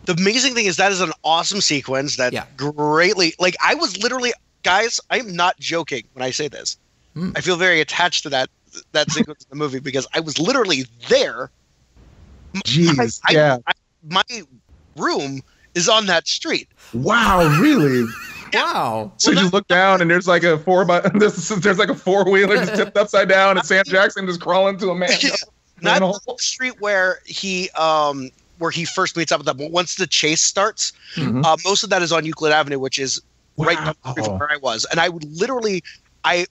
The amazing thing is that is an awesome sequence that greatly. Like I was literally. Guys, I'm not joking when I say this. I feel very attached to that sequence in the movie because I was literally there.
Jeez,
my room is on that street.
Wow, really?
Wow.
So you look down and there's like a there's like a four-wheeler just tipped upside down and Sam Jackson just crawling to a man.
Not the street where he first meets up with them. But once the chase starts, most of that is on Euclid Avenue, which is right down the street from where I was. And I would literally, I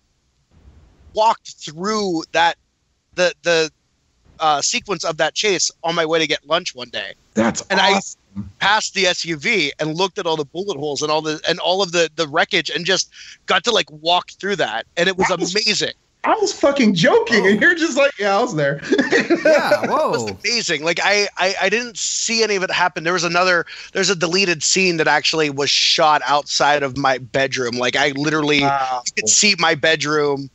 walked through that, the sequence of that chase on my way to get lunch one day.
That's
and
awesome.
I passed the SUV and looked at all the bullet holes and all of the wreckage and just got to like walk through that. And it was amazing.
I was fucking joking, and you're just like, yeah, I was there.
Yeah, whoa.
It was amazing. Like I didn't see any of it happen. There's a deleted scene that actually was shot outside of my bedroom. Like I literally could see my bedroom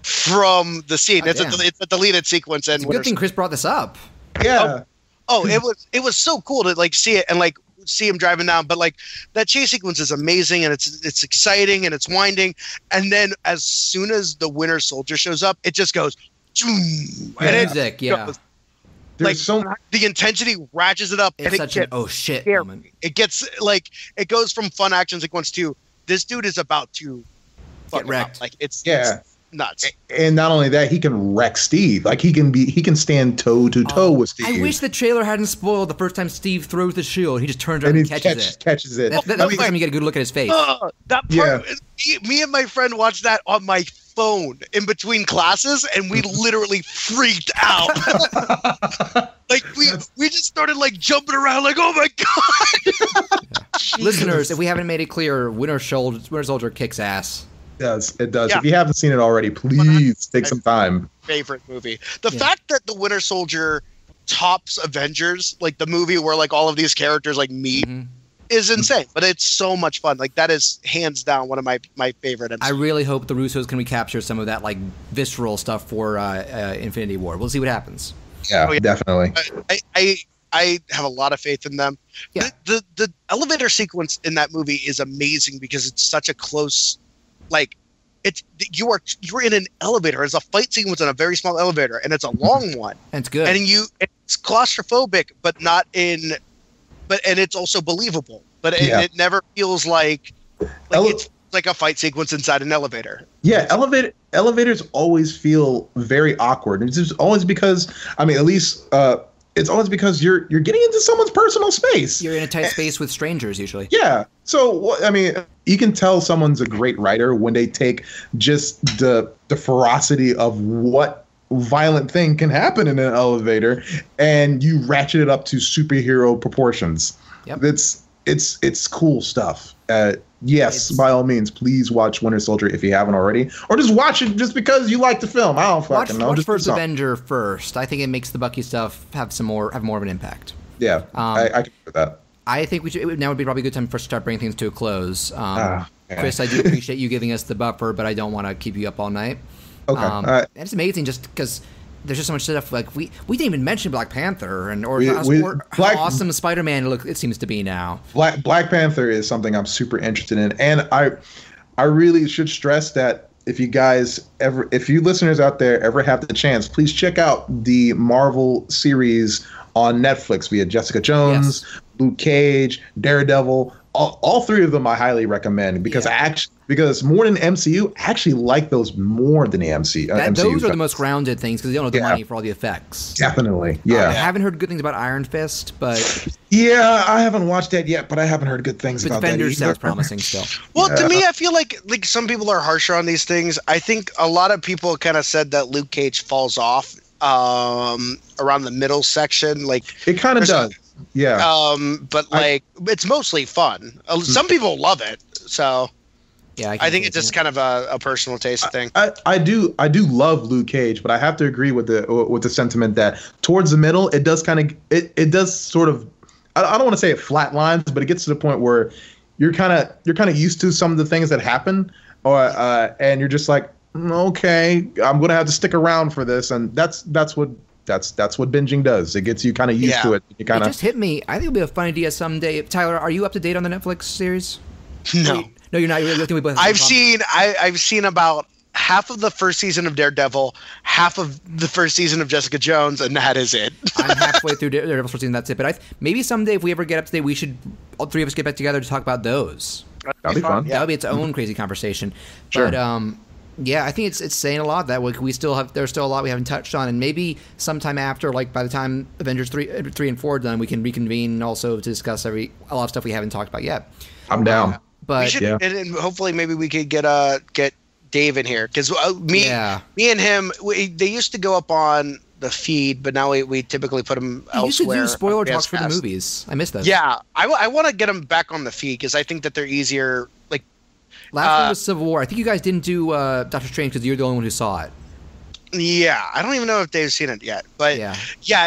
from the scene. It's a deleted sequence. And
it's a good thing Chris brought this up.
Yeah.
It was so cool to like see it and like see him driving down, but like that chase sequence is amazing and it's exciting and it's winding, and then as soon as the Winter Soldier shows up, it just goes
music,
like the intensity ratchets it up.
It's
and
such an oh shit
scary.
moment.
It gets like it goes from fun action sequence to this dude is about to
get wrecked.
Like it's nuts.
And not only that, he can wreck Steve. Like he can stand toe to toe with Steve.
I wish the trailer hadn't spoiled the first time Steve throws the shield. He just turns around and
catches it.
That's the time you get a good look at his face.
That part, me and my friend watched that on my phone in between classes, and we literally freaked out. Like we just started like jumping around, like oh my god.
Listeners, if we haven't made it clear, Winter Soldier kicks ass.
It does. Yeah. If you haven't seen it already, please take some time.
Favorite movie. The fact that the Winter Soldier tops Avengers, like the movie where like all of these characters like meet, is insane. But it's so much fun. Like that is hands down one of my favorite MCU.
I really hope the Russos can recapture some of that like visceral stuff for Infinity War. We'll see what happens.
Yeah, definitely.
I have a lot of faith in them. Yeah. The elevator sequence in that movie is amazing because it's such a close. Like you're in an elevator. It's a fight sequence in a very small elevator, and it's a long one.
And it's good.
And it's claustrophobic, but it's also believable. But it never feels like it's like a fight sequence inside an elevator.
Yeah, elevators always feel very awkward. It's just always because it's always because you're getting into someone's personal space.
You're in a tight space with strangers usually.
Yeah. So, you can tell someone's a great writer when they take just the ferocity of what violent thing can happen in an elevator and you ratchet it up to superhero proportions. Yep. It's cool stuff. By all means, please watch Winter Soldier if you haven't already, or just watch it just because you like the film. I don't fucking know.
Watch First Avenger first. I think it makes the Bucky stuff have more of an impact.
Yeah, I can agree with that.
I think now would be probably a good time for us to start bringing things to a close. Chris, I do appreciate you giving us the buffer, but I don't want to keep you up all night.
Okay,
it's amazing just because there's just so much stuff. Like we didn't even mention Black Panther or how awesome Spider-Man it seems to be now.
Black Panther is something I'm super interested in, and I really should stress that if you listeners out there ever have the chance, please check out the Marvel series on Netflix. We had Jessica Jones, Luke Cage, Daredevil. All three of them I highly recommend because because more than MCU, I actually like those more than the MCU.
Those are the most grounded things because they don't have the money for all the effects.
Definitely, yeah.
I haven't heard good things about Iron Fist, but
yeah, I haven't watched that yet, but I haven't heard good things about
Defenders
that either.
sounds promising still.
Well, to me, I feel like some people are harsher on these things. I think a lot of people kind of said that Luke Cage falls off around the middle section. Like
it kind of does. Yeah.
But it's mostly fun. Some people love it, so
yeah.
I think it's just kind of a personal taste thing.
I do love Luke Cage, but I have to agree with the sentiment that towards the middle it does kind of it does sort of I don't want to say it flatlines, but it gets to the point where you're kind of used to some of the things that happen, and you're just like, okay, I'm gonna have to stick around for this, and that's what binging does. It gets you kind of used to it. It
just hit me. I think it'll be a fun idea someday. Tyler, are you up to date on the Netflix series?
No,
you're not. I think we both
I've seen about half of the first season of Daredevil, half of the first season of Jessica Jones, and that is it.
I'm halfway through Daredevil's first season. That's it. But maybe someday, if we ever get up to date, we should all three of us get back together to talk about those.
That'd be fun.
That would be its own crazy conversation.
Sure.
But yeah, I think it's saying a lot that there's still a lot we haven't touched on, and maybe sometime after, like by the time Avengers 3 and 4 are done, we can reconvene also to discuss a lot of stuff we haven't talked about yet.
I'm down.
But
we should, and hopefully maybe we could get Dave in here because me and him they used to go up on the feed, but now we typically put them elsewhere.
You used to do spoiler talks for the movies. I missed those.
Yeah, I want to get them back on the feed because I think that they're easier. Like
last one was Civil War. I think you guys didn't do Doctor Strange because you're the only one who saw it.
Yeah, I don't even know if Dave's seen it yet, but yeah,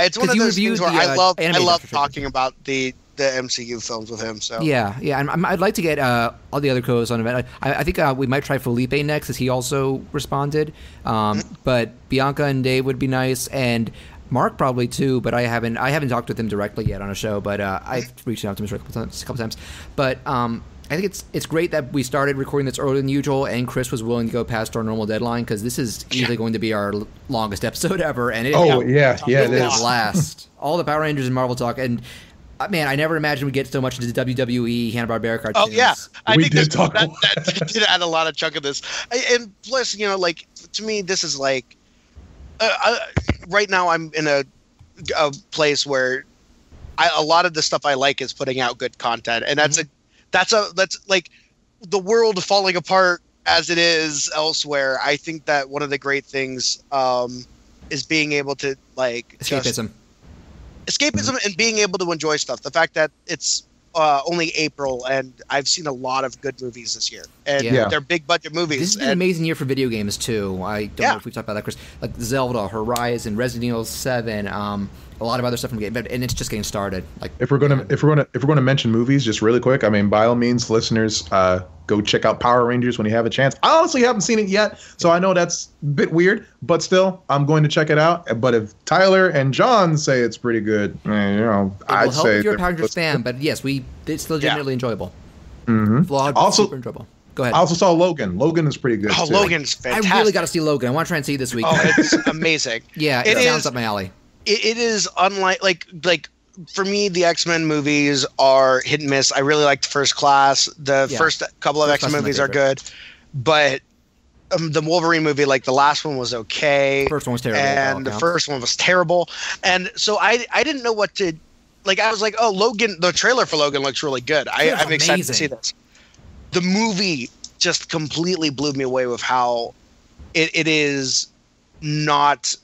it's one of those things where I love talking about the MCU films with him. So
yeah, and I'd like to get all the other co-hosts on event. I think we might try Felipe next, as he also responded. But Bianca and Dave would be nice, and Mark probably too. But I haven't talked with him directly yet on a show. But I've reached out to him a couple times. But I think it's great that we started recording this earlier than usual, and Chris was willing to go past our normal deadline because this is easily going to be our longest episode ever. And it is last. All the Power Rangers and Marvel talk, and man, I never imagined we'd get so much into the WWE Hanna-Barbera cartoons.
Oh yeah, I think
that
did add a lot of chunk of this, and plus, like to me, this is like right now I'm in a place where a lot of the stuff I like is putting out good content, and that's like the world falling apart as it is elsewhere. I think that one of the great things is being able to like
escapism
and being able to enjoy stuff. The fact that it's only April and I've seen a lot of good movies this year, and they're big budget movies.
This has been an amazing year for video games too. I don't know if we talked about that, Chris. Like Zelda, Horizon, Resident Evil 7, a lot of other stuff from the game, and it's just getting started. Like
if we're gonna mention movies, just really quick. I mean, by all means, listeners, go check out Power Rangers when you have a chance. I honestly haven't seen it yet, so I know that's a bit weird, but still, I'm going to check it out. But if Tyler and John say it's pretty good, I'd say
if you're a Power Rangers fan. But yes, it's still genuinely enjoyable.
Vlog, also
super enjoyable. Go ahead.
I also saw Logan. Logan is pretty good.
Oh,
too.
Logan's fantastic.
I really got to see Logan. I want to try and see it this week.
Oh, it's amazing.
Yeah, it sounds up my alley.
It is unlike like for me, the X-Men movies are hit and miss. I really liked First Class. The first couple of X-Men movies are good, but the Wolverine movie, like the last one was okay.
First one was terrible,
and the first one was terrible. And so I didn't know what to like. I was like, oh, Logan. The trailer for Logan looks really good. I'm excited to see this. The movie just completely blew me away with how it is not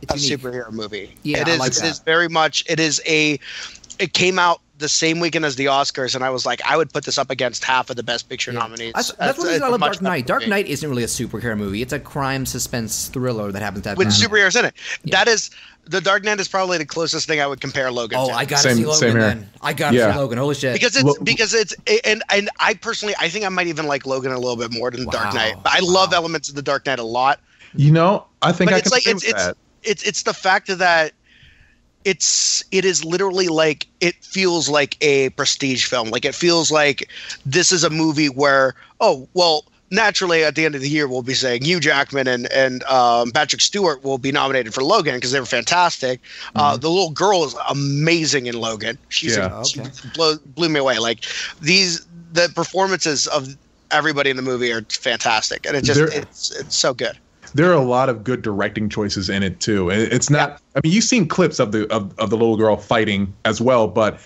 a superhero movie.
Yeah,
it is.
Like
it is very much. It came out the same weekend as the Oscars, and I was like, I would put this up against half of the Best Picture nominees.
That's what I love Dark Knight. Dark Knight isn't really a superhero movie. It's a crime suspense thriller that happens to have
with superheroes in it. Yeah. That is. The Dark Knight is probably the closest thing I would compare Logan to.
Oh, I gotta see Logan then. I gotta see Logan. Holy shit!
Because it's and I personally I think I might even like Logan a little bit more than Dark Knight. But I love elements of the Dark Knight a lot.
I think I can agree with that.
It's the fact that it is literally like it feels like a prestige film. Like it feels like this is a movie where naturally, at the end of the year, we'll be saying Hugh Jackman and Patrick Stewart will be nominated for Logan because they were fantastic. The little girl is amazing in Logan. She blew me away. Like the performances of everybody in the movie are fantastic, and it's so good.
There are a lot of good directing choices in it too. It's not. I mean, you've seen clips of the little girl fighting as well, but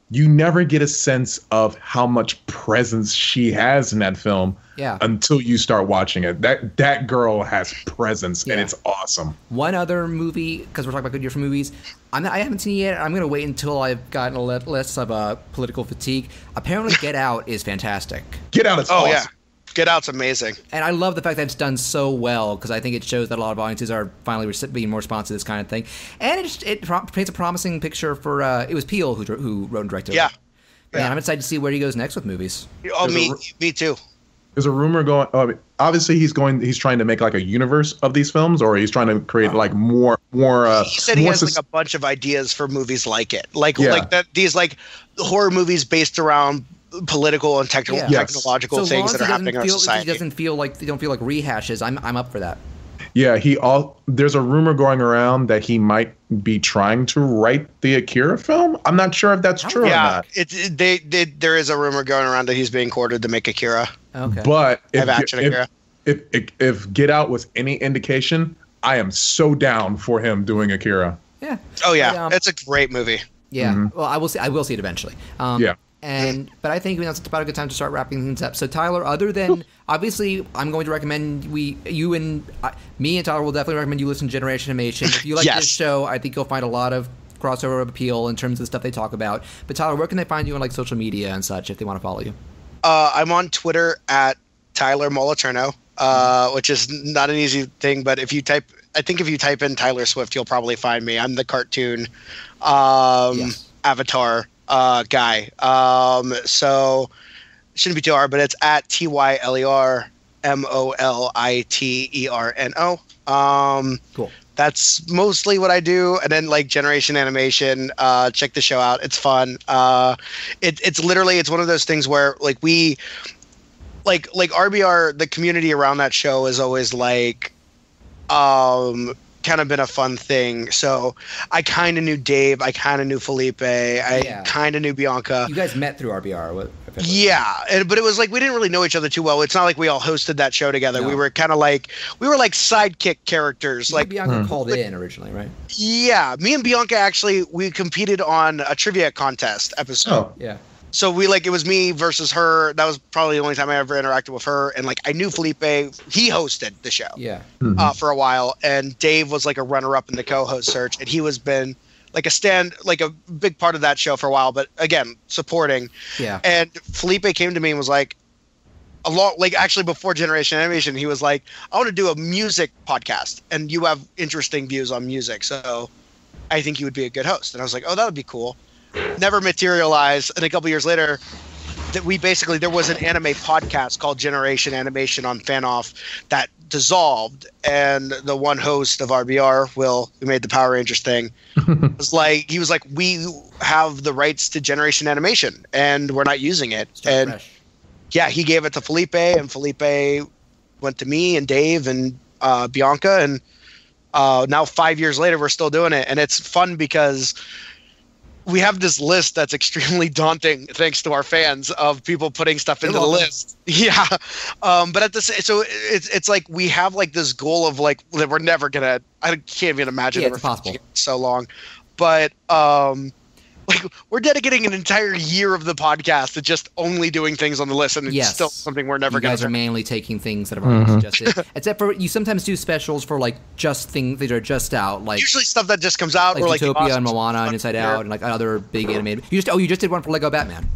you never get a sense of how much presence she has in that film until you start watching it. That girl has presence, and it's awesome.
One other movie, because we're talking about good year for movies, I haven't seen it yet. I'm going to wait until I've gotten less of political fatigue. Apparently, Get Out is fantastic.
Get Out is awesome. Yeah.
Get Out's amazing.
And I love the fact that it's done so well, because I think it shows that a lot of audiences are finally being more responsive to this kind of thing. And it paints a promising picture for, it was Peele who wrote and directed it. And I'm excited to see where he goes next with movies.
Oh, me too.
There's a rumor going, obviously he's trying to make like a universe of these films, or he's trying to create like more. He said he has like a bunch
of ideas for movies like it. Like these like horror movies based around political and technological things that are happening in our society.
They don't feel like rehashes. I'm up for that.
Yeah, there's a rumor going around that he might be trying to write the Akira film. I'm not sure if that's true or not.
There is a rumor going around that he's being courted to make Akira.
Okay.
But if Get Out was any indication, I am so down for him doing Akira.
Yeah.
Oh yeah, it's a great movie.
Yeah. Mm-hmm. Well, I will see it eventually. But I think that's about a good time to start wrapping things up. So Tyler, other than obviously, I'm going to recommend me and Tyler will definitely recommend you listen to Generation Animation. If you like this show, I think you'll find a lot of crossover appeal in terms of the stuff they talk about. But Tyler, where can they find you on like social media and such if they want to follow you?
I'm on Twitter at Tyler Moliterno, which is not an easy thing, but if you type in Tyler Swift, you'll probably find me. I'm the cartoon avatar guy. So shouldn't be too hard, but it's at TYLERMOLITERNO.
Cool.
That's mostly what I do. And then like Generation Animation, check the show out. It's fun. It's literally, it's one of those things where like like RBR, the community around that show is always like, kind of been a fun thing. So I kind of knew Dave. I kind of knew Felipe. I kind of knew Bianca.
You guys met through RBR.
But it was like we didn't really know each other too well. It's not like we all hosted that show together. No. We were kind of like sidekick characters. Like
Bianca called in originally, right?
Yeah, me and Bianca actually we competed on a trivia contest episode.
Oh,
yeah.
So it was me versus her. That was probably the only time I ever interacted with her. And like I knew Felipe. He hosted the show.
Yeah.
For a while, and Dave was like a runner-up in the co-host search, and he was been like a big part of that show for a while. But again, supporting.
Yeah.
And Felipe came to me and was like, actually before Generation Animation, he was like, I want to do a music podcast, and you have interesting views on music, so I think you would be a good host. And I was like, oh, that would be cool. Never materialized. And a couple years later, there was an anime podcast called Generation Animation on Fanoff that dissolved, and the one host of RBR, Will, who made the Power Rangers thing, he was like, we have the rights to Generation Animation and we're not using it. And fresh. Yeah, he gave it to Felipe, and Felipe went to me and Dave and Bianca, and now 5 years later we're still doing it. And it's fun because we have this list that's extremely daunting, thanks to our fans, of people putting stuff into the list. Yeah, but it's like we have like this goal of like that we're never gonna. I can't even imagine
it's possible.
So long, but like we're dedicating an entire year of the podcast to just only doing things on the list, and it's still something we're never going to.
You guys are mainly taking things that have already suggested, except for you sometimes do specials for like just things that are just out, like
usually stuff that just comes out,
like
or
Utopia
like
and Moana and Inside Out and like other big animated. You just did one for Lego Batman,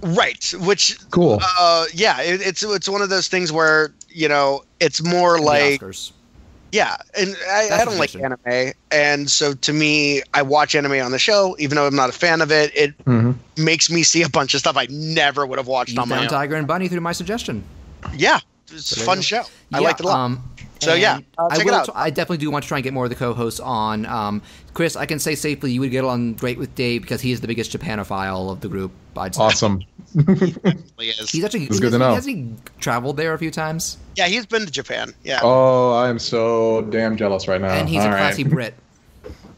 right? Which
cool.
It's one of those things where it's more like. Yeah, and I don't like anime, and so to me, I watch anime on the show, even though I'm not a fan of it. It makes me see a bunch of stuff I never would have watched on my own.
Tiger and Bunny through my suggestion.
Yeah, it's a fun show. I liked it a lot. So check it out.
I definitely do want to try and get more of the co-hosts on. Chris, I can say safely you would get along great with Dave because he is the biggest Japanophile of the group. I'd say.
Awesome.
He's actually good to know. Has he traveled there a few times?
Yeah, he's been to Japan. Yeah.
Oh, I am so damn jealous right now.
And he's a classy Brit.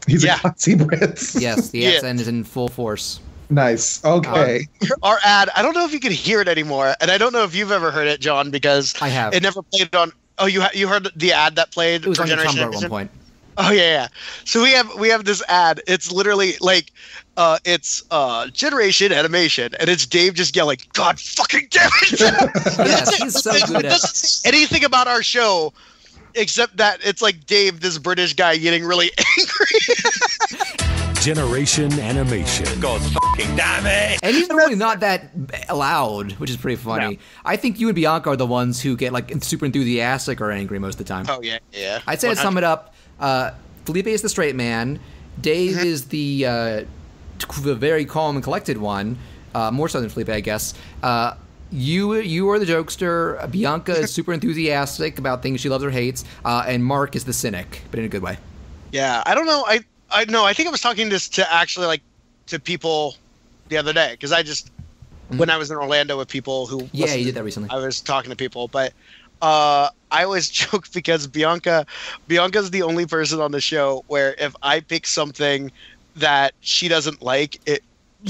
He's a classy Brit.
Yes, the accent is in full force.
Nice. Okay.
Our ad, I don't know if you can hear it anymore, and I don't know if you've ever heard it, John, because
I have.
It never played on. Oh, you heard the ad that played?
It was
for
on
Generation
Tumblr at one point.
Oh yeah. So we have this ad. It's literally like it's Generation Animation, and it's Dave just yelling, "God fucking damn it!"
Yes, he's so good at
anything about our show, except that it's like Dave, this British guy, getting really angry.
Generation Animation.
God fucking damn it!
And he's really not that loud, which is pretty funny. No. I think you and Bianca are the ones who get like super enthusiastic or angry most of the time.
Oh yeah.
I'd say to sum it up, Felipe is the straight man. Dave is the very calm and collected one, more so than Felipe, I guess. You are the jokester. Bianca is super enthusiastic about things she loves or hates, and Mark is the cynic, but in a good way.
Yeah, I don't know. I think I was talking this to actually like to people the other day because I just when I was in Orlando with people who
you did that recently.
I was talking to people, but I always joke because Bianca's the only person on the show where if I pick something that she doesn't like, it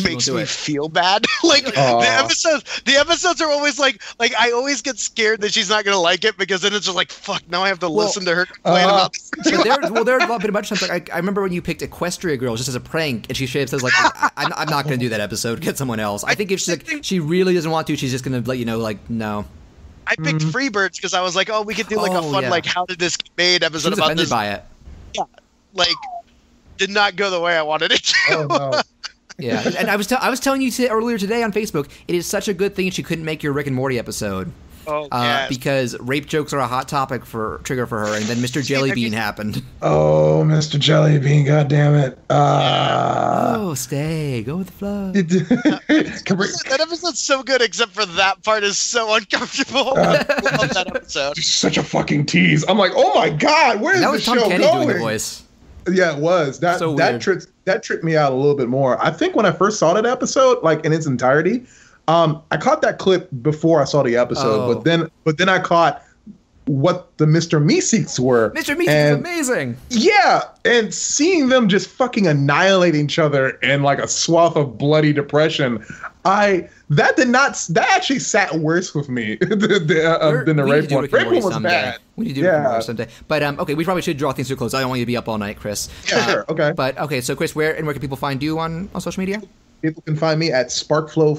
makes me feel bad. Like the episodes are always like I always get scared that she's not gonna like it because then it's just like fuck, now I have to listen to her complain about this.
But there have been a bunch of times like I remember when you picked Equestria Girls just as a prank and she straight up says like I'm not gonna do that episode, get someone else. I think if she's like she really doesn't want to, she's just gonna let you know like no.
I picked Freebirds because I was like, we could do like a fun like how did this get made episode
she was
about
offended
this.
by it.
Yeah, like did not go the way I wanted it to.
Oh, no.
Yeah, and I was telling you earlier today on Facebook, it is such a good thing she couldn't make your Rick and Morty episode.
Oh, yes.
Because rape jokes are a hot topic trigger for her, and then Mr. Jellybean happened.
Oh, Mr. Jellybean, goddammit.
Stay. Go with the flow.
That episode's so good, except for that part is so uncomfortable. I love that episode.
Such a fucking tease. I'm like, oh my god, where is this show going?
That was Tom Kenny doing the voice.
Yeah, it was. That tripped me out a little bit more. I think when I first saw that episode, like in its entirety, I caught that clip before I saw the episode, but then I caught what the Mr. Meeseeks were.
Mr. Meeseeks is amazing.
Yeah, and seeing them just fucking annihilate each other in like a swath of bloody depression, that actually sat worse with me than the rape one. Rape one was bad.
We need to do it more someday. But okay, we probably should draw things to a close. I don't want you to be up all night, Chris.
Yeah, sure. Okay.
But okay, so Chris, where can people find you on social media?
People can find me at Sparkflow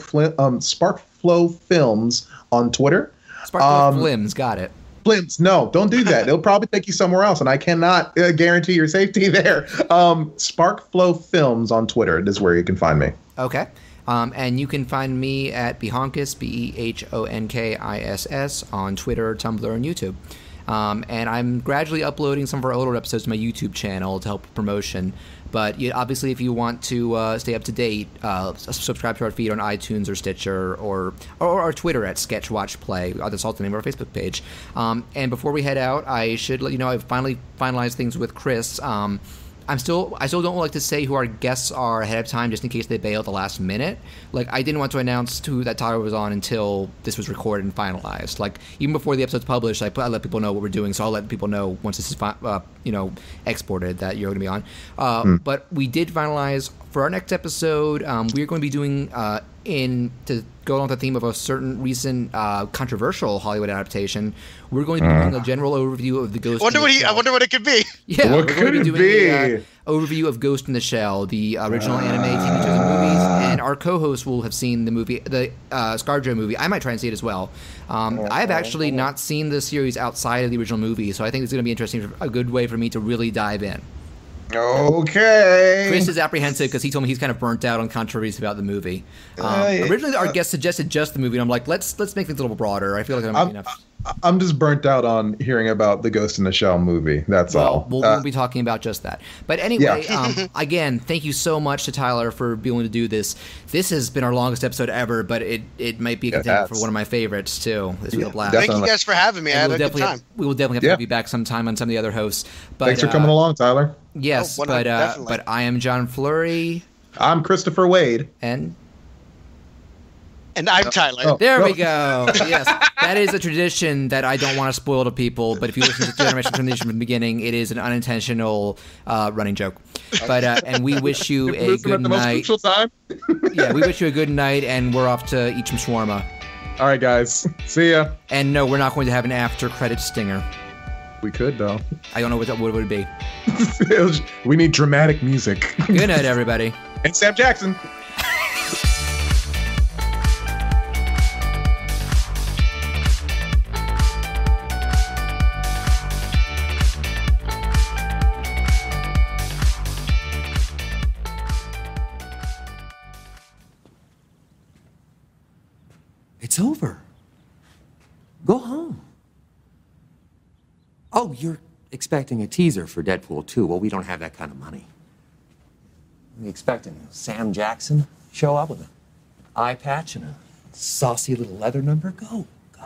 Films on Twitter.
Sparkflow Flims, got it.
Flims, no, don't do that. They'll probably take you somewhere else, and I cannot guarantee your safety there. Sparkflow Films on Twitter is where you can find me.
Okay. And you can find me at Behonkis, BEHONKISS, on Twitter, Tumblr, and YouTube. And I'm gradually uploading some of our older episodes to my YouTube channel to help with promotion. But obviously, if you want to stay up to date, subscribe to our feed on iTunes or Stitcher or our Twitter at SketchWatchPlay. That's also the name of our Facebook page. And before we head out, I should let you know I've finally finalized things with Chris. I still don't like to say who our guests are ahead of time, just in case they bail at the last minute. Like, I didn't want to announce who that Tyler was on until this was recorded and finalized. Like, even before the episode's published, I let people know what we're doing, so I'll let people know once this is exported that you're going to be on. But we did finalize for our next episode. We're going to be doing to go on the theme of a certain recent controversial Hollywood adaptation. We're going to be doing a general overview of the Ghost.
I wonder what it could be.
Yeah, what could it be?
An overview of Ghost in the Shell, the original anime, TV shows, and movies. And our co-host will have seen the movie, the ScarJo movie. I might try and see it as well. I've actually not seen the series outside of the original movie, so I think it's going to be interesting. A good way for me to really dive in.
Okay.
Chris is apprehensive because he told me he's kind of burnt out on controversies about the movie. Originally, our guest suggested just the movie, and I'm like, let's make things a little broader. I feel like I'm enough.
I'm just burnt out on hearing about the Ghost in the Shell movie. That's all.
We'll be talking about just that. But anyway, again, thank you so much to Tyler for being able to do this. This has been our longest episode ever, but it might be a contender for one of my favorites too. This was a blast.
Thank you guys for having me. I had a good time.
We will definitely have to have you back sometime on some of the other hosts. But,
thanks for coming along, Tyler.
Yes, but I am John Fleury.
I'm Christopher Wade.
And I'm Tyler.
There we go. Yes, that is a tradition that I don't want to spoil to people. But if you listen to Generation Transition from the beginning, it is an unintentional running joke. But and we wish you a good night. Yeah, we wish you a good night, and we're off to eat some shawarma.
All right, guys. See ya.
And no, we're not going to have an after-credit stinger.
We could, though.
I don't know what would it be.
We need dramatic music.
Good night, everybody.
And Sam Jackson.
It's over. Go home. Oh, you're expecting a teaser for Deadpool 2. Well, we don't have that kind of money. Are you expecting Sam Jackson show up with an eye patch and a saucy little leather number? Go. Go.